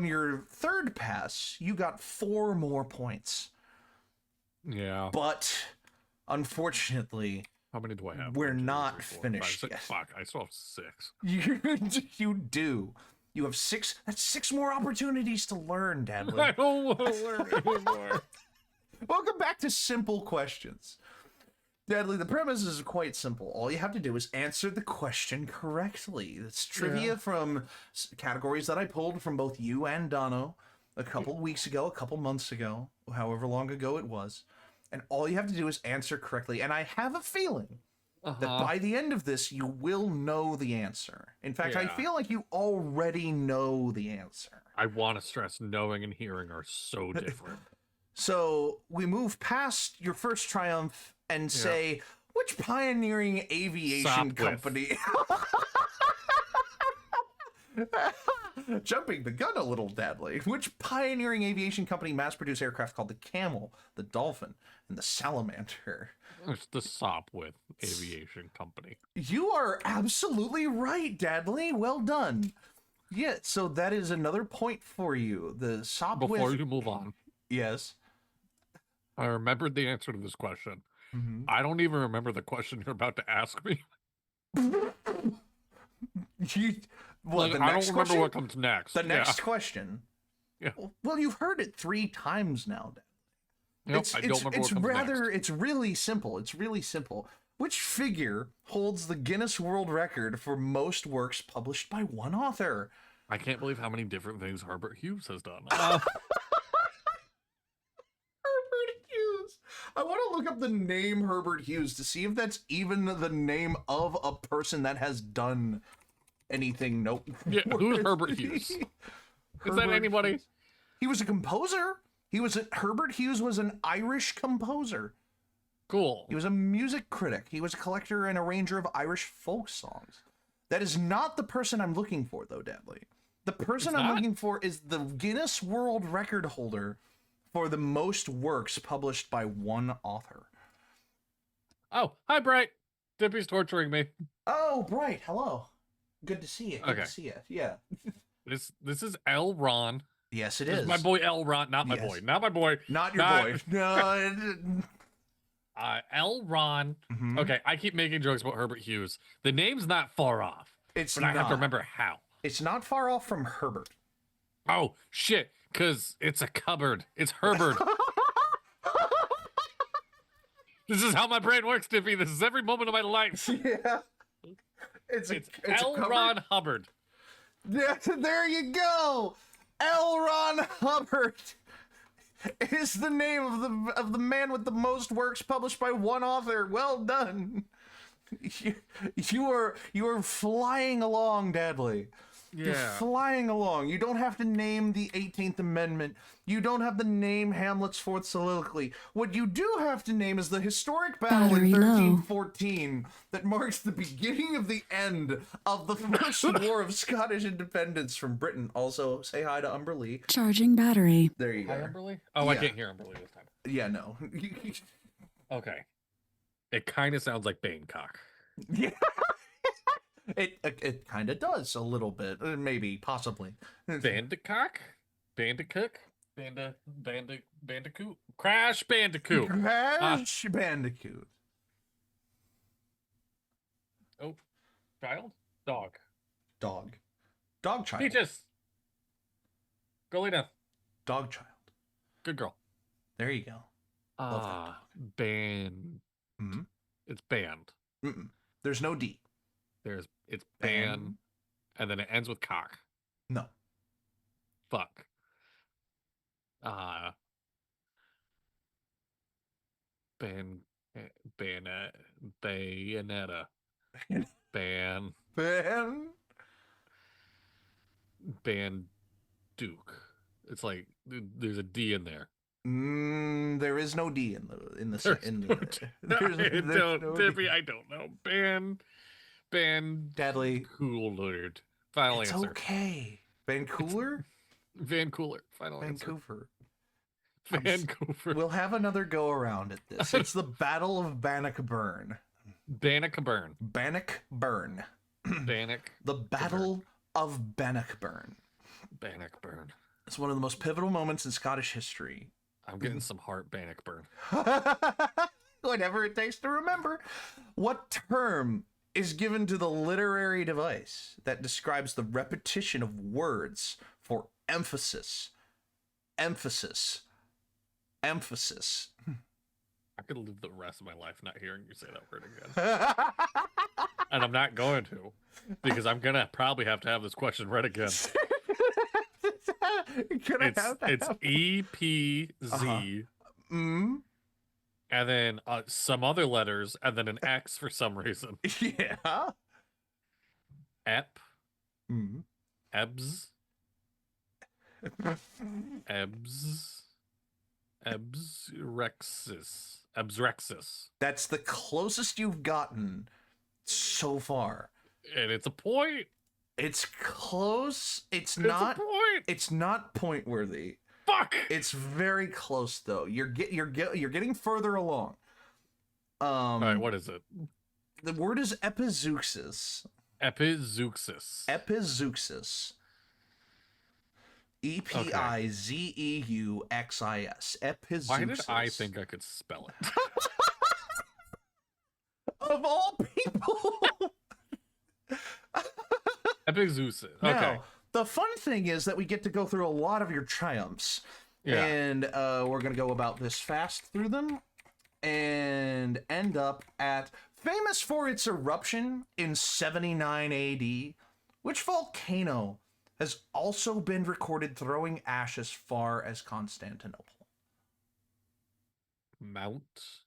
your third pass, you got 4 more points. Yeah. But unfortunately, how many do I have? We're 1, 2, not 3, 4, finished 5, 6. yet. Fuck, I still have 6. You do. You have 6. That's 6 more opportunities to learn, Dadley. I don't want to learn anymore. Welcome back to Simple Questions. Dadley, the premise is quite simple. All you have to do is answer the question correctly. It's trivia from categories that I pulled from both you and Dono a couple weeks ago, a couple months ago, however long ago it was. And all you have to do is answer correctly. And I have a feeling that by the end of this, you will know the answer. In fact, I feel like you already know the answer. I want to stress knowing and hearing are so different. So we move past your first triumph and say, which pioneering aviation company... Jumping the gun a little, Dadley. Which pioneering aviation company mass-produced aircraft called the Camel, the Dolphin, and the Salamander? It's the Sopwith Aviation Company. You are absolutely right, Dadley. Well done. Yeah, so that is another point for you. The Sopwith... Before you move on. Yes. I remembered the answer to this question. Mm-hmm. I don't even remember the question you're about to ask me. What, I don't remember what comes next. The next question. Yeah. Well, you've heard it 3 times now, Dad. Nope, I don't remember what comes next. It's really simple. It's really simple. Which figure holds the Guinness World Record for most works published by one author? I can't believe how many different things Herbert Hughes has done. Herbert Hughes. I want to look up the name Herbert Hughes to see if that's even the name of a person that has done anything. Nope. Yeah, who's Herbert Hughes? Is that anybody? Hughes. He was a composer. Herbert Hughes was an Irish composer. Cool. He was a music critic. He was a collector and arranger of Irish folk songs. That is not the person I'm looking for, though, Dadley. The person I'm looking for is the Guinness World Record holder for the most works published by one author. Oh, hi, Bright. Dippy's torturing me. Oh, Bright. Hello. Good to see you. Good to see you. Yeah. This is L. Ron. Yes, it This is. is my boy L. Ron. Not my boy. Not my boy. Not your boy. No. L. Ron. Mm-hmm. Okay, I keep making jokes about Herbert Hughes. The name's not far off. But I have to remember how. It's not far off from Herbert. Oh, shit. Because it's a cupboard. It's Herbert. This is how my brain works, Dippy. This is every moment of my life. Yeah. It's L. Ron Hubbard. Yeah, there you go. L. Ron Hubbard is the name of the man with the most works published by one author. Well done. You are flying along, Dadley. Yeah. You're flying along. You don't have to name the 18th Amendment. You don't have to name Hamlet's Fourth Soliloquy. What you do have to name is the historic battle in 1314 that marks the beginning of the end of the First War of Scottish Independence from Britain. Also, say hi to Umberlee. Charging battery. There you go. Hi, Umberlee? Oh, I can't hear Umberlee this time. Yeah, no. Okay. It kind of sounds like Banecock. Yeah. It kind of does a little bit, maybe, possibly. Bandicock? Bandicoot? Bandicoot? Crash Bandicoot. Crash Bandicoot. Oh, child? Dog. Dog child. Peaches. Go lay down. Dog child. Good girl. There you go. Band. Mm-hmm. It's band. Mm-mm. There's no D. It's band, and then it ends with cock. No. Fuck. Bayonetta. Duke. It's like there's a D in there. There is no D in the. Dippy, I don't know. Dadley. Cooler. Final it's answer. Okay. Vancouver. Vancouver. Final Vancouver. Answer. Vancouver. We'll have another go around at this. It's the Battle of Bannockburn. Bannockburn. Bannockburn. The Battle of Bannockburn. Bannockburn. It's one of the most pivotal moments in Scottish history. I'm getting some heart Bannockburn. Whatever it takes to remember. What term is given to the literary device that describes the repetition of words for emphasis? Emphasis. Emphasis. I could live the rest of my life not hearing you say that word again. And I'm not going to, because I'm going to probably have to have this question read again. It's EPZ. And then some other letters, and then an X for some reason. Yeah. Ep. Ebs. Ebsrexis. That's the closest you've gotten so far. And it's a point. It's close. It's not. A point. It's not point worthy. Fuck. It's very close though. You're getting further along. All right. What is it? The word is epizeuxis. Epizeuxis. Epizeuxis. EPIZEUXIS. Epizeuxis. Why did I think I could spell it? Of all people. Epizeuxis. Okay. Now, the fun thing is that we get to go through a lot of your triumphs. Yeah. And we're going to go about this fast through them and end up at, famous for its eruption in 79 AD, which volcano has also been recorded throwing ash as far as Constantinople? Mount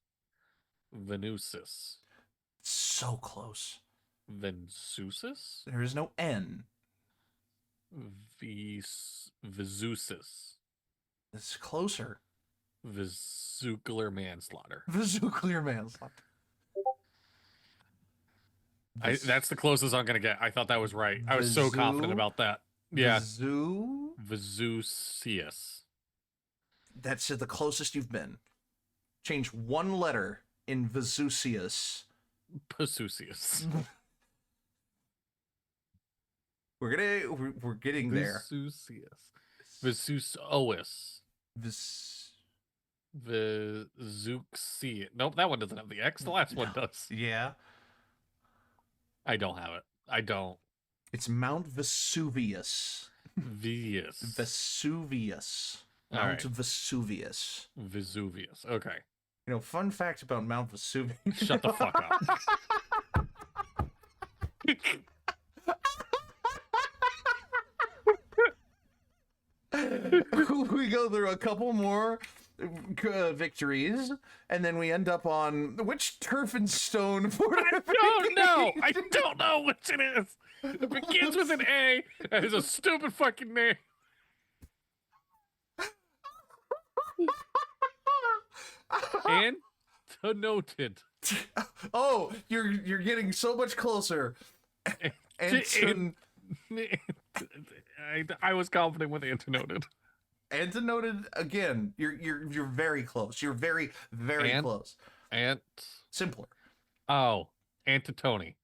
Venusus. So close. Venusus? There is no N. Vesusus. It's closer. Vesucular manslaughter. Vesucular manslaughter. That's the closest I'm gonna get. I thought that was right. I was so confident about that. Yeah. Vesusius. That's the closest you've been. Change one letter in Vesusius. Pasusius. We're getting there. Vesusius. Vesusois. Vezuxi. Nope, that one doesn't have the X. The last one does. Yeah. I don't have it. I don't. It's Mount Vesuvius. Vesuvius. Mount All right. Vesuvius. Vesuvius. Okay. You know, fun fact about Mount Vesuvius. Shut the fuck up. We go through a couple more victories, and then we end up on which turf and stone fortification? Oh no! I don't know which it is. It begins with an A and is a stupid fucking name. Antenoted. Oh, you're getting so much closer. I was confident with antenoted. Antenoted again. You're very close. You're very close. Simpler. Oh, Antitoni.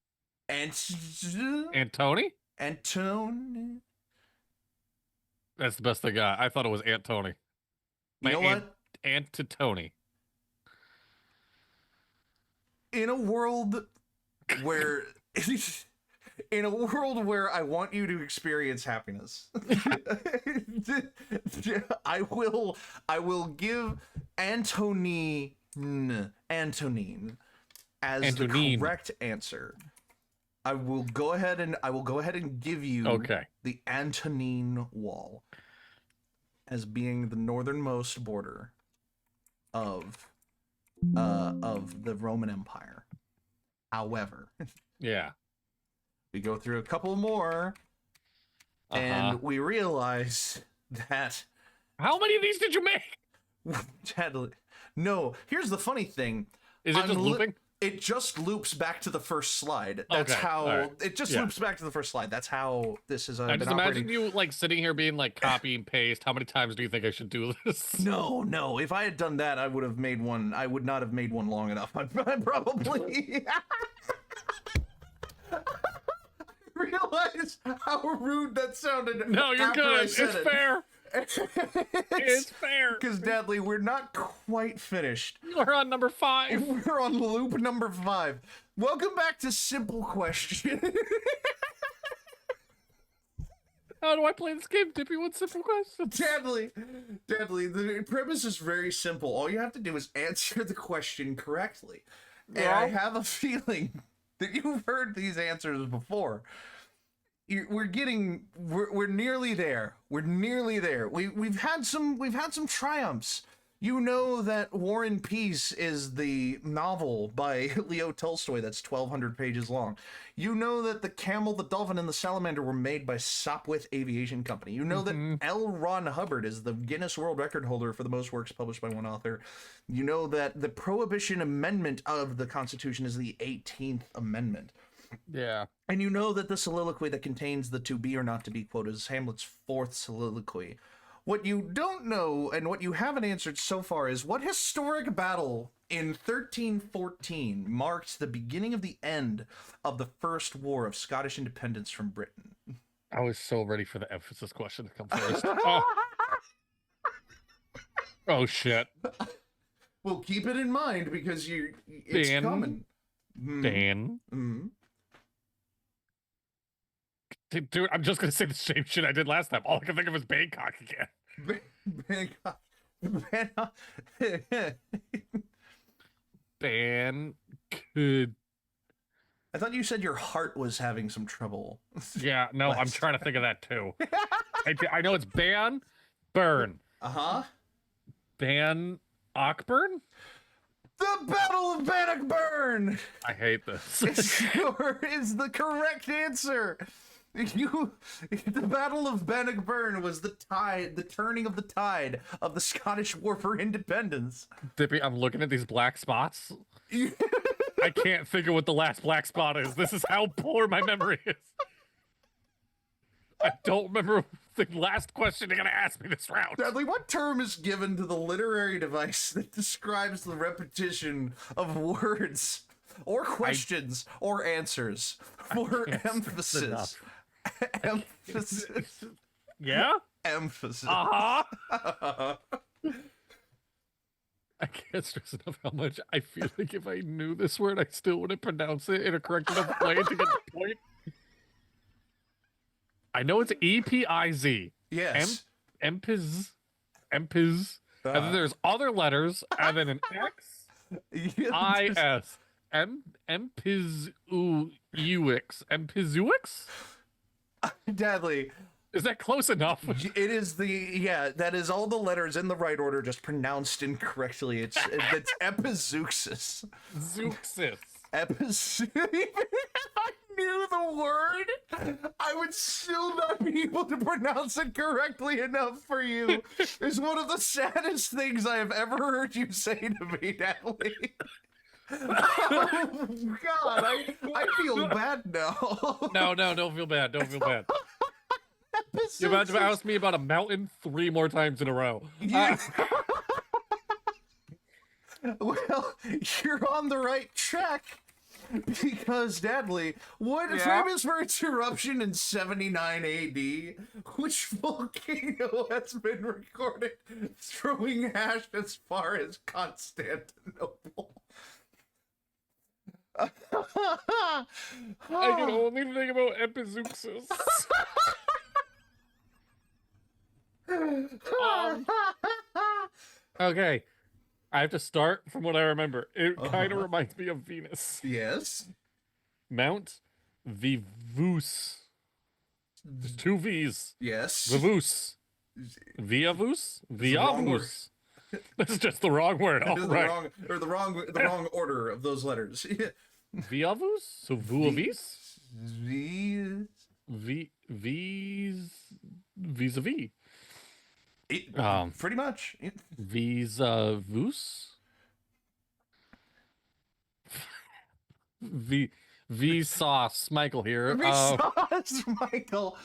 Antoni? Antone. That's the best I got. I thought it was Aunt Tony. You know what? Antitoni. In a world where I want you to experience happiness, I will give Antonine as the correct answer. I will go ahead and give you the Antonine Wall as being the northernmost border of the Roman Empire. However, yeah, we go through a couple more, and we realize that how many of these did you make? Dadley, no. Here's the funny thing: is it just looping? It just loops back to the first slide. That's okay. how right. it just loops back to the first slide. That's how this is. I just imagine you like sitting here being like copy and paste. How many times do you think I should do this? No. If I had done that, I would have made one. I would not have made one long enough. I probably realize how rude that sounded. No, you're good. It's fair. It's fair. Because Dadley, we're not quite finished. We're on number 5. We're on loop number 5. Welcome back to Simple Question. How do I play this game, Dippy? What's simple questions? Dadley, the premise is very simple. All you have to do is answer the question correctly. And I have a feeling that you've heard these answers before. We're nearly there. We're nearly there. We've had some triumphs. You know that War and Peace is the novel by Leo Tolstoy that's 1,200 pages long. You know that the Camel, the Dolphin, and the Salamander were made by Sopwith Aviation Company. You know that L. Ron Hubbard is the Guinness World Record holder for the most works published by one author. You know that the Prohibition Amendment of the Constitution is the 18th Amendment. Yeah. And you know that the soliloquy that contains the to be or not to be quote is Hamlet's 4th soliloquy. What you don't know, and what you haven't answered so far, is what historic battle in 1314 marked the beginning of the end of the First War of Scottish independence from Britain? I was so ready for the emphasis question to come first. Oh shit. Well, keep it in mind because it's coming. Dan. Dude, I'm just gonna say the same shit I did last time. All I can think of is Bangkok again. Ban could. I thought you said your heart was having some trouble. Yeah, no, I'm trying to think of that too. I know it's ban, burn. Uh-huh. Ban Ockburn? The Battle of Bannockburn I hate this. is the correct answer. The Battle of Bannockburn was the turning of the tide of the Scottish War for Independence. Dippy, I'm looking at these black spots. I can't figure what the last black spot is. This is how poor my memory is. I don't remember the last question you're going to ask me this round. Dadley, what term is given to the literary device that describes the repetition of words or questions or answers for emphasis? Emphasis. Yeah? Emphasis. Uh-huh. I can't stress enough how much I feel like if I knew this word, I still wouldn't pronounce it in a correct enough way to get the point. I know it's E-P-I-Z. Yes. Empiz. And then there's other letters, and then an X. I-S. Empizooix. Empizooix? Dadley. Is that close enough? It is that is all the letters in the right order, just pronounced incorrectly. It's Epizeuxis. Zeuxis. Even if I knew the word, I would still not be able to pronounce it correctly enough for you. It's one of the saddest things I have ever heard you say to me, Dadley. Oh, God, I feel bad now. No, don't feel bad. Don't feel bad. You're about to ask me about a mountain 3 more times in a row. Yeah. Well, you're on the right track. Because, Dadley, what famous for its eruption in 79 AD, which volcano has been recorded throwing ash as far as Constantinople? I can only think about Epizeuxis. Okay. I have to start from what I remember. It kind of reminds me of Venus. Yes. Mount Vivus. There's 2 V's. Yes. Vivus. Viavus? Viavus. That's just the wrong word. All right. The wrong order of those letters. Viavus? So vuavis? Vis-a-vis. Pretty much. Vis-a-vus? Vsauce Michael here. Vsauce Michael.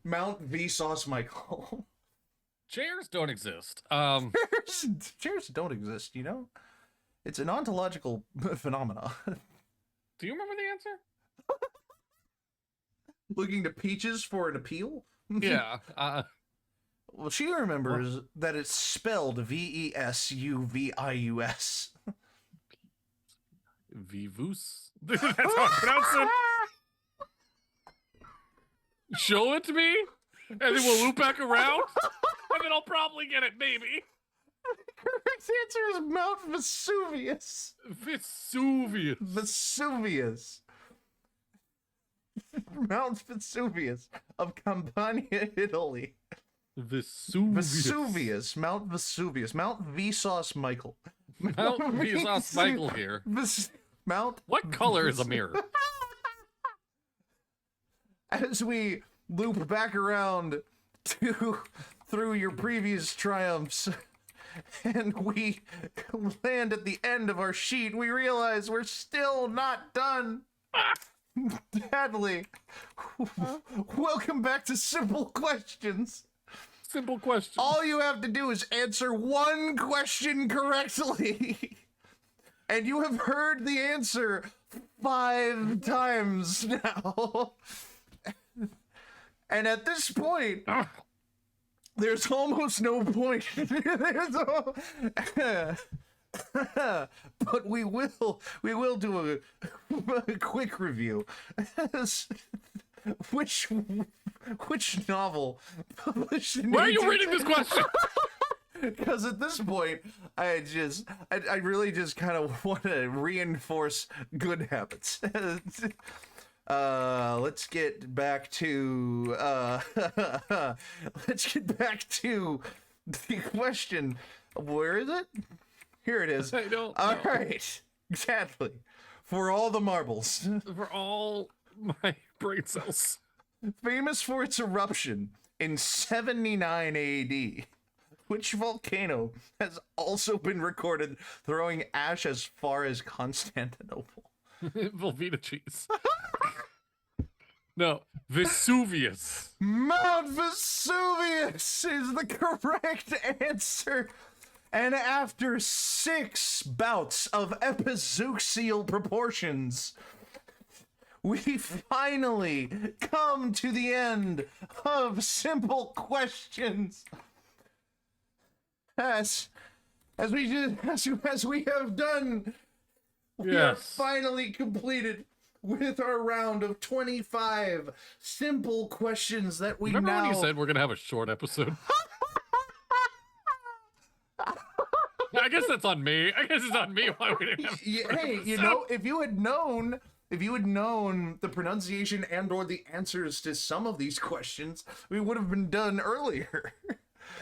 Mount Vsauce Michael. Chairs don't exist. Chairs don't exist, you know? It's an ontological phenomena. Do you remember the answer? Looking to Peaches for an appeal? Yeah. Well, she remembers that it's spelled Vesuvius. Vivus. That's how I pronounce it. Show it to me, and then we'll loop back around, and then I'll probably get it, maybe. The correct answer is Mount Vesuvius. Vesuvius. Mount Vesuvius of Campania, Italy. Vesuvius. Mount Vesuvius. Mount Vsauce Michael. Mount Vsauce Michael here. Mount. What color is a mirror? As we loop back around through your previous triumphs, and we land at the end of our sheet, we realize we're still not done. Dadley, welcome back to Simple Questions. Simple question. All you have to do is answer one question correctly. And you have heard the answer 5 times now. And at this point, there's almost no point. But we will do a quick review. which novel published in Why are you reading this question? Because at this point, I really just kind of want to reinforce good habits. Let's get back to the question. Where is it? Here it is. I don't All know. right, exactly. For all the marbles. For all my brain cells. Famous for its eruption in 79 AD, which volcano has also been recorded throwing ash as far as Constantinople? Velveeta cheese. No, Vesuvius. Mount Vesuvius is the correct answer. And after 6 bouts of epizeuxial proportions, we finally come to the end of simple questions. As we have done, we are Yes. finally completed with our round of 25 simple questions that we Remember now. when you said we're going to have a short episode? I guess that's on me. I guess it's on me why we didn't have a short Hey, you episode. know, if you had known the pronunciation and or the answers to some of these questions, we would have been done earlier.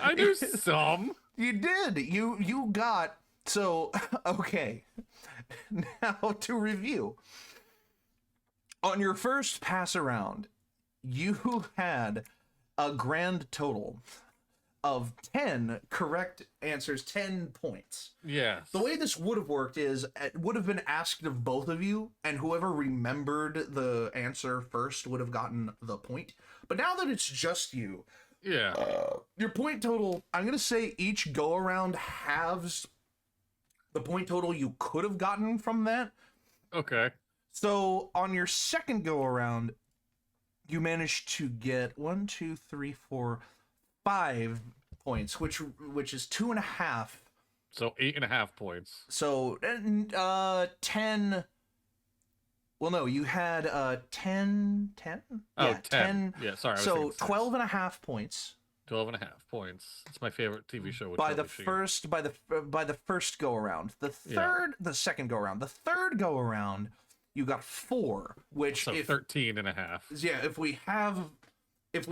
I knew some. You did. You got. So, okay. Now to review. On your first pass around, you had a grand total of 10 correct answers, 10 points. Yeah. The way this would have worked is it would have been asked of both of you, and whoever remembered the answer first would have gotten the point. But now that it's just you, Yeah. your point total, I'm going to say each go around halves the point total you could have gotten from that. Okay. So on your second go around, you managed to get 5 points, which is 2.5. So 8.5 points. So 10. Well, no, you had 10. Oh, Yeah, 10. Yeah, sorry. I was So thinking 6. 12.5 points 12.5 points. It's my favorite TV show with by the Charlie Sheen. by the first go around. The second go around. The third go around, you got 4, which So if 13.5. yeah, if we have then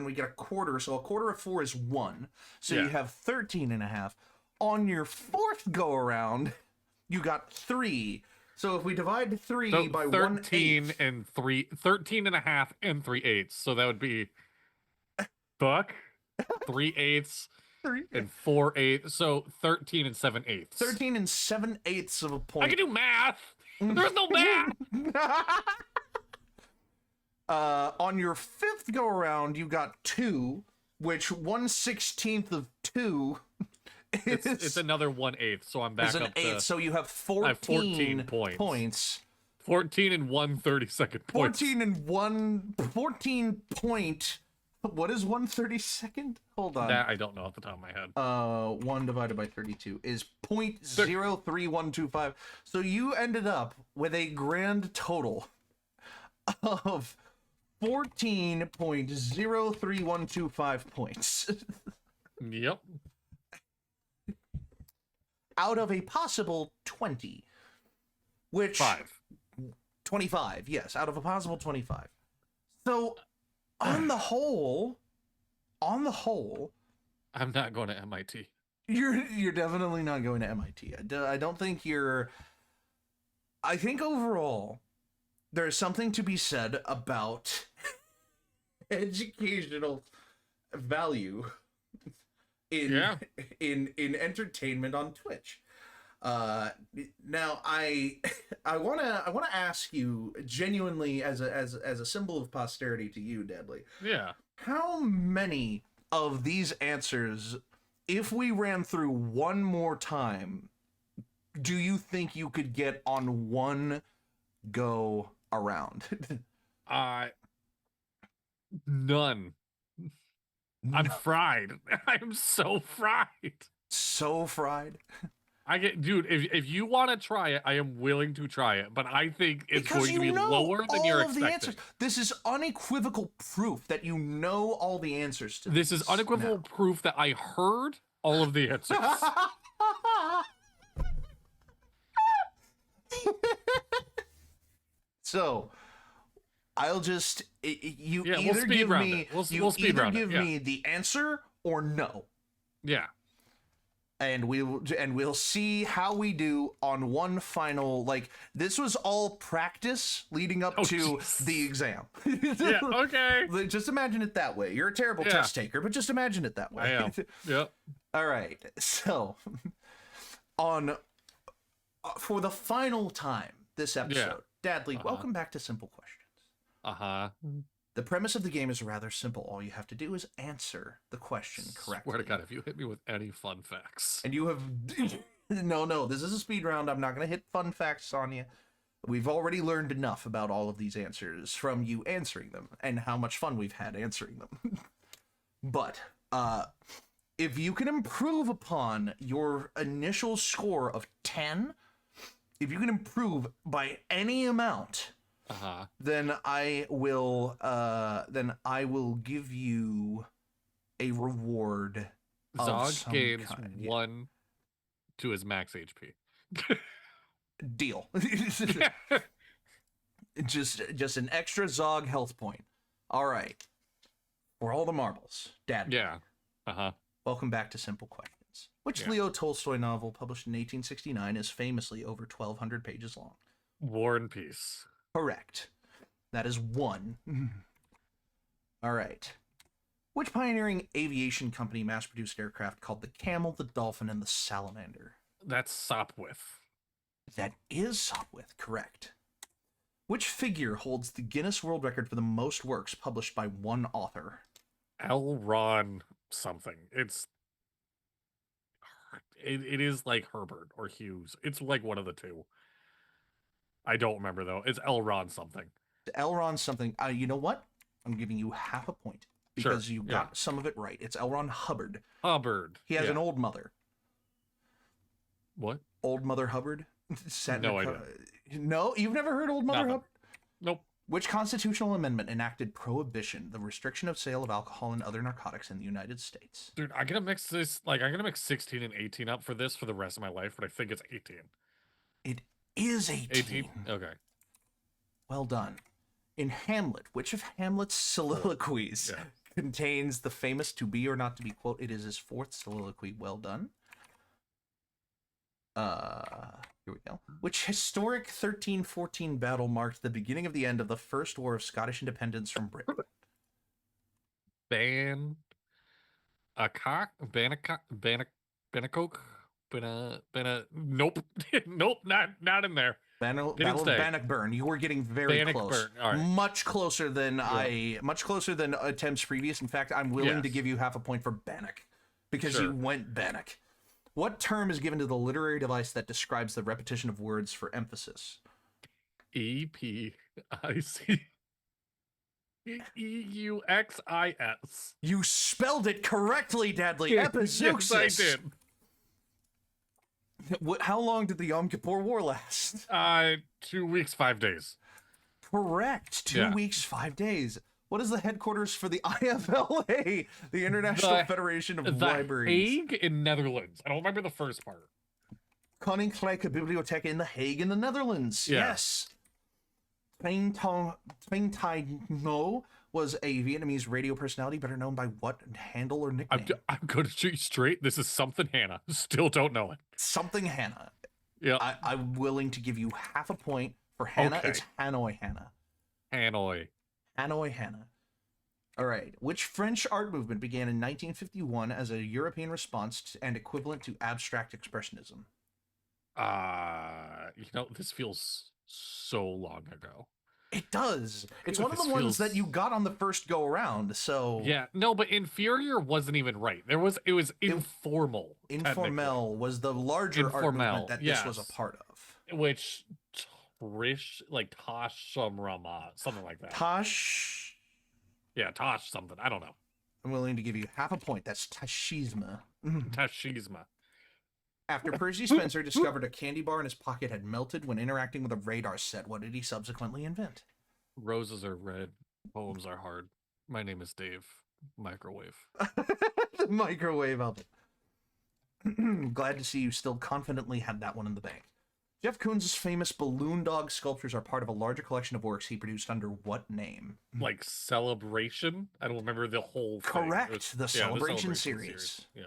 we get a quarter. So a quarter of 4 is 1. So you Yeah. have 13.5. On your fourth go around, you got 3. So if we divide 3 So by 13 1/8, and 13.5 and 3/8. So that would be fuck 3/8 3 and 4/8. So 13 and 7/8. 13 and 7/8 of a I point. can do math. There's no math. On your fifth go around, you got 2, which 1/16 of 2 is It's another 1/8. So I'm back an up 8. to So you have I 14, have 14 points. 14 and 1/32 points. 14 and 14 point. What is 1/32? Hold on. That I don't know off the top of my head. 1 divided by 32 is 0.03125. So you ended up with a grand total of 14.03125 points Yep. out of a possible 20, which 5. 25, yes, out of a possible 25. So on the whole, I'm not going to MIT. you're definitely not going to MIT. I don't think you're. I think overall, there's something to be said about educational value in Yeah. in entertainment on Twitch. Now I wanna ask you genuinely as a symbol of posterity to you, Dadley. Yeah. How many of these answers, if we ran through one more time, do you think you could get on one go around? None. I'm fried. I'm so fried. So fried. Dude, if you want to try it, I am willing to try it, but I think it's Because going to be you know lower than you're all of the expecting. answers. This is unequivocal proof that you know all the answers to This is unequivocal proof that I heard all of the answers. So, I'll just you Yeah, we'll either speed give round me it. We'll you speed either round it, give yeah. me the answer or no, Yeah. and we'll see how we do on one final. Like, this was all practice leading up to jeez. the exam. Yeah, okay. Just imagine it that way. You're a terrible Yeah. test taker, but just imagine it that way. I am. Yep. All right. So, on for the final time this episode, Dadley, welcome back to Simple Questions. Uh-huh. The premise of the game is rather simple. All you have to do is answer the question correctly. Swear to God, if you hit me with any fun facts. And you have no, this is a speed round. I'm not going to hit fun facts on you. We've already learned enough about all of these answers from you answering them and how much fun we've had answering them. But if you can improve upon your initial score of 10, if you can improve by any amount, then I will give you a reward. Zog gains 1 to his max HP. Deal. just an extra Zog health point. All right. For all the marbles, Dad. Yeah. Welcome back to Simple Questions. Which Leo Tolstoy novel published in 1869 is famously over 1,200 pages long? War and Peace. Correct. That is 1. All right. Which pioneering aviation company mass-produced aircraft called the Camel, the Dolphin, and the Salamander? That's Sopwith. That is Sopwith, correct. Which figure holds the Guinness World Record for the most works published by one author? L. Ron something. It is like Herbert or Hughes. It's like one of the two. I don't remember though. It's L. Ron something. L. Ron something. You know what? I'm giving you half a point because you got some of it right. It's L. Ron Hubbard. Hubbard. He has an old mother. What? Old Mother Hubbard? No idea. No, you've never heard Old Mother Hubbard? Nope. Which constitutional amendment enacted prohibition, the restriction of sale of alcohol and other narcotics in the United States? Dude, I'm gonna mix 16 and 18 up for this for the rest of my life, but I think it's 18. It is 18. 18? Okay. Well done. In Hamlet, which of Hamlet's soliloquies contains the famous "to be or not to be" quote? It is his 4th soliloquy. Well done. Here we go. Which historic 1314 battle marked the beginning of the end of the First War of Scottish Independence from Britain? Nope. Nope, not in there. Battle of Bannockburn. You were getting very close. All right. Much closer than attempts previous. In fact, I'm willing to give you half a point for Bannock because you went Bannock. What term is given to the literary device that describes the repetition of words for emphasis? EPICEUXIS. You spelled it correctly, Dadley. Epizeuxis. Yes, I did. How long did the Yom Kippur War last? 2 weeks, 5 days. Correct. 2 weeks, 5 days. What is the headquarters for the IFLA, the International Federation of Libraries? Hague in Netherlands. I don't remember the first part. Koninklijke Bibliotheek in The Hague in the Netherlands. Yes. Thanh Tai Ngo was a Vietnamese radio personality, better known by what handle or nickname? I'm going to shoot you straight. This is something Hannah. Still don't know it. Something Hannah. Yeah. I'm willing to give you half a point for Hannah. Okay. It's Hanoi Hannah. Hanoi Hannah. All right. Which French art movement began in 1951 as a European response and equivalent to abstract expressionism? This feels so long ago. It does. It's one of the ones that you got on the first go around. So yeah, no, but inferior wasn't even right. It was informal. Informel was the larger art movement that this was a part of. Which Tosh Rama, something like that. Tosh. Yeah, Tosh something. I don't know. I'm willing to give you half a point. That's Tashisma. Tashisma. After Percy Spencer discovered a candy bar in his pocket had melted when interacting with a radar set, what did he subsequently invent? Roses are red. Poems are hard. My name is Dave. Microwave. The microwave oven. Glad to see you still confidently had that one in the bank. Jeff Koons' famous balloon dog sculptures are part of a larger collection of works he produced under what name? Like Celebration? I don't remember the whole thing. Correct. It was- The yeah, Celebration series. Yeah.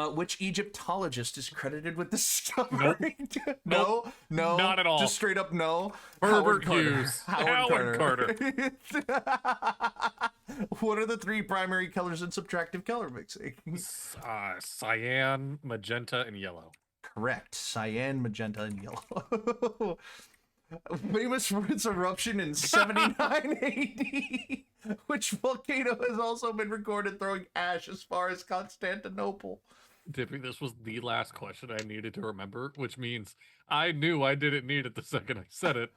Which Egyptologist is credited with discovering? Nope. No, Not at all. Just straight up no. Herbert Carter. Hughes. Howard Carter. What are the three primary colors in subtractive color mixing? Cyan, magenta, and yellow. Correct. Cyan, magenta, and yellow. Famous for its eruption in 79 AD, which volcano has also been recorded throwing ash as far as Constantinople. Dippy, this was the last question I needed to remember, which means I knew I didn't need it the second I said it.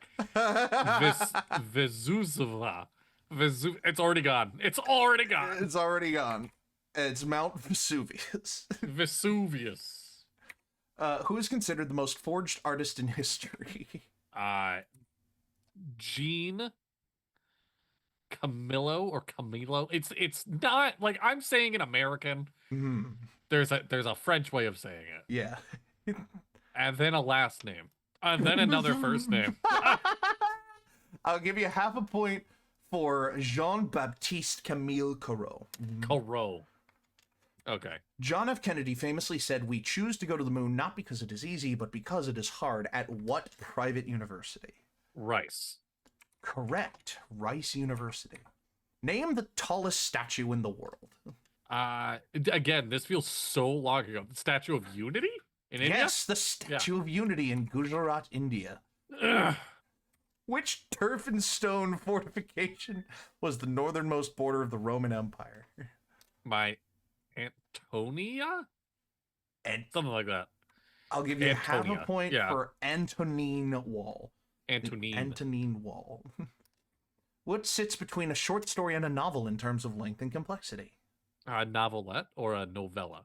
Vesuzva. It's already gone. It's already gone. It's already gone. It's Mount Vesuvius. Vesuvius. Who is considered the most forged artist in history? Gene Camilo. It's not like I'm saying an American. Hmm. There's a French way of saying it. Yeah. And then a last name. And then another first name. I'll give you half a point for Jean-Baptiste Camille Corot. Corot. Okay. John F. Kennedy famously said, "We choose to go to the moon not because it is easy, but because it is hard." At what private university? Rice. Correct. Rice University. Name the tallest statue in the world. Again, this feels so long ago. The Statue of Unity in India? Yes, the Statue of Unity in Gujarat, India. Ugh. Which turf and stone fortification was the northernmost border of the Roman Empire? My Antonia? And Something like that. I'll give you half a Antonia, point yeah. for Antonine Wall. Antonine. Antonine Wall. What sits between a short story and a novel in terms of length and complexity? A novelette or a novella?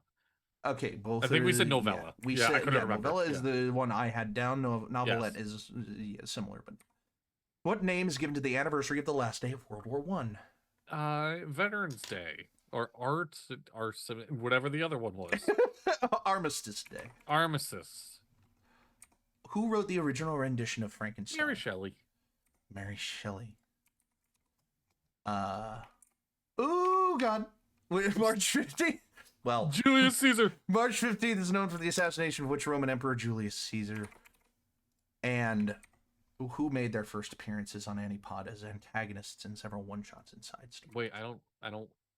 Okay, both. I think we said yeah, novella. we Yeah, I said couldn't remember. novella is Yeah. the one I had down. Novelette is similar, but what name is given to the anniversary of the last day of World War One? Veterans Day or whatever the other one was. Armistice Day. Armistice. Who wrote the original rendition of Frankenstein? Mary Shelley. Mary Shelley. Oh God. March 15th. Well, Julius Caesar. March 15th is known for the assassination of which Roman Emperor? Julius Caesar. And who made their first appearances on ANIpod as antagonists in several one-shots and side stories? Wait, I don't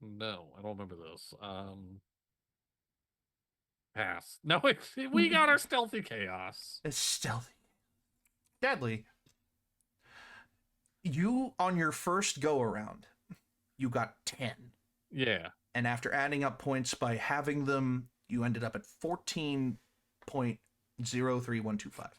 know. I don't remember this. Pass. No, we got our stealthy chaos. It's stealthy. Dadley, you, on your first go-around, you got 10. Yeah. And after adding up points by having them, you ended up at 14.03125.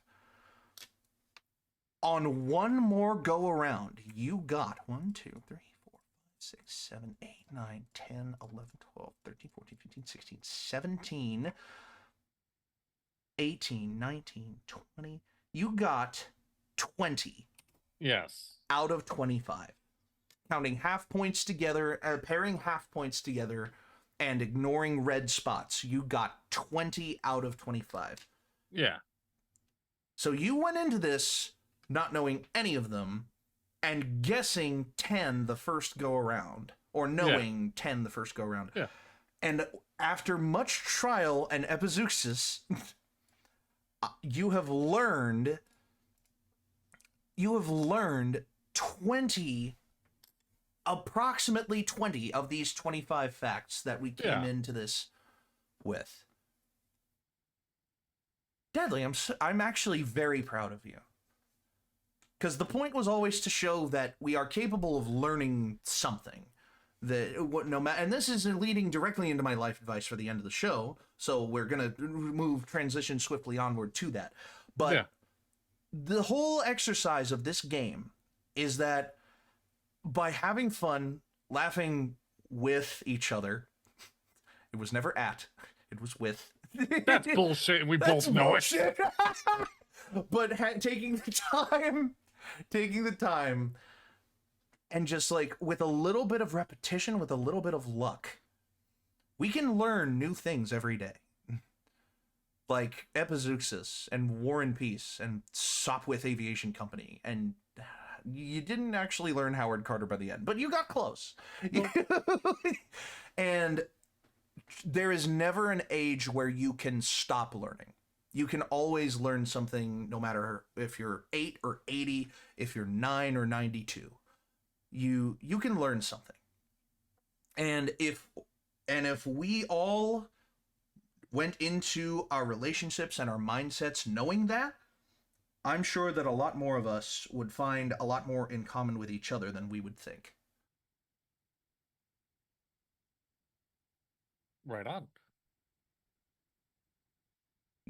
On one more go-around, you got 1, 2, 3, 4, 5, 6, 7, 8, 9, 10, 11, 12, 13, 14, 15, 16, 17, 18, 19, 20. You got 20 Yes. out of 25. Counting half points together, pairing half points together, and ignoring red spots, you got 20 out of 25. Yeah. So you went into this not knowing any of them, and guessing 10 the first go around, or knowing 10 the first go around. Yeah. And after much trial and epizeuxis, you have learned 20, approximately 20 of these 25 facts that we came into this with. Dadley, I'm actually very proud of you. Because the point was always to show that we are capable of learning something. And this is leading directly into my life advice for the end of the show, so we're gonna transition swiftly onward to that. But the whole exercise of this game is that by having fun, laughing with each other, it was never at, it was with, That's bullshit, and we That's both know bullshit. But taking the time, and just like with a little bit of repetition, with a little bit of luck, we can learn new things every day. Like Epizeuxis and War and Peace and Sopwith Aviation Company, and you didn't actually learn Howard Carter by the end, but you got close. And there is never an age where you can stop learning. You can always learn something, no matter if you're 8 or 80, if you're 9 or 92. You can learn something. And if we all went into our relationships and our mindsets knowing that, I'm sure that a lot more of us would find a lot more in common with each other than we would think. Right on.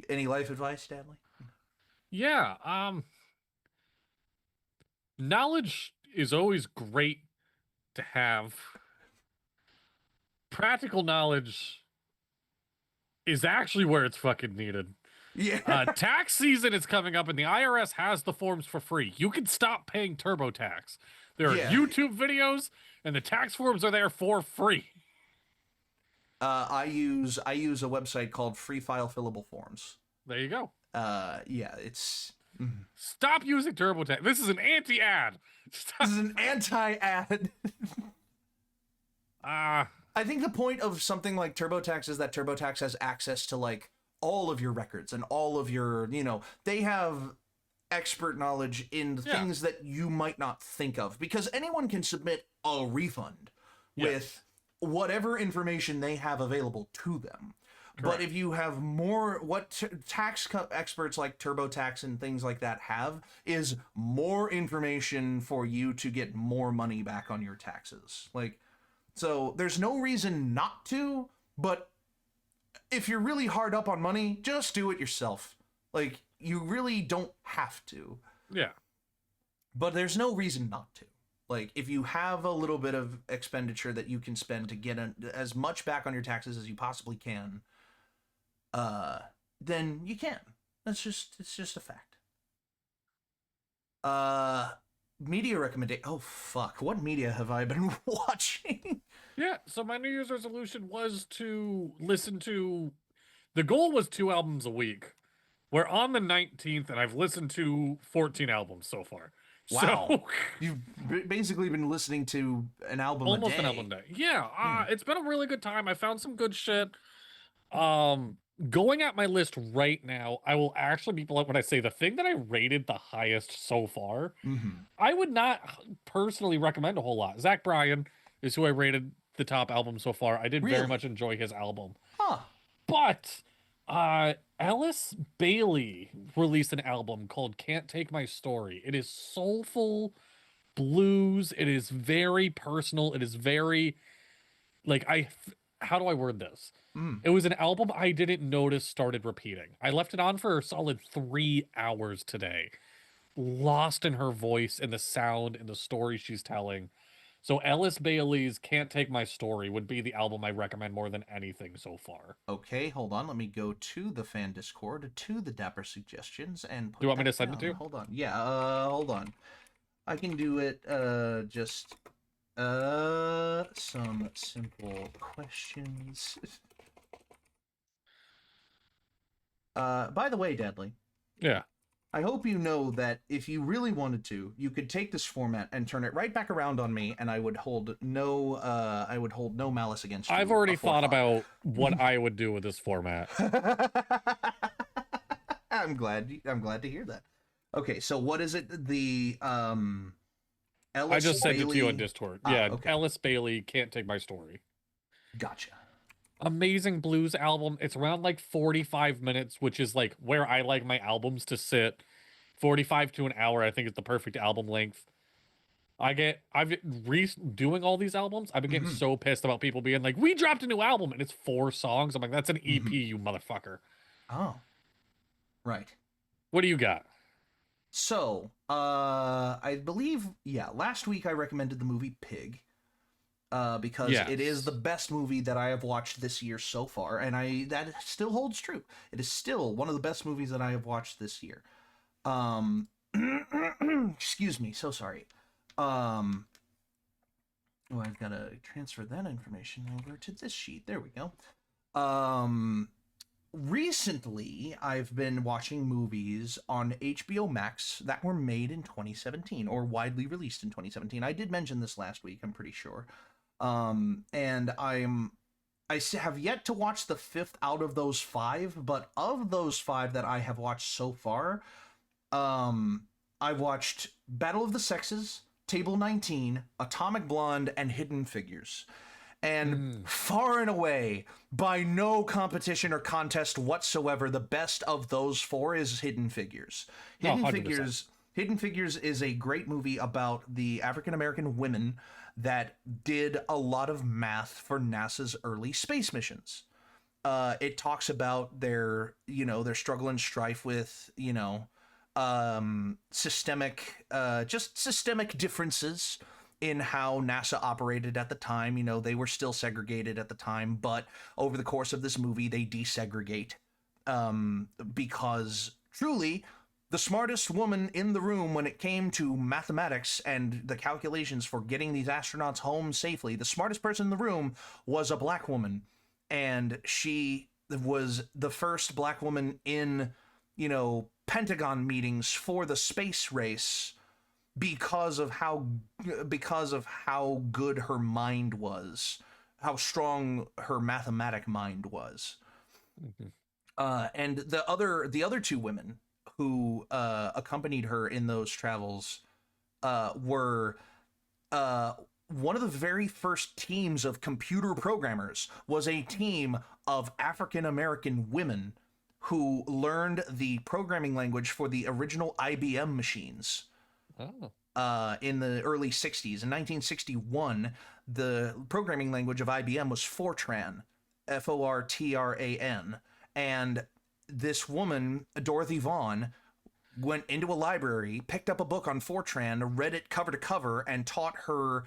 Any life advice, Dadley? Yeah, knowledge is always great to have. Practical knowledge is actually where it's fucking needed. Yeah. Tax season is coming up, and the IRS has the forms for free. You can stop paying TurboTax. There are YouTube videos, and the tax forms are there for free. I use a website called Free File Fillable Forms. There you go. Yeah, it's... Stop using TurboTax. This is an anti-ad. This is an anti-ad. Ah. I think the point of something like TurboTax is that TurboTax has access to like all of your records and all of your, they have expert knowledge in things that you might not think of, because anyone can submit a refund with whatever information they have available to them. Correct. But if you have more, what tax experts like TurboTax and things like that have is more information for you to get more money back on your taxes. Like, so there's no reason not to, but if you're really hard up on money, just do it yourself. Like, you really don't have to. Yeah. But there's no reason not to. Like, if you have a little bit of expenditure that you can spend to get as much back on your taxes as you possibly can, then you can. It's just a fact. Media recommendation. Oh, fuck. What media have I been watching? Yeah, so my New Year's resolution was to listen to... The goal was 2 albums a week. We're on the 19th, and I've listened to 14 albums so far. Wow. So, you've basically been listening to an album a day. Almost an album a day. Yeah, it's been a really good time. I found some good shit. Going at my list right now, I will actually be blunt when I say the thing that I rated the highest so far, I would not personally recommend a whole lot. Zach Bryan is who I rated the top album so far. I did very much enjoy his album. Huh. But Ellis Bailey released an album called Can't Take My Story. It is soulful blues. It is very personal. It is very, like, how do I word this? It was an album I didn't notice started repeating. I left it on for a solid 3 hours today. Lost in her voice and the sound and the story she's telling. So Ellis Bailey's Can't Take My Story would be the album I recommend more than anything so far. Okay, hold on. Let me go to the fan Discord, to the Dapper suggestions, and put Do you want me to that send it down. to you? Hold on. Yeah, hold on. I can do it, just, some simple questions. By the way, Dadley. Yeah. I hope you know that if you really wanted to, you could take this format and turn it right back around on me, and I would hold no malice against you. I've already thought about what I would do with this format. I'm glad to hear that. Okay, so what is it? The Ellis I just sent Bailey... it to you on Discord. Yeah, okay. Ellis Bailey, Can't Take My Story. Gotcha. Amazing blues album. It's around like 45 minutes, which is like where I like my albums to sit. 45 to an hour, I think, is the perfect album length. Doing all these albums, I've been getting so pissed about people being like, we dropped a new album and it's 4 songs. I'm like, that's an EP, you motherfucker. Oh. Right. What do you got? So, I believe, last week I recommended the movie Pig. because it is the best movie that I have watched this year so far, and that still holds true. It is still one of the best movies that I have watched this year. Excuse me, so sorry. Oh, I've got to transfer that information over to this sheet. There we go. Recently, I've been watching movies on HBO Max that were made in 2017 or widely released in 2017. I did mention this last week, I'm pretty sure. And I have yet to watch the 5th out of those 5, but of those 5 that I have watched so far, I've watched Battle of the Sexes, Table 19, Atomic Blonde, and Hidden Figures. And far and away, by no competition or contest whatsoever, the best of those 4 is Hidden Figures. Hidden Figures is a great movie about the African-American women that did a lot of math for NASA's early space missions. It talks about their struggle and strife with, systemic differences in how NASA operated at the time. They were still segregated at the time, but over the course of this movie, they desegregate, because truly, the smartest woman in the room when it came to mathematics and the calculations for getting these astronauts home safely, the smartest person in the room was a black woman. And she was the first black woman in, Pentagon meetings for the space race because of how good her mind was, how strong her mathematic mind was. And the other 2 women who accompanied her in those travels were one of the very first teams of computer programmers was a team of African-American women who learned the programming language for the original IBM machines. In the early 60s. In 1961, the programming language of IBM was Fortran, Fortran. And this woman, Dorothy Vaughan, went into a library, picked up a book on Fortran, read it cover to cover, and taught her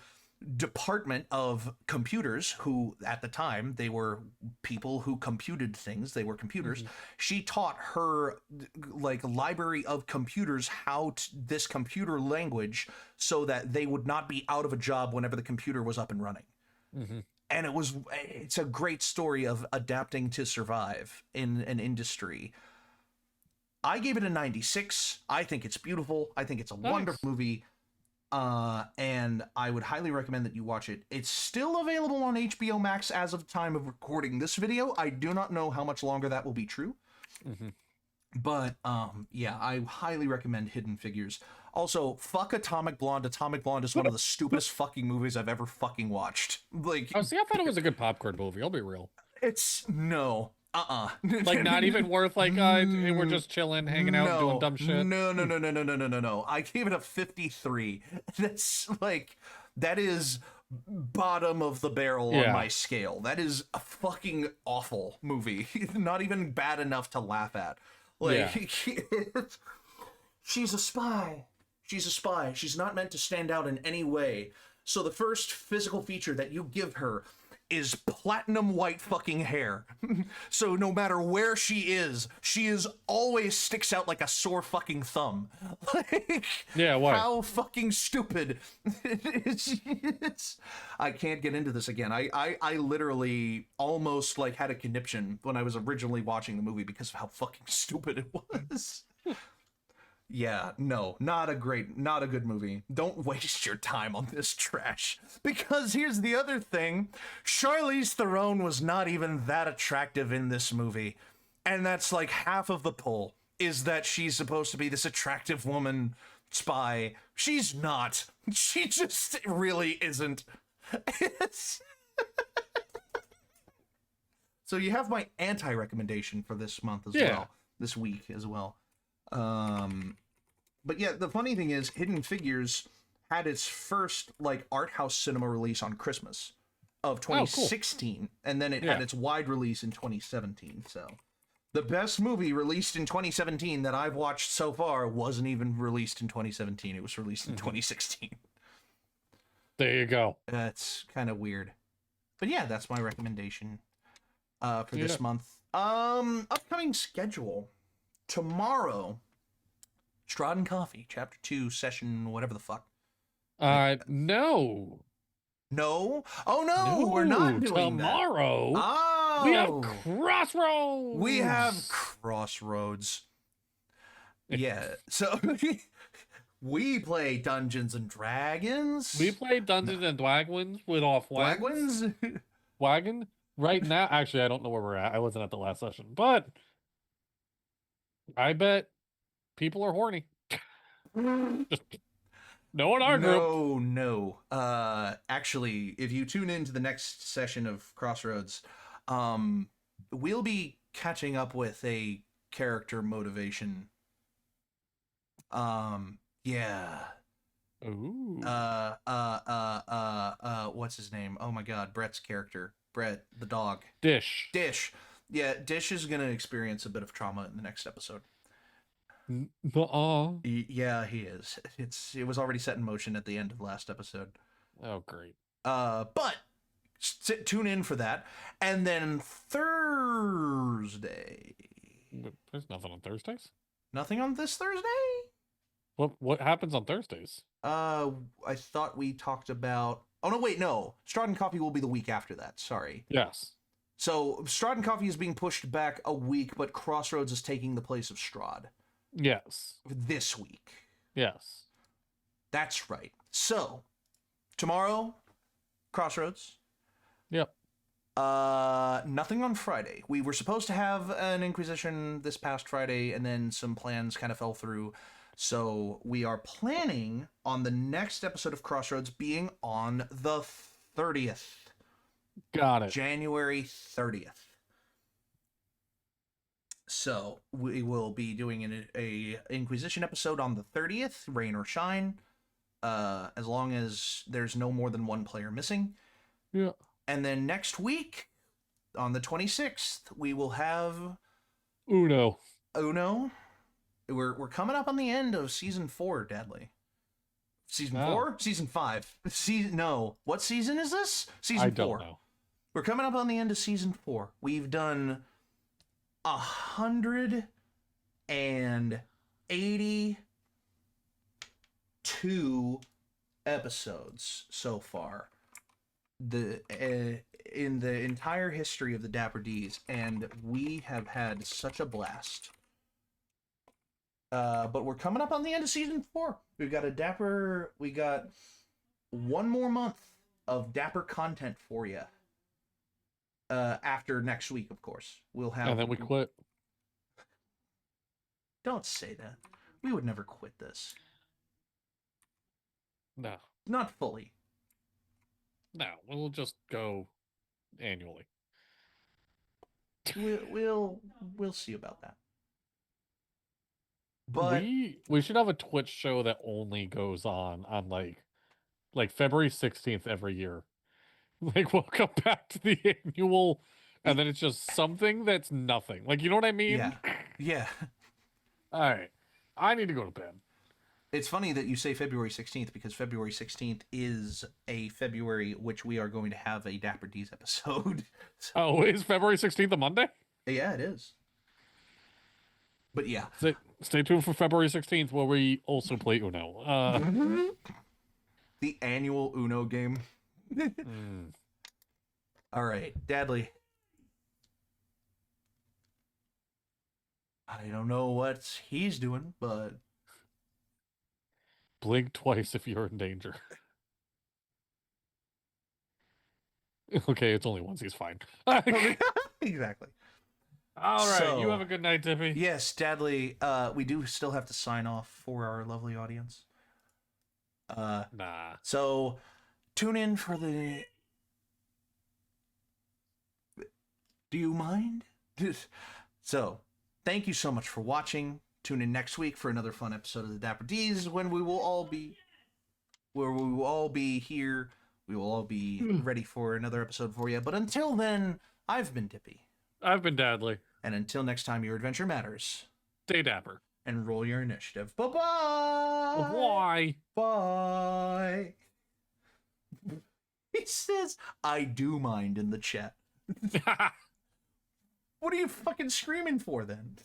department of computers, who at the time they were people who computed things, they were computers. She taught her library of computers this computer language so that they would not be out of a job whenever the computer was up and running. And it's a great story of adapting to survive in an industry. I gave it a 96. I think it's beautiful. I think it's a wonderful movie. And I would highly recommend that you watch it. It's still available on HBO Max as of the time of recording this video. I do not know how much longer that will be true. But, yeah, I highly recommend Hidden Figures. Also, fuck Atomic Blonde. Atomic Blonde is one of the stupidest fucking movies I've ever fucking watched. I thought it was a good popcorn movie. I'll be real. No. Not even worth we're just chilling, hanging out, doing dumb shit. No. I gave it a 53. That is bottom of the barrel on my scale. That is a fucking awful movie. Not even bad enough to laugh at. She's a spy. She's not meant to stand out in any way. So the first physical feature that you give her is platinum white fucking hair. So no matter where she is always sticks out like a sore fucking thumb. Why? How fucking stupid. I can't get into this again. I literally almost had a conniption when I was originally watching the movie because of how fucking stupid it was. Yeah, no, not a good movie. Don't waste your time on this trash. Because here's the other thing. Charlize Theron was not even that attractive in this movie. And that's half of the pull, is that she's supposed to be this attractive woman spy. She's not. She just really isn't. So you have my anti-recommendation for this month as well. This week as well. But yeah, the funny thing is, Hidden Figures had its first art house cinema release on Christmas of 2016, cool. And then it had its wide release in 2017. So the best movie released in 2017 that I've watched so far wasn't even released in 2017. It was released in 2016. There you go. That's kind of weird. But yeah, that's my recommendation for this Yeah. month. Upcoming schedule. Tomorrow, Strahd and Coffee, Chapter 2, Session, whatever the fuck. No. No? Oh no, we're not doing tomorrow. that. Oh! We have Crossroads. We have Crossroads. Yeah, so we play Dungeons and Dragons. We play Dungeons and Dragons with our friends. Wagons? Wagon? Right now, actually, I don't know where we're at. I wasn't at the last session, but I bet people are horny. Just no in our group. No. Actually, if you tune into the next session of Crossroads, we'll be catching up with a character motivation. Yeah. Ooh. What's his name? Oh my God, Brett's character. Brett, the dog. Dish. Yeah, Dish is gonna experience a bit of trauma in the next episode. Yeah, he is. It was already set in motion at the end of last episode. Oh, great. But tune in for that. And then Thursday. There's nothing on Thursdays. Nothing on this Thursday? What happens on Thursdays? I thought we talked about. Oh no, wait, no. Strahd and Coffee will be the week after that. Sorry. Yes. So Strahd and Coffee is being pushed back a week, but Crossroads is taking the place of Strahd. Yes. This week. Yes. That's right. So, tomorrow, Crossroads. Yep. Nothing on Friday. We were supposed to have an Inquisition this past Friday, and then some plans kind of fell through. So, we are planning on the next episode of Crossroads being on the 30th. Got it. January 30th. So we will be doing a Inquisition episode on the 30th, rain or shine, as long as there's no more than one player missing. Yeah. And then next week, on the 26th, we will have Uno. We're coming up on the end of season 4, Dadley. Season Wow. 4? Season 5. No. What season is this? Season 4. I don't know. We're coming up on the end of season 4. We've done 182 episodes so far. In the entire history of the Dapper Ds, and we have had such a blast. But we're coming up on the end of season 4. We got one more month of Dapper content for you. After next week, of course, we'll have. And then we quit. Don't say that. We would never quit this. No. Not fully. No. We'll just go annually. We'll see about that. But we should have a Twitch show that only goes on like February 16th every year. Like, welcome back to the annual, and then it's just something that's nothing. Like, you know what I mean? Yeah. All right. I need to go to bed. It's funny that you say February 16th, because February 16th is a February which we are going to have a Dapper D's episode. Oh, is February 16th a Monday? Yeah, it is. But yeah. Stay tuned for February 16th, where we also play Uno. The annual Uno game. All right, Dadley. I don't know what he's doing, but Blink twice if you're in danger. Okay, it's only once. He's fine. Exactly. All right, So, you have a good night, Dippy. Yes, Dadley. We do still have to sign off for our lovely audience. Nah. So tune in for the. Do you mind? So, thank you so much for watching. Tune in next week for another fun episode of the Dapper D's, when we will all be here. We will all be ready for another episode for you. But until then, I've been Dippy. I've been Dadley. And until next time, your adventure matters. Stay dapper. And roll your initiative. Bye-bye. Why? Bye. He says, I do mind in the chat. What are you fucking screaming for then?